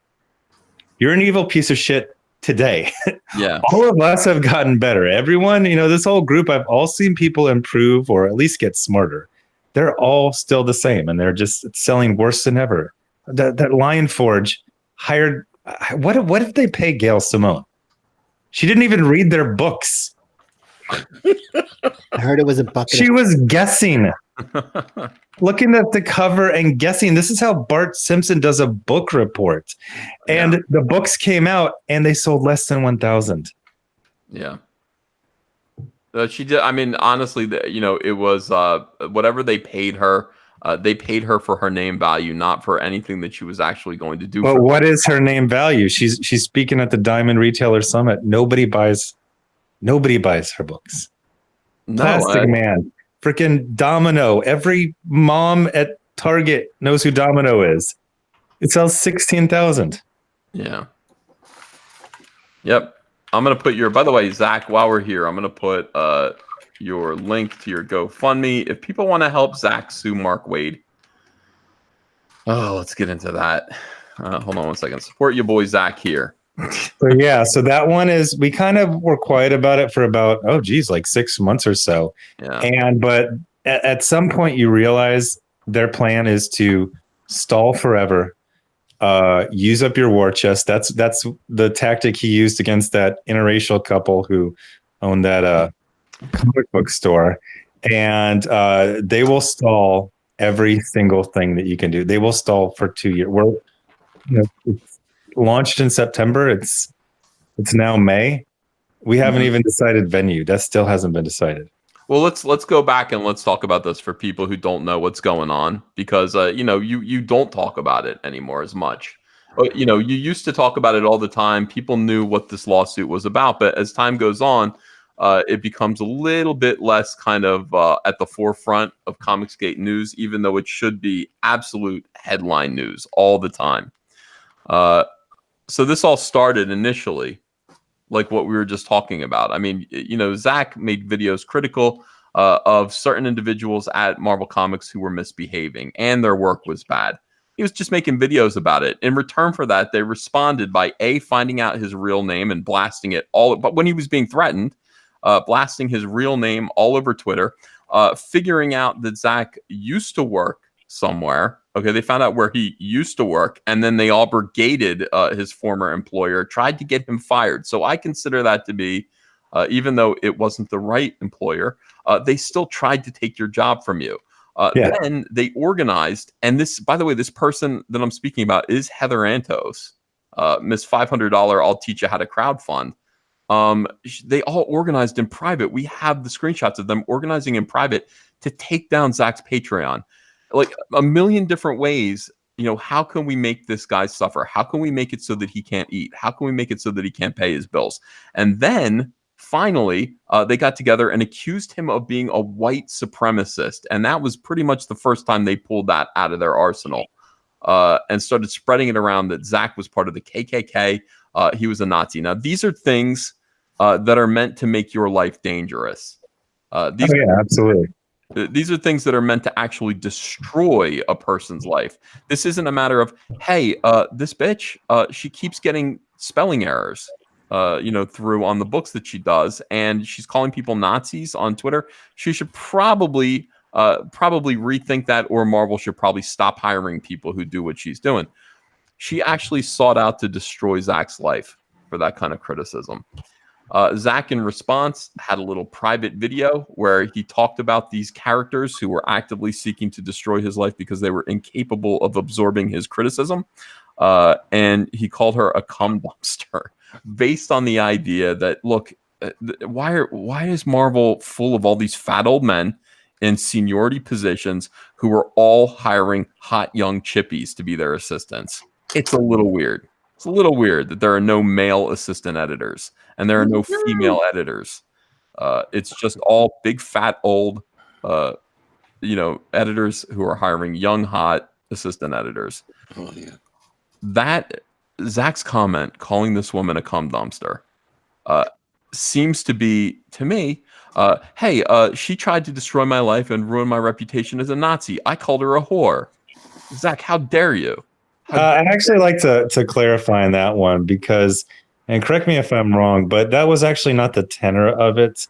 you're an evil piece of shit today. Yeah. All of us have gotten better. Everyone, this whole group, I've all seen people improve or at least get smarter. They're all still the same, and they're just selling worse than ever. That Lion Forge hired. What if they pay Gail Simone? She didn't even read their books. I heard it was a bucket. She was guessing, looking at the cover and guessing. This is how Bart Simpson does a book report. And the books came out and they sold less than 1,000. Yeah. She did. I mean, honestly, it was whatever they paid her. They paid her for her name value, not for anything that she was actually going to do. But what is her name value? She's speaking at the Diamond Retailer Summit. Nobody buys her books. No, Plastic Man, Freaking Domino. Every mom at Target knows who Domino is. It sells 16,000. Yeah. Yep. I'm gonna put your. By the way, Zach, while we're here, I'm gonna put your link to your GoFundMe. If people want to help Zach sue Mark Wade, let's get into that. Hold on one second. Support your boy Zach here. So yeah, so that one is, we kind of were quiet about it for about, like 6 months or so. Yeah. But at some point you realize their plan is to stall forever, use up your war chest. That's the tactic he used against that interracial couple who owned that comic book store. And they will stall every single thing that you can do. They will stall for 2 years. It's launched in September. It's now May. We haven't even decided venue. That still hasn't been decided. Well, let's go back and let's talk about this for people who don't know what's going on, because you don't talk about it anymore as much. You used to talk about it all the time. People knew what this lawsuit was about, but as time goes on, it becomes a little bit less kind of at the forefront of ComicsGate news, even though it should be absolute headline news all the time. So this all started initially, like what we were just talking about. I mean, Zach made videos critical of certain individuals at Marvel Comics who were misbehaving and their work was bad. He was just making videos about it. In return for that, they responded by finding out his real name and blasting it all. But when he was being threatened, blasting his real name all over Twitter, figuring out that Zach used to work somewhere. Okay, they found out where he used to work, and then they all brigaded his former employer, tried to get him fired. So I consider that to be, even though it wasn't the right employer, they still tried to take your job from you. Then they organized, and this, by the way, this person that I'm speaking about is Heather Antos, Miss $500 I'll teach you how to crowdfund. They all organized in private. We have the screenshots of them organizing in private to take down Zach's Patreon. Like a million different ways. How can we make this guy suffer? How can we make it so that he can't eat? How can we make it so that he can't pay his bills? And then finally, they got together and accused him of being a white supremacist. And that was pretty much the first time they pulled that out of their arsenal and started spreading it around that Zach was part of the KKK. He was a Nazi. Now, these are things that are meant to make your life dangerous. Absolutely. These are things that are meant to actually destroy a person's life. This isn't a matter of, hey, this bitch, she keeps getting spelling errors, through on the books that she does, and she's calling people Nazis on Twitter. She should probably rethink that, or Marvel should probably stop hiring people who do what she's doing. She actually sought out to destroy Zach's life for that kind of criticism. Zach, in response, had a little private video where he talked about these characters who were actively seeking to destroy his life because they were incapable of absorbing his criticism. And he called her a cum dumpster based on the idea that, look, why is Marvel full of all these fat old men in seniority positions who are all hiring hot young chippies to be their assistants? It's a little weird. It's a little weird that there are no male assistant editors and there are no female editors. It's just all big, fat, old, editors who are hiring young, hot assistant editors. Oh, yeah. That Zach's comment calling this woman a cum dumpster seems to be, to me, hey, she tried to destroy my life and ruin my reputation as a Nazi. I called her a whore. Zach, how dare you? I'd actually like to clarify on that one, because, and correct me if I'm wrong, but that was actually not the tenor of it.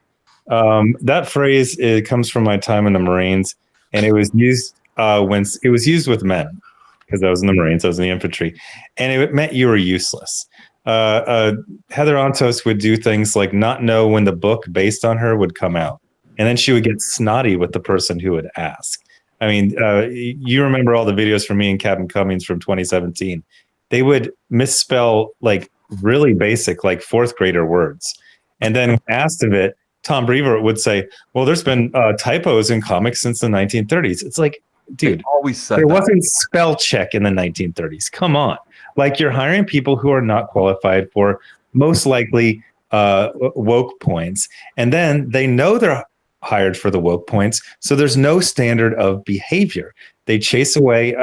That phrase, it comes from my time in the Marines, and it was used when it was used with men, because I was in the Marines, I was in the infantry, and it meant you were useless. Heather Antos would do things like not know when the book based on her would come out, and then she would get snotty with the person who would ask. I mean, you remember all the videos from me and Captain Cummings from 2017. They would misspell like really basic, like fourth grader words. And then when asked of it, Tom Brevoort would say, well, there's been typos in comics since the 1930s. It's like, dude, always said there that. wasn't spell check in the 1930s. Come on. Like, you're hiring people who are not qualified for most likely woke points. And then they know they're hired for the woke points. So there's no standard of behavior. They chase away.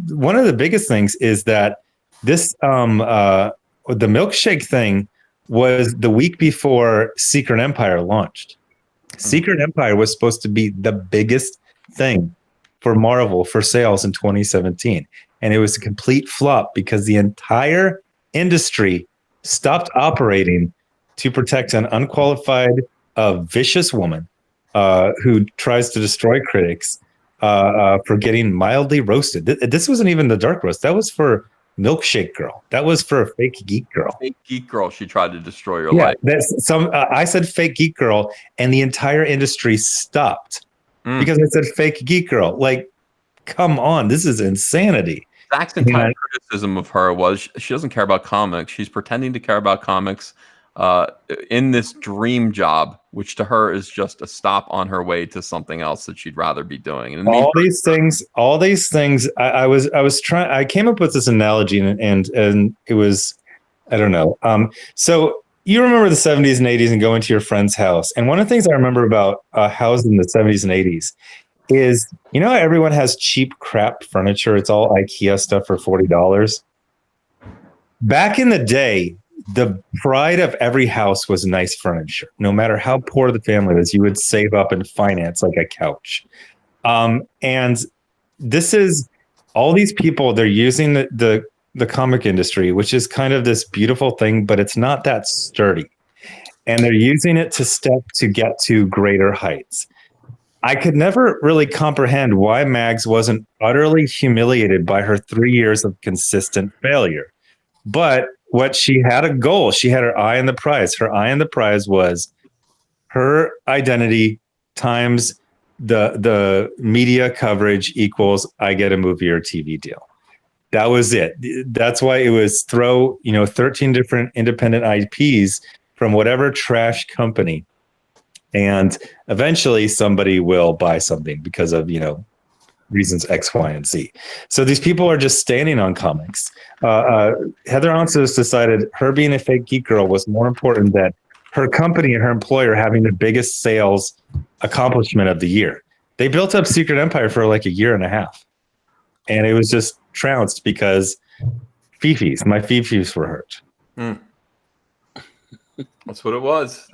One of the biggest things is that this the milkshake thing was the week before Secret Empire launched. Secret Empire was supposed to be the biggest thing for Marvel for sales in 2017. And it was a complete flop because the entire industry stopped operating to protect an unqualified, vicious woman who tries to destroy critics for getting mildly roasted. This wasn't even the dark roast. That was for Milkshake Girl. That was for a fake geek girl. Fake geek girl. She tried to destroy your life. That's I said fake geek girl, and the entire industry stopped because I said fake geek girl. Like, come on, this is insanity. Zach's entire criticism of her was she doesn't care about comics. She's pretending to care about comics in this dream job, which to her is just a stop on her way to something else that she'd rather be doing. And all these things. I came up with this analogy, and it was, I don't know. So you remember the 70s and 80s and going to your friend's house. And one of the things I remember about a house in the 70s and 80s is, you know, how everyone has cheap crap furniture. It's all IKEA stuff for $40. Back in the day, the pride of every house was nice furniture. No matter how poor the family was, you would save up and finance like a couch. And this is all these people, they're using the comic industry, which is kind of this beautiful thing, but it's not that sturdy. And they're using it to get to greater heights. I could never really comprehend why Mags wasn't utterly humiliated by her 3 years of consistent failure. But what she had a goal. She had her eye on the prize. Her eye on the prize was her identity times the media coverage equals I get a movie or TV deal. That was it. That's why it was throw 13 different independent IPs from whatever trash company. And eventually somebody will buy something because of, reasons X, Y, and Z. So these people are just standing on comics. Heather Ansos decided her being a fake geek girl was more important than her company and her employer having the biggest sales accomplishment of the year. They built up Secret Empire for like a year and a half. And it was just trounced because my fifis were hurt. That's what it was.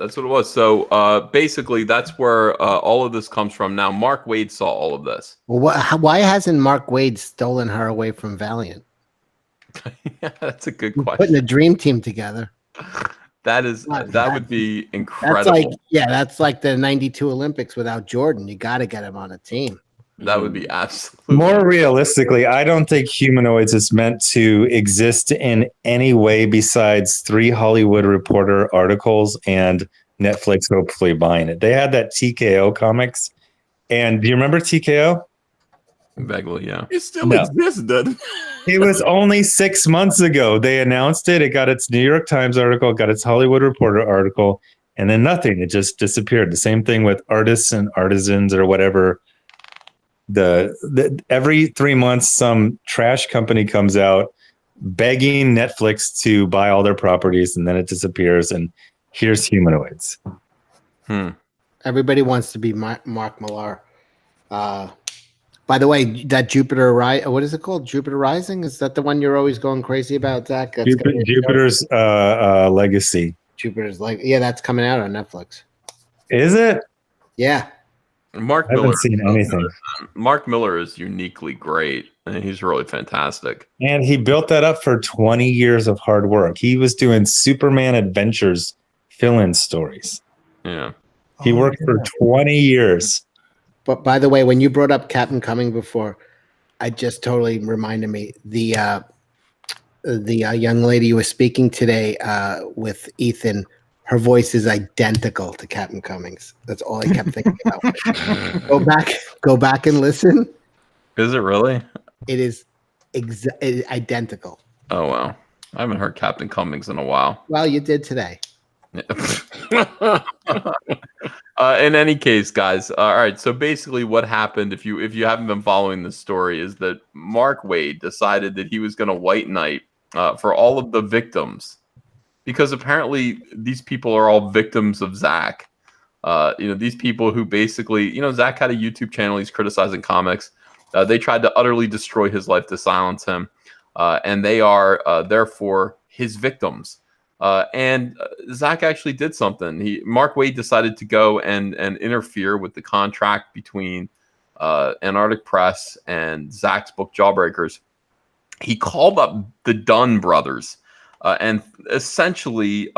So basically, that's where all of this comes from. Now, Mark Waid saw all of this. Well, why hasn't Mark Waid stolen her away from Valiant? Yeah, that's a good question. Putting a dream team together. That would be incredible. That's like the '92 Olympics without Jordan. You got to get him on a team. That would be absolutely. More realistically, I don't think Humanoids is meant to exist in any way besides 3 Hollywood Reporter articles and Netflix hopefully buying it. They had that TKO comics. And do you remember TKO? Vaguely, yeah. It still exists, doesn't it? It was only 6 months ago. They announced it. It got its New York Times article, got its Hollywood Reporter article, and then nothing. It just disappeared. The same thing with Artists and Artisans or whatever. Every 3 months, some trash company comes out begging Netflix to buy all their properties, and then it disappears. And here's Humanoids. Everybody wants to be Mark Millar. By the way, that Jupiter what is it called? Jupiter Rising? Is that the one you're always going crazy about, Zach? Jupiter's Legacy. Jupiter's that's coming out on Netflix. Is it? Yeah. Mark I Miller. haven't seen anything. Mark Miller is uniquely great, and he's really fantastic. And he built that up for 20 years of hard work. He was doing Superman Adventures fill-in stories. Yeah. He worked for 20 years. But by the way, when you brought up Captain Cumming before, I just totally reminded me the young lady you were speaking today with Ethan. Her voice is identical to Captain Cummings. That's all I kept thinking about. Go back and listen. Is it really? It is identical. Oh wow! I haven't heard Captain Cummings in a while. Well, you did today. In any case, guys. All right. So basically, what happened, if you haven't been following this story, is that Mark Waid decided that he was going to white knight for all of the victims, because apparently these people are all victims of Zach. These people who basically, Zach had a YouTube channel. He's criticizing comics. They tried to utterly destroy his life to silence him. And they are therefore his victims. And Zach actually did something. Mark Waid decided to go and interfere with the contract between Antarctic Press and Zach's book Jawbreakers. He called up the Dunn brothers and essentially,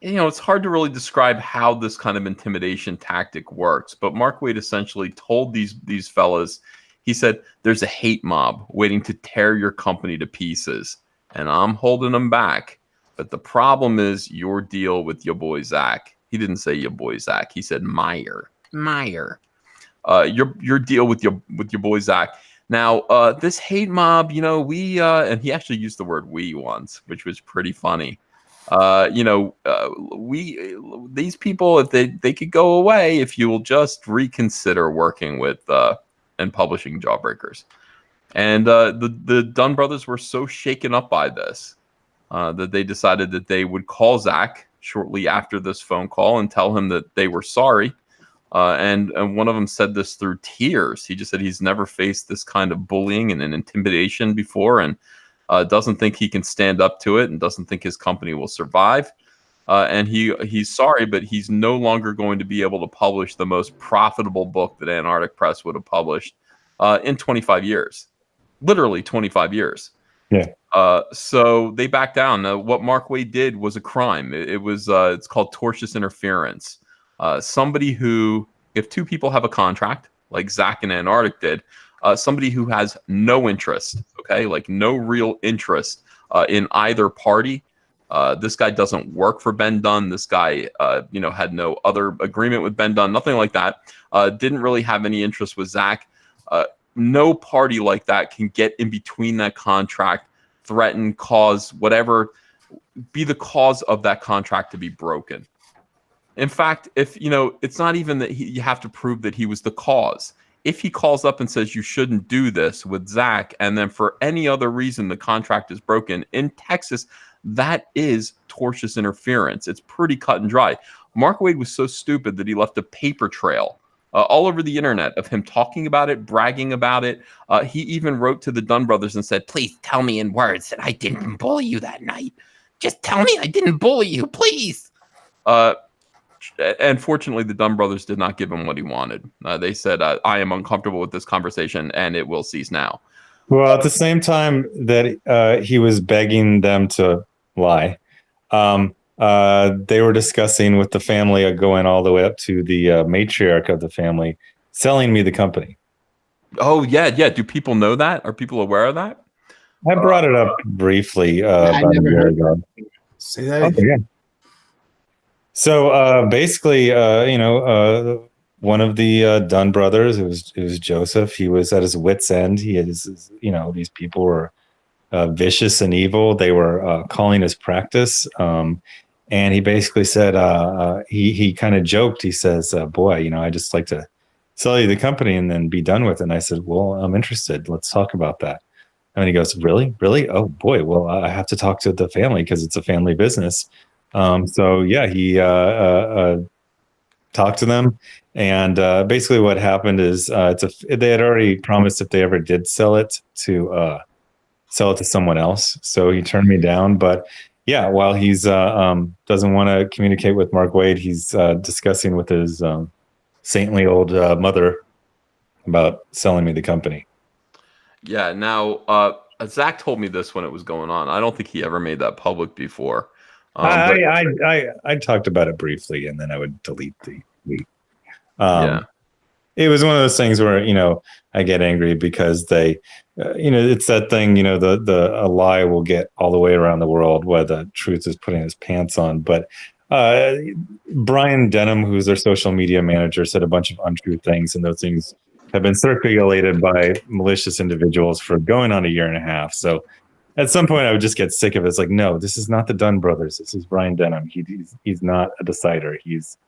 it's hard to really describe how this kind of intimidation tactic works. But Mark Waid essentially told these fellas, he said, there's a hate mob waiting to tear your company to pieces, and I'm holding them back. But the problem is your deal with your boy Zach. He didn't say your boy Zach. He said Meyer. Your deal with your boy Zach. Now, this hate mob, we and he actually used the word we once, which was pretty funny. These people, if they could go away if you will just reconsider working with and publishing Jawbreakers. And the Dunn brothers were so shaken up by this that they decided that they would call Zach shortly after this phone call and tell him that they were sorry. And one of them said this through tears. He just said he's never faced this kind of bullying and an intimidation before, and doesn't think he can stand up to it, and doesn't think his company will survive. And he's sorry, but he's no longer going to be able to publish the most profitable book that Antarctic Press would have published in 25 years. Literally 25 years. Yeah. So they backed down. What Mark Waid did was a crime. It's called tortious interference. Somebody who, if two people have a contract, like Zach and Antarctic did, somebody who has no interest, okay, like no real interest in either party. This guy doesn't work for Ben Dunn. This guy, had no other agreement with Ben Dunn, nothing like that. Didn't really have any interest with Zach. No party like that can get in between that contract, threaten, cause whatever, be the cause of that contract to be broken. In fact, if it's not even that you have to prove that he was the cause. If he calls up and says you shouldn't do this with Zach, and then for any other reason the contract is broken in Texas, that is tortious interference. It's pretty cut and dry. Mark Waid was so stupid that he left a paper trail all over the internet of him talking about it, bragging about it. He even wrote to the Dunn brothers and said, please tell me in words that I didn't bully you that night. Just tell me I didn't bully you, please. And fortunately, the Dunn brothers did not give him what he wanted. They said, I am uncomfortable with this conversation, and it will cease now. Well, at the same time that he was begging them to lie, they were discussing with the family, going all the way up to the matriarch of the family, selling me the company. Oh, yeah. Do people know that? Are people aware of that? I brought it up briefly about a year ago. Say that again. Yeah. So basically, one of the Dunn brothers, it was Joseph. He was at his wit's end. He had these people were vicious and evil. They were calling his practice. And he basically said, he kind of joked. He says, boy, I just like to sell you the company and then be done with it. And I said, well, I'm interested. Let's talk about that. And he goes, really? Oh, boy. Well, I have to talk to the family because it's a family business. So yeah, he talked to them, and basically what happened is they had already promised if they ever did sell it to someone else. So he turned me down. But yeah, while he's doesn't want to communicate with Mark Waid, he's discussing with his saintly old mother about selling me the company. Yeah. Now, Zach told me this when it was going on. I don't think he ever made that public before. I talked about it briefly, and then I would delete the tweet. Yeah. It was one of those things where I get angry because they, it's that thing. A lie will get all the way around the world while the truth is putting his pants on. But Brian Denham, who's their social media manager, said a bunch of untrue things, and those things have been circulated by malicious individuals for going on a year and a half. So at some point, I would just get sick of it. It's like, no, this is not the Dunn brothers. This is Brian Denham. He's not a decider. He's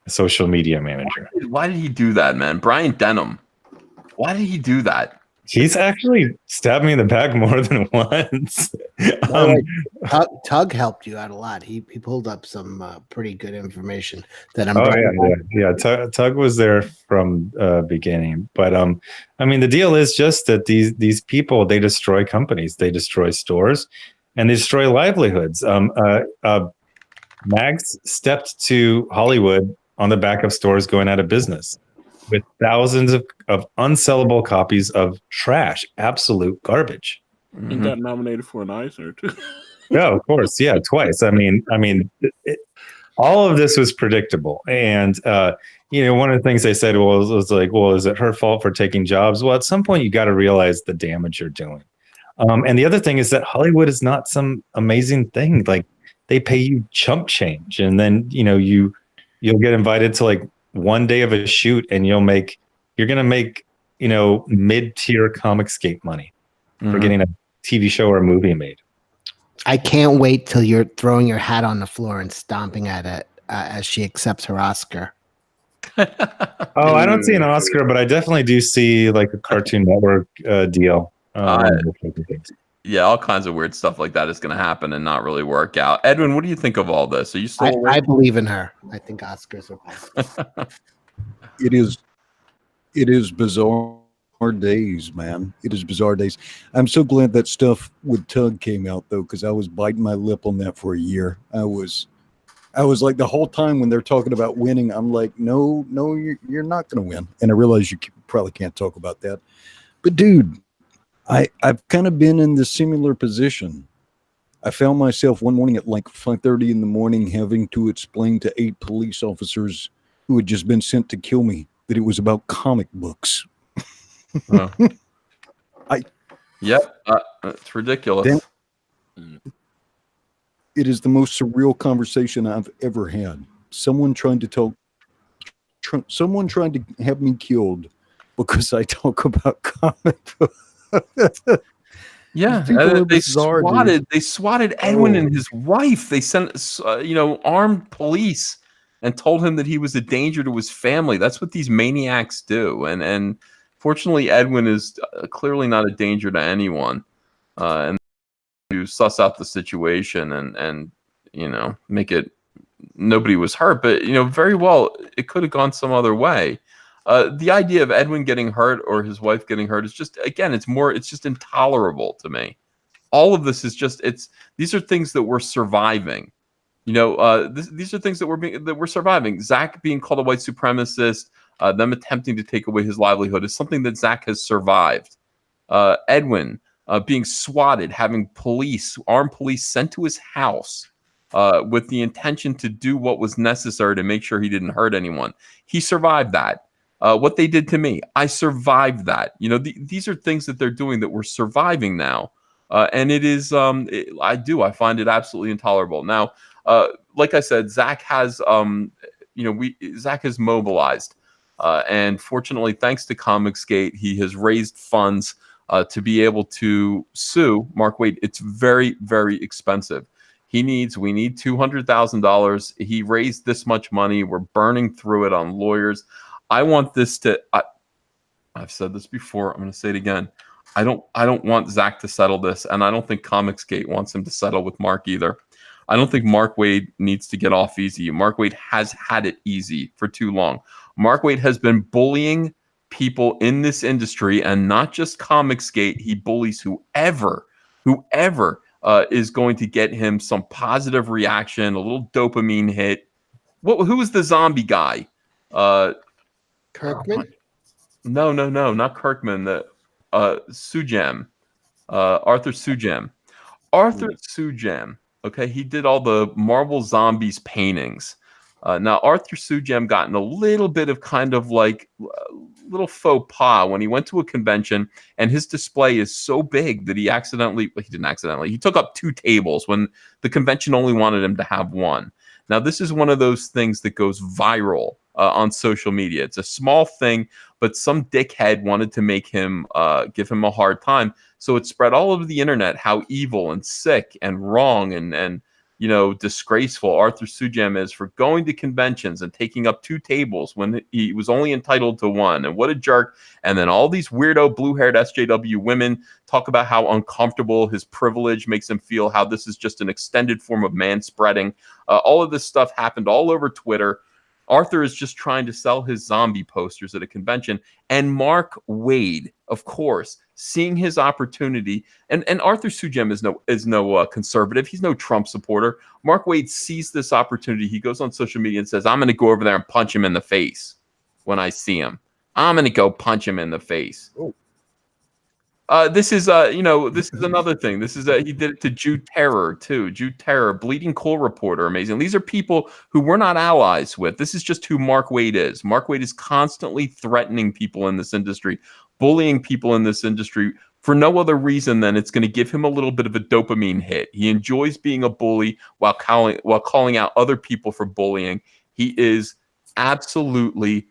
a social media manager. Why did he do that, man? Brian Denham. Why did he do that? He's actually stabbed me in the back more than once. By the way, Tug helped you out a lot. He pulled up some pretty good information that I'm. Oh yeah. Tug was there from beginning, but I mean, the deal is just that these people, they destroy companies, they destroy stores, and they destroy livelihoods. Mags stepped to Hollywood on the back of stores going out of business with thousands of unsellable copies of trash, absolute garbage. And got nominated for an Eisner too. Yeah, of course. Yeah, twice. I mean, all of this was predictable. And, one of the things they said was like, well, is it her fault for taking jobs? Well, at some point, you got to realize the damage you're doing. And the other thing is that Hollywood is not some amazing thing. Like, they pay you chump change, and then, you'll get invited to like one day of a shoot, and you're going to make, mid-tier ComicsGate money for getting a TV show or a movie made. I can't wait till you're throwing your hat on the floor and stomping at it as she accepts her Oscar. Oh, I don't see an Oscar, but I definitely do see like a Cartoon Network deal. Yeah, all kinds of weird stuff like that is going to happen and not really work out. Edwin, what do you think of all this? Are you still? I believe in her. I think Oscars are possible. It is bizarre days, man. It is bizarre days. I'm so glad that stuff with Tug came out though, because I was biting my lip on that for a year. I was like the whole time when they're talking about winning, I'm like, no, you're not going to win. And I realize you probably can't talk about that, but dude, I've kind of been in this similar position. I found myself one morning at like 5:30 in the morning having to explain to 8 police officers who had just been sent to kill me that it was about comic books. It's ridiculous. It is the most surreal conversation I've ever had. Someone trying to have me killed because I talk about comic books. Yeah, they swatted Edwin and his wife. They sent armed police and told him that he was a danger to his family. That's what these maniacs do. And fortunately, Edwin is clearly not a danger to anyone. And to suss out the situation and make it nobody was hurt. But very well it could have gone some other way. The idea of Edwin getting hurt or his wife getting hurt is just, again, it's just intolerable to me. All of this is these are things that we're surviving. These are things that we're surviving. Zach being called a white supremacist, them attempting to take away his livelihood is something that Zach has survived. Edwin being swatted, having armed police sent to his house with the intention to do what was necessary to make sure he didn't hurt anyone. He survived that. What they did to me, I survived that. These are things that they're doing that we're surviving now. And it is, I find it absolutely intolerable. Now, like I said, Zach has, Zach has mobilized. And fortunately, thanks to ComicsGate, he has raised funds to be able to sue Mark Waid. It's very, very expensive. We need $200,000. He raised this much money. We're burning through it on lawyers. I want this I've said this before. I'm going to say it again. I don't want Zach to settle this, and I don't think ComicsGate wants him to settle with Mark either. I don't think Mark Waid needs to get off easy. Mark Waid has had it easy for too long. Mark Waid has been bullying people in this industry, and not just ComicsGate. He bullies whoever is going to get him some positive reaction, a little dopamine hit. Who is the zombie guy? Kirkman? No, not Kirkman. Sujam, Arthur Sujam. Arthur Sujam. Okay, he did all the Marvel Zombies paintings. Now, Arthur Sujam got in a little bit of kind of like little faux pas when he went to a convention, and his display is so big that he took up 2 tables when the convention only wanted him to have 1. Now, this is one of those things that goes viral on social media. It's a small thing, but some dickhead wanted to make him give him a hard time. So it spread all over the internet how evil and sick and wrong and disgraceful Arthur Sujam is for going to conventions and taking up 2 tables when he was only entitled to 1. And what a jerk. And then all these weirdo blue-haired SJW women talk about how uncomfortable his privilege makes him feel, how this is just an extended form of manspreading. All of this stuff happened all over Twitter. Arthur is just trying to sell his zombie posters at a convention. And Mark Wade, of course, seeing his opportunity, and Arthur Sujam is no conservative. He's no Trump supporter. Mark Wade sees this opportunity. He goes on social media and says, I'm going to go over there and punch him in the face when I see him. I'm going to go punch him in the face. Oh. This is another thing. This is he did it to Jude Terror too. Jude Terror, Bleeding Cool reporter, amazing. These are people who we're not allies with. This is just who Mark Wade is. Mark Wade is constantly threatening people in this industry, bullying people in this industry for no other reason than it's going to give him a little bit of a dopamine hit. He enjoys being a bully while calling out other people for bullying. He is absolutely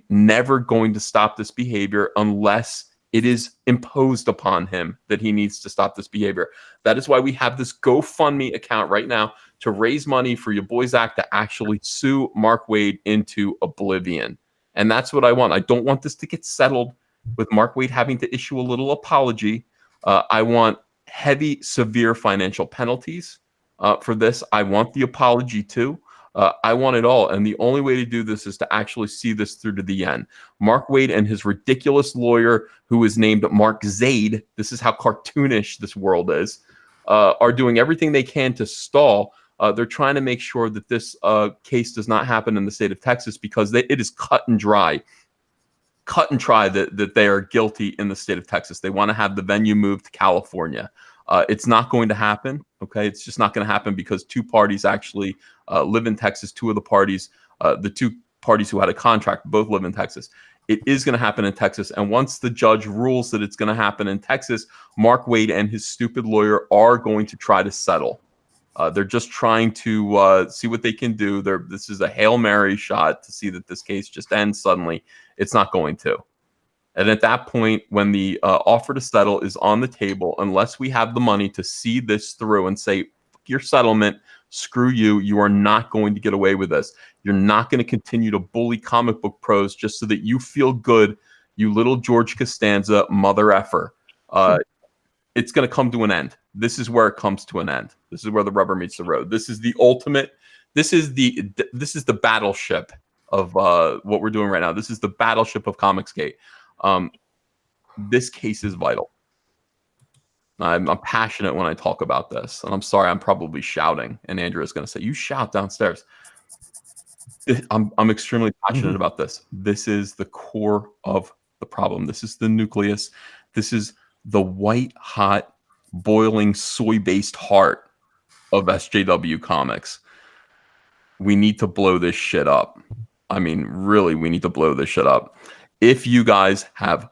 never going to stop this behavior unless it is imposed upon him that he needs to stop this behavior. That is why we have this GoFundMe account right now to raise money for your boy Zach to actually sue Mark Wade into oblivion. And that's what I want. I don't want this to get settled with Mark Wade having to issue a little apology. I want heavy, severe financial penalties for this. I want the apology too. I want it all. And the only way to do this is to actually see this through to the end. Mark Wade and his ridiculous lawyer, who is named Mark Zaid, this is how cartoonish this world is, are doing everything they can to stall. They're trying to make sure that this case does not happen in the state of Texas because it is cut and dry that they are guilty in the state of Texas. They want to have the venue moved to California. It's not going to happen. Okay, it's just not going to happen because 2 parties actually live in Texas. 2 of the parties, the 2 parties who had a contract, both live in Texas. It is going to happen in Texas. And once the judge rules that it's going to happen in Texas, Mark Wade and his stupid lawyer are going to try to settle. They're just trying to see what they can do. This is a Hail Mary shot to see that this case just ends suddenly. It's not going to. And at that point, when the offer to settle is on the table, unless we have the money to see this through and say, your settlement, screw you, you are not going to get away with this. You're not going to continue to bully comic book pros just so that you feel good, you little George Costanza mother effer. It's going to come to an end. This is where it comes to an end. This is where the rubber meets the road. This is the ultimate. This is the battleship of what we're doing right now. This is the battleship of ComicsGate. This case is vital. I'm passionate when I talk about this, and I'm sorry I'm probably shouting. And Andrew is going to say, "You shout downstairs." I'm extremely passionate about this. This is the core of the problem. This is the nucleus. This is the white hot, boiling soy-based heart of SJW Comics. We need to blow this shit up. I mean, really, we need to blow this shit up. If you guys have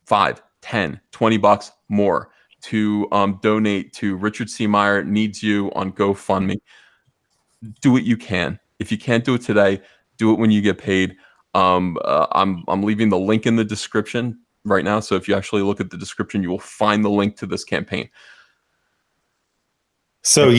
$5, $10, $20 more to donate to Richard C. Meyer Needs You on GoFundMe, do what you can. If you can't do it today, do it when you get paid. I'm leaving the link in the description right now. So if you actually look at the description, you will find the link to this campaign. So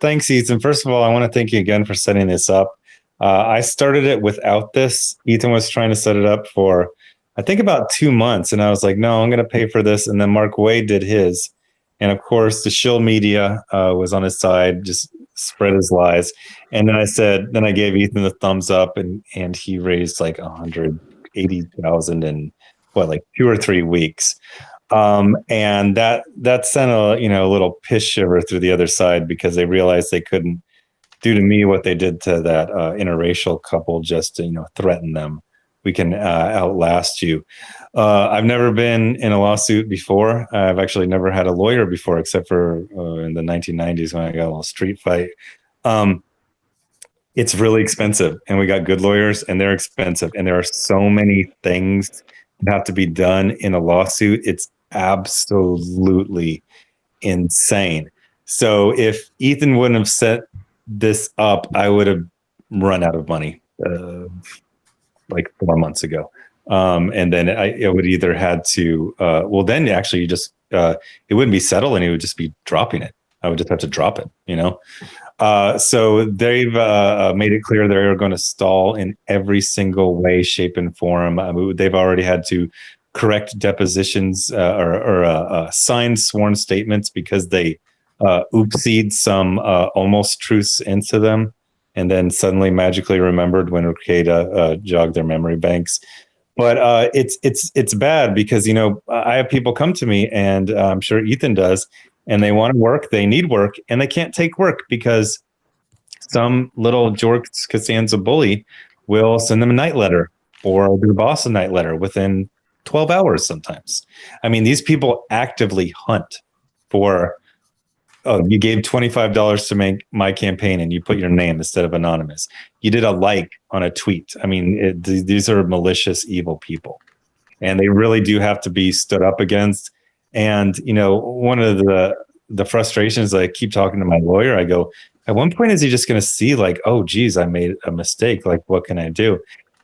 thanks, Ethan. First of all, I want to thank you again for setting this up. I started it without this. Ethan was trying to set it up for, I think, about 2 months. And I was like, no, I'm going to pay for this. And then Mark Wade did his. And of course, the shill media was on his side, just spread his lies. And then I gave Ethan the thumbs up, and he raised like 180,000 in like 2 or 3 weeks. And that sent a little piss shiver through the other side, because they realized they couldn't do to me what they did to that interracial couple, just to threaten them. We can outlast you. I've never been in a lawsuit before. I've actually never had a lawyer before, except for in the 1990s when I got a little street fight. It's really expensive, and we got good lawyers, and they're expensive, and there are so many things that have to be done in a lawsuit. It's absolutely insane. So if Ethan wouldn't have set this up, I would have run out of money like 4 months ago. And then it would either had to, then actually it wouldn't be settled, and it would just be dropping it. I would just have to drop it, you know? So they've made it clear they're going to stall in every single way, shape, and form. They've already had to correct depositions or sign sworn statements because they oopsied some almost truths into them, and then suddenly magically remembered when Urqueda jogged their memory banks. But it's bad because, you know, I have people come to me, and I'm sure Ethan does, and they want to work, they need work, and they can't take work because some little George Costanza bully will send them a night letter or their boss a night letter within 12 hours sometimes. I mean, these people actively hunt for, oh, you gave $25 to make my campaign and you put your name instead of anonymous. You did a like on a tweet. I mean, these are malicious, evil people. And they really do have to be stood up against. And, you know, one of the frustrations, I keep talking to my lawyer, I go, at one point, is he just going to see like, oh, geez, I made a mistake. Like, what can I do?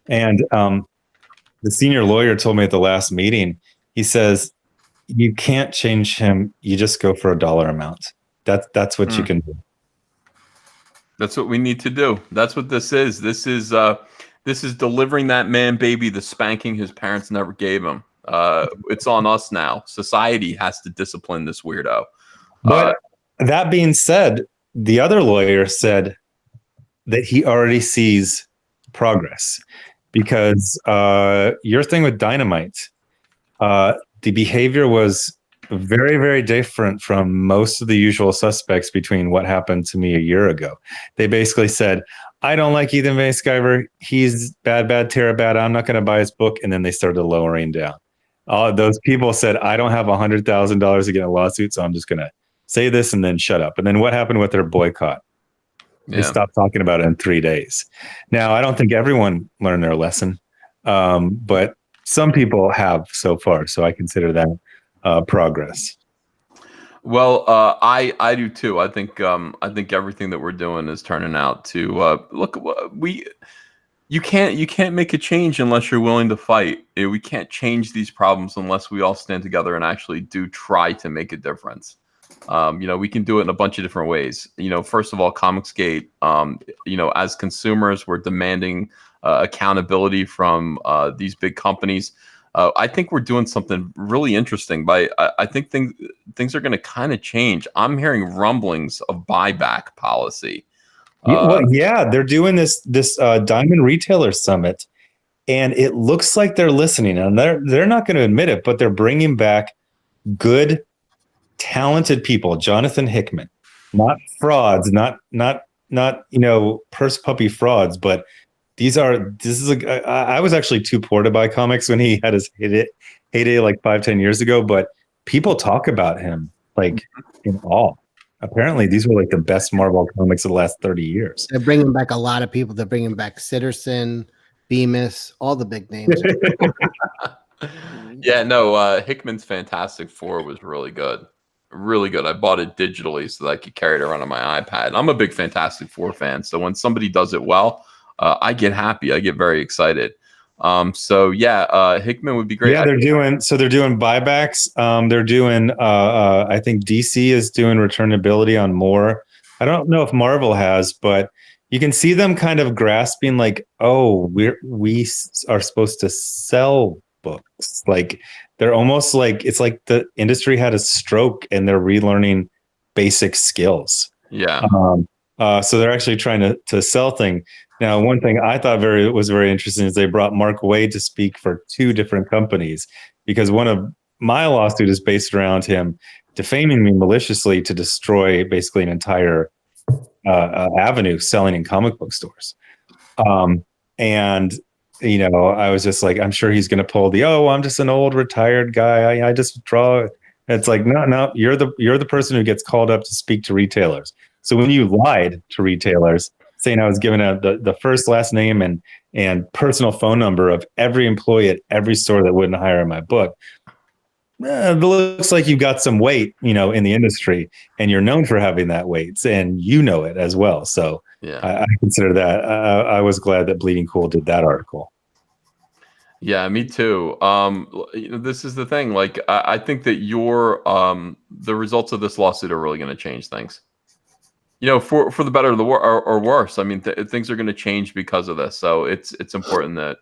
And the senior lawyer told me at the last meeting, he says, you can't change him. You just go for a dollar amount. That's what you can do. That's what we need to do. That's what this is. This is delivering that man baby the spanking his parents never gave him. It's on us now. Society has to discipline this weirdo. But that being said, the other lawyer said that he already sees progress because your thing with Dynamite, the behavior was very, very different from most of the usual suspects between what happened to me a year ago. They basically said, I don't like Ethan Van Sciver. He's bad, bad. I'm not going to buy his book. And then they started lowering down. Those people said, I don't have $100,000 to get a lawsuit, so I'm just going to say this and then shut up. And then what happened with their boycott? They stopped talking about it in 3 days. Now, I don't think everyone learned their lesson, but some people have so far. So I consider that progress. Well, I do too. I think everything that we're doing is turning out to look. You can't make a change unless you're willing to fight. We can't change these problems unless we all stand together and actually do try to make a difference. We can do it in a bunch of different ways. First of all, ComicsGate. As consumers, we're demanding accountability from these big companies. I think we're doing something really interesting. I think things are going to kind of change. I'm hearing rumblings of buyback policy. They're doing this Diamond Retailer Summit, and it looks like they're listening. And they're not going to admit it, but they're bringing back good, talented people. Jonathan Hickman, not frauds, not purse puppy frauds, but I was actually too poor to buy comics when he had his heyday like 5-10 years ago, but people talk about him like in awe. Apparently these were like the best Marvel comics of the last 30 years. They're bringing back a lot of people. They're bringing back Sitterson, Bemis, all the big names. Hickman's Fantastic Four was really good. Really good. I bought it digitally so that I could carry it around on my iPad. I'm a big Fantastic Four fan, so when somebody does it well, I get happy. I get very excited. Hickman would be great. Yeah, they're doing buybacks. They're doing I think DC is doing returnability on more. I don't know if Marvel has, but you can see them kind of grasping like, oh, we are supposed to sell books. Like they're almost like it's like the industry had a stroke and they're relearning basic skills. Yeah. So they're actually trying to sell things. Now, one thing I thought was very interesting is they brought Mark Waid to speak for 2 different companies because one of my lawsuit is based around him defaming me maliciously to destroy basically an entire avenue selling in comic book stores. I was just like, I'm sure he's going to pull I'm just an old retired guy. I just draw. And it's like, no, you're the person who gets called up to speak to retailers. So when you lied to retailers, saying I was given the first, last name and personal phone number of every employee at every store that wouldn't hire my book, it looks like you've got some weight, in the industry, and you're known for having that weight, and you know it as well. So yeah, I consider that. I was glad that Bleeding Cool did that article. Yeah, me too. This is the thing. Like, I think that your the results of this lawsuit are really going to change things. You know, for the better or worse. I mean, things are going to change because of this. So it's important that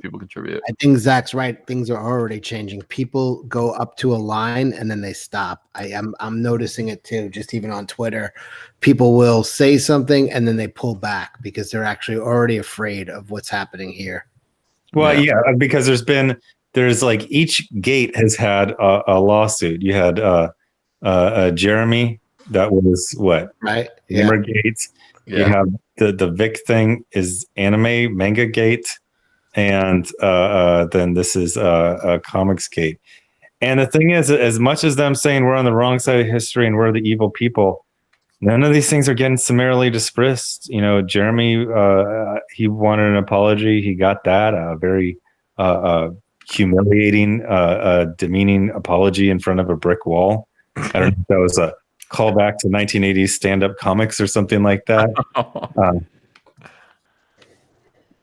people contribute. I think Zach's right. Things are already changing. People go up to a line and then they stop. I'm noticing it too. Just even on Twitter, people will say something and then they pull back because they're actually already afraid of what's happening here. Well, yeah, because there's like each gate has had a lawsuit. You had Jeremy, that was what? Right. Gamer Gates. Yeah. You have the Vic thing is anime manga gate, and then this is ComicsGate. And the thing is, as much as them saying we're on the wrong side of history and we're the evil people, none of these things are getting summarily dismissed. You know, Jeremy, he wanted an apology. He got that. A very humiliating, demeaning apology in front of a brick wall. I don't know if that was a callback to 1980s stand-up comics or something like that.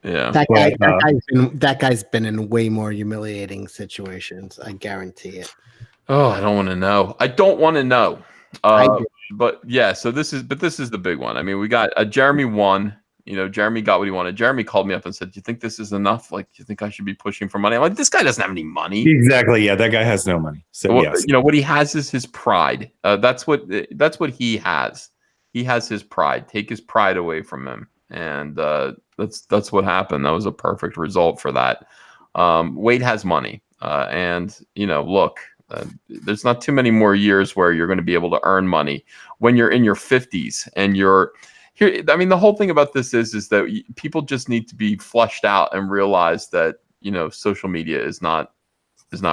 Yeah. That guy's been in way more humiliating situations. I guarantee it. Oh, I don't want to know. I don't want to know. I do. But yeah, this is the big one. I mean, we got Jeremy won. You know, Jeremy got what he wanted. Jeremy called me up and said, "Do you think this is enough? Like, do you think I should be pushing for money?" I'm like, "This guy doesn't have any money." Exactly. Yeah, that guy has no money. So well, yes, you know what he has is his pride. That's what he has. He has his pride. Take his pride away from him, and that's what happened. That was a perfect result for that. Wade has money, and you know, look. There's not too many more years where you're going to be able to earn money when you're in your 50s and you're here. I mean, the whole thing about this is that people just need to be fleshed out and realize that, you know, social media is not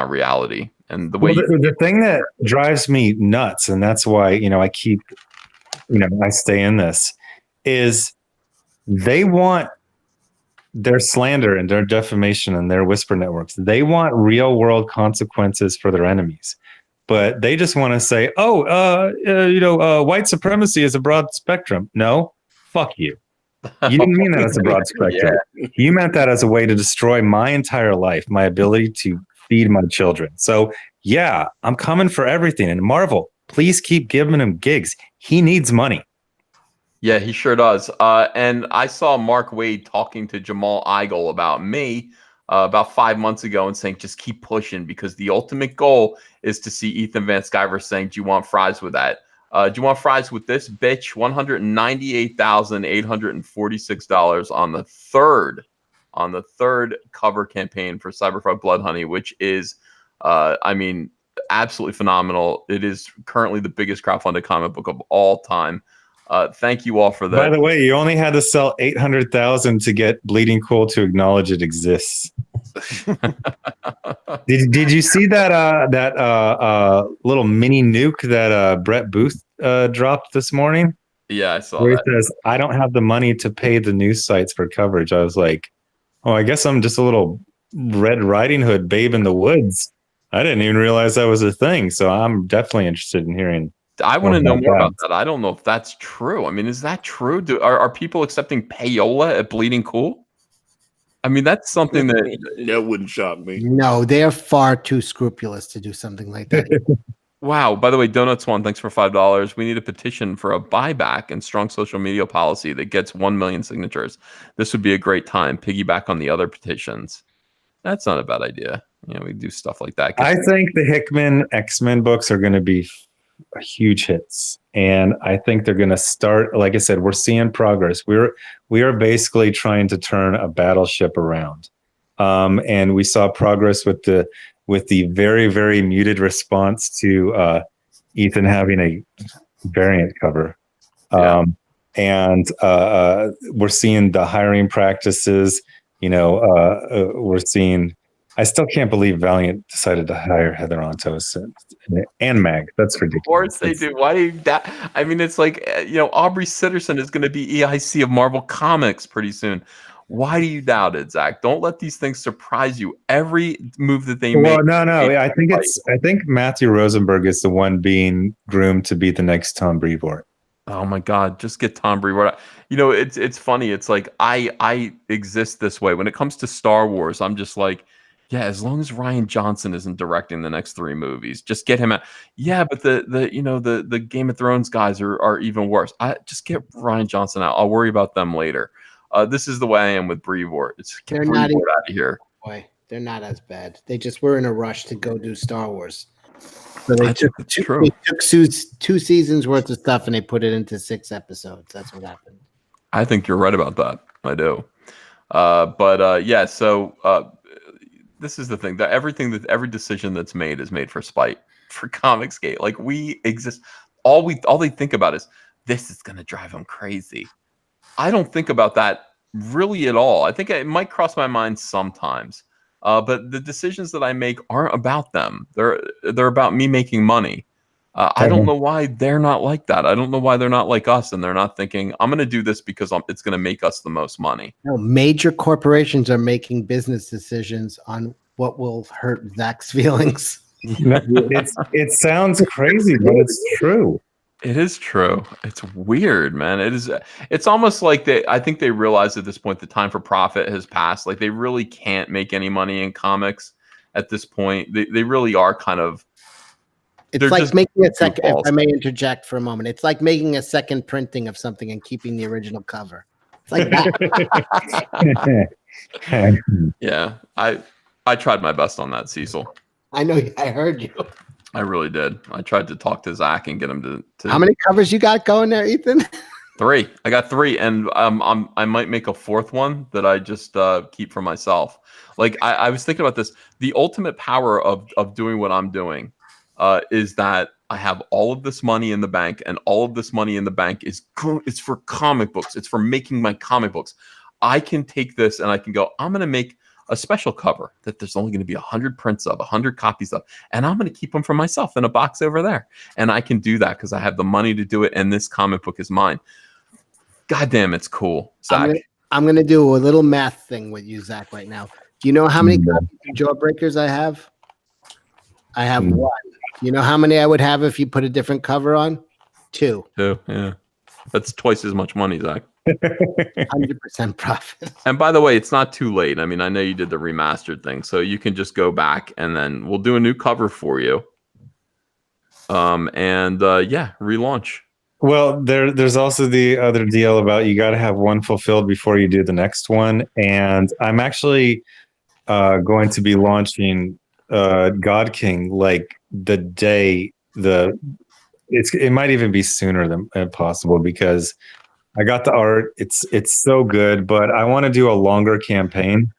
reality. And the way the thing that drives me nuts, and that's why, you know, I keep, you know, I stay in this, is they want their slander and their defamation and their whisper networks. They want real world consequences for their enemies, but they just want to say, white supremacy is a broad spectrum. No, fuck you. You didn't mean that as a broad spectrum. Yeah. You meant that as a way to destroy my entire life, my ability to feed my children. So yeah, I'm coming for everything. And Marvel, please keep giving him gigs. He needs money. Yeah, he sure does. And I saw Mark Wade talking to Jamal Igle about me about 5 months ago and saying, just keep pushing because the ultimate goal is to see Ethan Van Sciver saying, do you want fries with that? Do you want fries with this bitch? $198,846 on the third cover campaign for Cyberfrog Blood Honey, which is, I mean, absolutely phenomenal. It is currently the biggest crowdfunded comic book of all time. Thank you all for that. By the way, you only had to sell 800,000 to get Bleeding Cool to acknowledge it exists. Did you see that little mini nuke that Brett Booth dropped this morning? Yeah, I saw where that. It says, I don't have the money to pay the news sites for coverage. I was like, oh, I guess I'm just a little Red Riding Hood babe in the woods. I didn't even realize that was a thing. So I'm definitely interested in hearing. I want to know more about that. I don't know if that's true. I mean, is that true? Are people accepting payola at Bleeding Cool? I mean, that's something that wouldn't shock me. No, they're far too scrupulous to do something like that. Wow. By the way, Donut Swan, thanks for $5. We need a petition for a buyback and strong social media policy that gets 1 million signatures. This would be a great time. Piggyback on the other petitions. That's not a bad idea. You know, we do stuff like that. I think the Hickman X-Men books are going to be huge hits, and I think they're going to start. Like I said, we're seeing progress. We are basically trying to turn a battleship around, and we saw progress with the very, very muted response to Ethan having a variant cover, and we're seeing the hiring practices. You know, we're seeing. I still can't believe Valiant decided to hire Heather Antos and Mag. That's ridiculous. Of course they do. Why do you that? I mean, it's like, you know, Aubrey Sitterson is going to be EIC of Marvel Comics pretty soon. Why do you doubt it, Zach? Don't let these things surprise you. Every move that they make. Well, no. I think Matthew Rosenberg is the one being groomed to be the next Tom Brevoort. Oh my God! Just get Tom Brevoort. You know, it's funny. It's like I exist this way when it comes to Star Wars. I'm just like, Yeah, as long as Ryan Johnson isn't directing the next 3 movies, just get him out. Yeah, but the Game of Thrones guys are even worse. I just get Ryan Johnson out. I'll worry about them later. This is the way I am with Brevoort. It's get They're not Brevoort out of here. Boy, they're not as bad. They just were in a rush to go do Star Wars. So they I took think that's true. 2 seasons worth of stuff and they put it into 6 episodes. That's what happened. I think you're right about that. I do. Yeah, so this is the thing, that every decision that's made is made for spite, for ComicsGate. Like, we exist. All they think about is this is gonna drive them crazy. I don't think about that really at all. I think it might cross my mind sometimes. But the decisions that I make aren't about them. They're about me making money. I don't know why they're not like that. I don't know why they're not like us, and they're not thinking, I'm going to do this because it's going to make us the most money. No, major corporations are making business decisions on what will hurt Zach's feelings. It sounds crazy, but it's true. It is true. It's weird, man. It's almost like I think they realize at this point the time for profit has passed. Like, they really can't make any money in comics at this point. They really are kind of. It's like making a second. If I may interject for a moment, it's like making a second printing of something and keeping the original cover. It's like that. Yeah, I tried my best on that, Cecil. I know. I heard you. I really did. I tried to talk to Zach and get him to. How many covers you got going there, Ethan? 3. I got 3, and I might make a 4th one that I just keep for myself. Like, I was thinking about this. The ultimate power of doing what I'm doing is that I have all of this money in the bank, and all of this money in the bank it's for comic books. It's for making my comic books. I can take this and I can go, I'm going to make a special cover that there's only going to be 100 prints of, 100 copies of, and I'm going to keep them for myself in a box over there. And I can do that because I have the money to do it, and this comic book is mine. God damn, it's cool, Zach. I'm going to do a little math thing with you, Zach, right now. Do you know how many copies of Jawbreakers I have? I have 1. You know how many I would have if you put a different cover on? 2. 2, yeah. That's twice as much money, Zach. 100% profit. And by the way, it's not too late. I mean, I know you did the remastered thing, so you can just go back and then we'll do a new cover for you. Relaunch. Well, there's also the other deal about you got to have 1 fulfilled before you do the next one. And I'm actually going to be launching God King like the day it might even be sooner than possible, because I got the art. It's so good, but I want to do a longer campaign.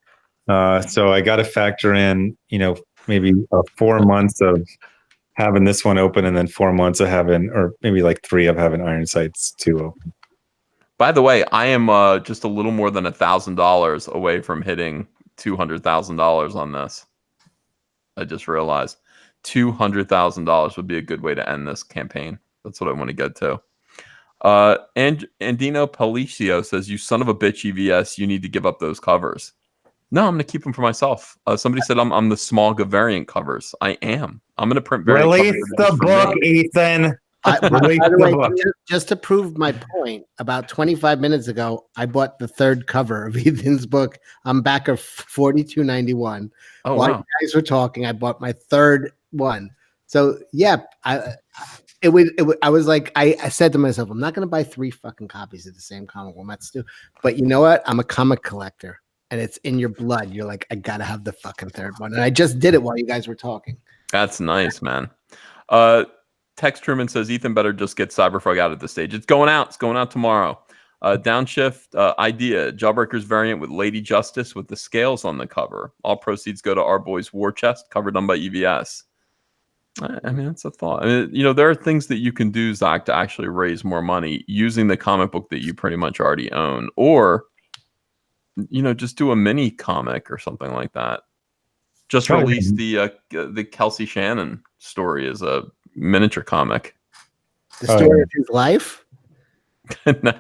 So I got to factor in, maybe 4 months of having this one open, and then 4 months of having, or maybe like 3 of having Iron Sights 2 open. By the way, I am just a little more than $1,000 away from hitting $200,000 on this. I just realized $200,000 would be a good way to end this campaign. That's what I want to get to. And Andino Palicio says, "You son of a bitch, EVS, you need to give up those covers." No, I'm going to keep them for myself. Somebody said I'm the small variant covers. I am. I'm going to print variant Release covers the book, Ethan. By the way, just to prove my point, about 25 minutes ago, I bought the 3rd cover of Ethan's book. I'm back of $42.91. Oh, While wow. you guys were talking, I bought my 3rd one. So yeah, I was like, I said to myself, I'm not going to buy 3 fucking copies of the same comic. Well, that's stupid. But you know what? I'm a comic collector, and it's in your blood. You're like, I gotta have the fucking 3rd one, and I just did it while you guys were talking. That's nice, man. Tex Truman says, Ethan better just get Cyberfrog out at this stage. It's going out. It's going out tomorrow. Downshift idea. Jawbreakers variant with Lady Justice with the scales on the cover. All proceeds go to Our Boys War Chest, cover done by EVS. I mean, that's a thought. I mean, there are things that you can do, Zach, to actually raise more money using the comic book that you pretty much already own. Or, just do a mini comic or something like that. Just release the Kelsey Shannon story as a miniature comic. The story of his life? No,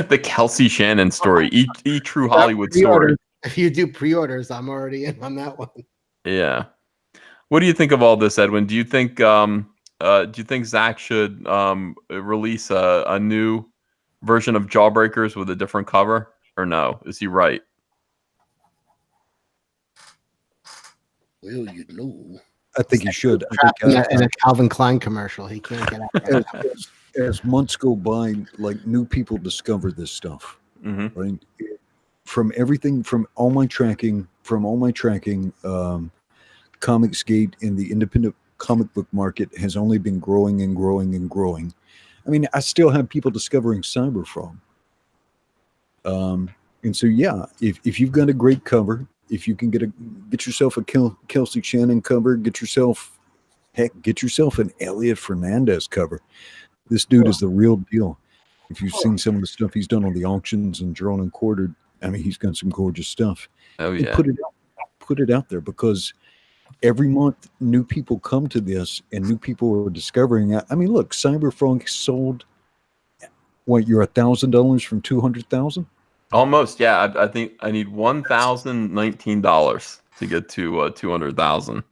the Kelsey Shannon story. E true Hollywood story. If you do pre-orders, I'm already in on that one. Yeah. What do you think of all this, Edwin? Do you think Zach should release a new version of Jawbreakers with a different cover, or no? Is he right? Well, you know. I think he should. I Trapped think in a Calvin Klein commercial. He can't get out. as months go by, like new people discover this stuff, right? From everything, from all my tracking, ComicsGate in the independent comic book market has only been growing and growing and growing. I mean, I still have people discovering Cyberfrog. And so, yeah, if you've got a great cover, if you can get yourself a Kelsey Shannon cover, get yourself an Elliot Fernandez cover. This dude is the real deal. If you've seen some of the stuff he's done on the auctions and Drawn and Quartered, I mean, he's got some gorgeous stuff. Oh And yeah. put it out there, because every month new people come to this and new people are discovering it. I mean, look, Cyberfrog sold what, you're $1,000 from 200,000? Almost, yeah. I think I need $1,019 to get to 200,000.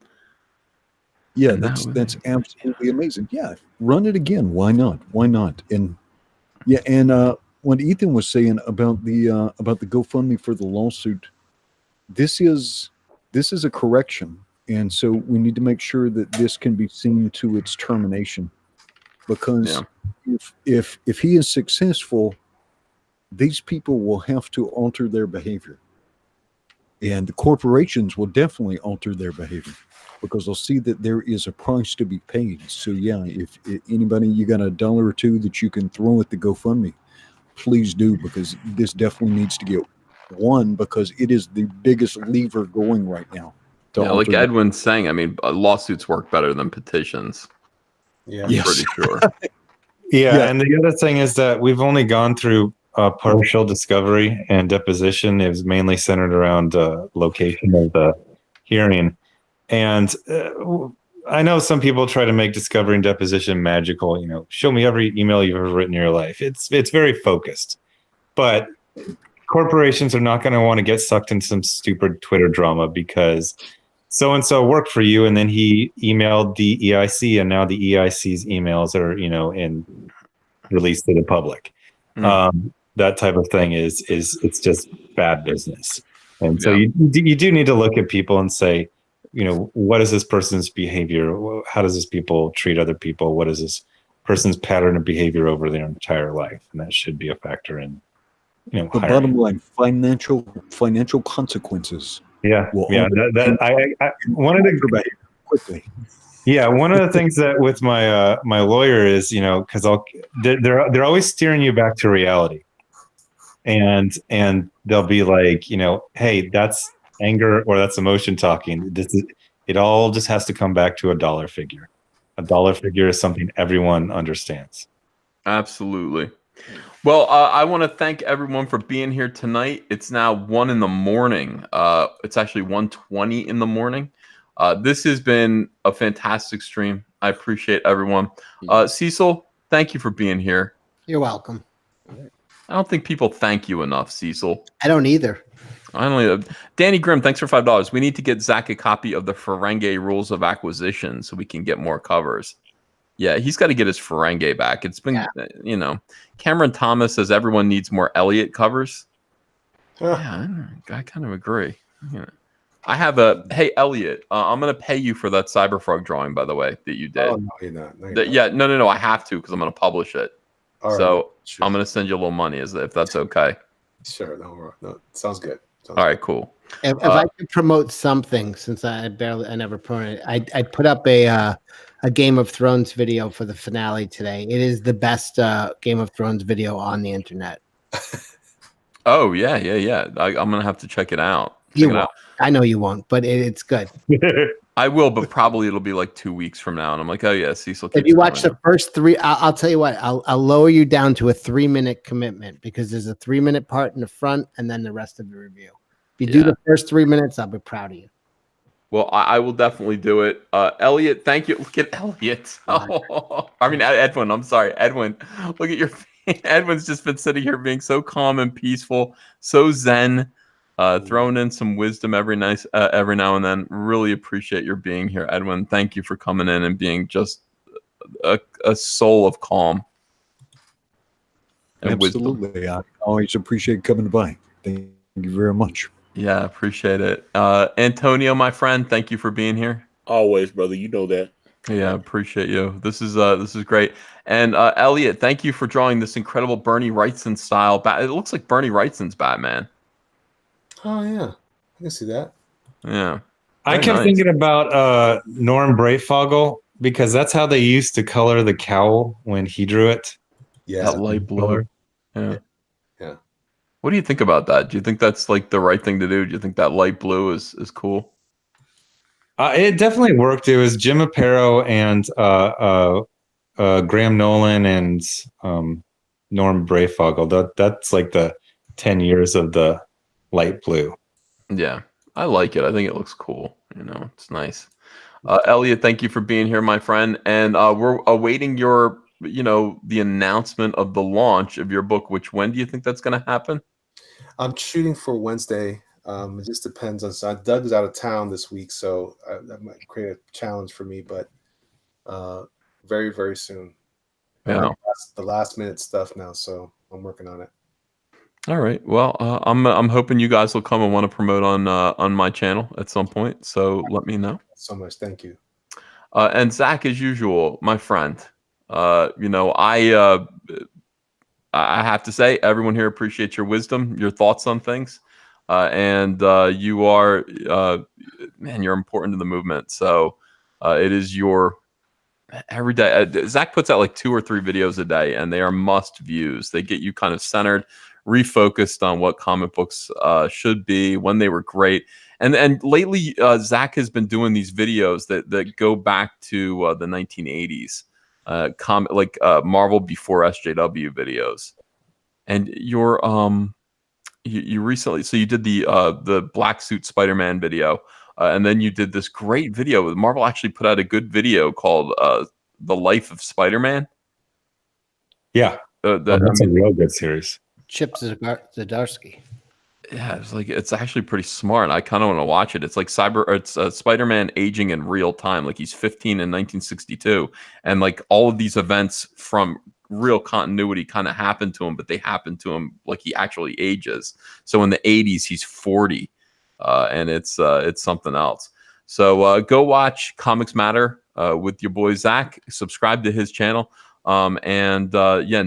Yeah, that's absolutely amazing. Yeah, run it again. Why not? And yeah, and what Ethan was saying about the GoFundMe for the lawsuit, this is a correction, and so we need to make sure that this can be seen to its termination, because if he is successful, these people will have to alter their behavior, and the corporations will definitely alter their behavior, because they'll see that there is a price to be paid. So yeah, if anybody, you got $1 or $2 that you can throw at the GoFundMe, please do, because this definitely needs to get won, because it is the biggest lever going right now. Yeah, like Edwin's saying, I mean, lawsuits work better than petitions. Yeah, I'm pretty sure. Yeah, and the other thing is that we've only gone through partial discovery and deposition. It was mainly centered around location of the hearing. And I know some people try to make discovery and deposition magical. You know, show me every email you've ever written in your life. It's very focused, but corporations are not going to want to get sucked into some stupid Twitter drama because so and so worked for you, and then he emailed the EIC, and now the EIC's emails are in released to the public. That type of thing is it's just bad business, and so you do need to look at people and say, what is this person's behavior? How does this people treat other people? What is this person's pattern of behavior over their entire life? And that should be a factor in, the bottom line, financial consequences. Yeah. I wanted to quickly. Yeah. One of the things that with my, my lawyer is, cause they're always steering you back to reality, and they'll be like, hey, that's anger or that's emotion talking. It all just has to come back to a dollar figure. A dollar figure is something everyone understands. Absolutely. Well, I want to thank everyone for being here tonight. It's now 1 a.m. It's actually 1:20 in the morning. This has been a fantastic stream. I appreciate everyone. Cecil, thank you for being here. You're welcome. I don't think people thank you enough, Cecil. I don't either. Danny Grimm, thanks for $5. We need to get Zach a copy of the Ferengi Rules of Acquisition so we can get more covers. Yeah, he's got to get his Ferengi back. It's been, Cameron Thomas says everyone needs more Elliot covers. Yeah, I kind of agree. Yeah. I have hey, Elliot, I'm going to pay you for that Cyberfrog drawing, by the way, that you did. Oh, no, you're not. No, you're not. No, I have to because I'm going to publish it. All right, so sure. I'm going to send you a little money if that's okay. Sure. No, sounds good. All right, cool. If I could promote something, since I never promoted it, I put up a Game of Thrones video for the finale today. It is the best Game of Thrones video on the internet. Oh yeah. I'm gonna have to check it out. I know you won't, but it's good. I will, but probably it'll be like 2 weeks from now, and I'm like, oh yeah, Cecil. If you watch the first 3, I'll tell you what. I'll lower you down to a 3-minute commitment because there's a 3-minute part in the front, and then the rest of the review. If you do the first 3 minutes, I'll be proud of you. Well, I will definitely do it. Elliot, thank you. Look at Elliot. Oh, I mean, Edwin. I'm sorry, Edwin. Look at your. Edwin's just been sitting here being so calm and peaceful, so zen. Throwing in some wisdom every now and then. Really appreciate your being here, Edwin. Thank you for coming in and being just a soul of calm. And absolutely, wisdom. I always appreciate coming by. Thank you very much. Yeah, appreciate it. Antonio, my friend, thank you for being here. Always, brother. You know that. Yeah, appreciate you. This is great. And Elliot, thank you for drawing this incredible Bernie Wrightson style. It looks like Bernie Wrightson's Batman. Oh yeah, I can see that. Yeah. I Very kept nice. thinking about Norm Brayfogle because that's how they used to color the cowl when he drew it. Yeah, That light blue. Color. Yeah. yeah. What do you think about that? Do you think that's like the right thing to do? Do you think that light blue is cool? It definitely worked. It was Jim Aparo and Graham Nolan and Norm Brayfogle. That's like the 10 years of the light blue. Yeah, I like it. I think it looks cool. You know, it's nice. Elliot, thank you for being here, my friend. And we're awaiting your, the announcement of the launch of your book. Which when do you think that's going to happen? I'm shooting for Wednesday. It just depends on. So Doug is out of town this week, so that might create a challenge for me. But very, very soon. Yeah. The last minute stuff now, so I'm working on it. All right. Well, I'm hoping you guys will come and want to promote on my channel at some point. So let me know. So much. Thank you. And Zach, as usual, my friend. I have to say, everyone here appreciates your wisdom, your thoughts on things, and you are, man, you're important to the movement. So it is your every day. Zach puts out like 2 or 3 videos a day, and they are must views. They get you kind of centered, refocused on what comic books should be, when they were great. And lately, Zach has been doing these videos that go back to the 1980s, Marvel before SJW videos. And you recently, so you did the Black Suit Spider-Man video, and then you did this great video. Marvel actually put out a good video called "The Life of Spider-Man." Yeah, that's a real good series. Chip Zdarsky. Yeah, it's actually pretty smart. I kind of want to watch it. It's like Spider-Man aging in real time. Like he's 15 in 1962, and like all of these events from real continuity kind of happen to him, but they happen to him like he actually ages. So in the 80s, he's 40, and it's something else. So go watch Comics Matter with your boy Zach. Subscribe to his channel. And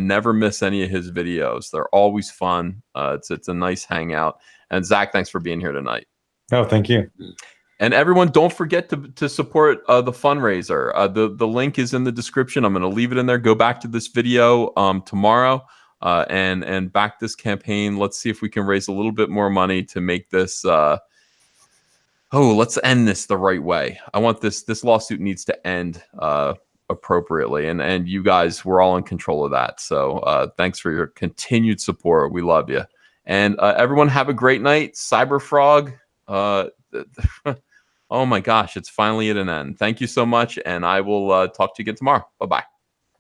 never miss any of his videos. They're always fun. It's a nice hangout. And Zach, thanks for being here tonight. Oh, thank you. And everyone, don't forget to support the fundraiser. The link is in the description. I'm going to leave it in there. Go back to this video tomorrow and back this campaign. Let's see if we can raise a little bit more money to make this. Let's end this the right way. I want this lawsuit needs to end appropriately, and you guys were all in control of that. So thanks for your continued support. We love you. And everyone have a great night. Cyberfrog. Oh my gosh, it's finally at an end. Thank you so much, and I will talk to you again tomorrow. Bye-bye.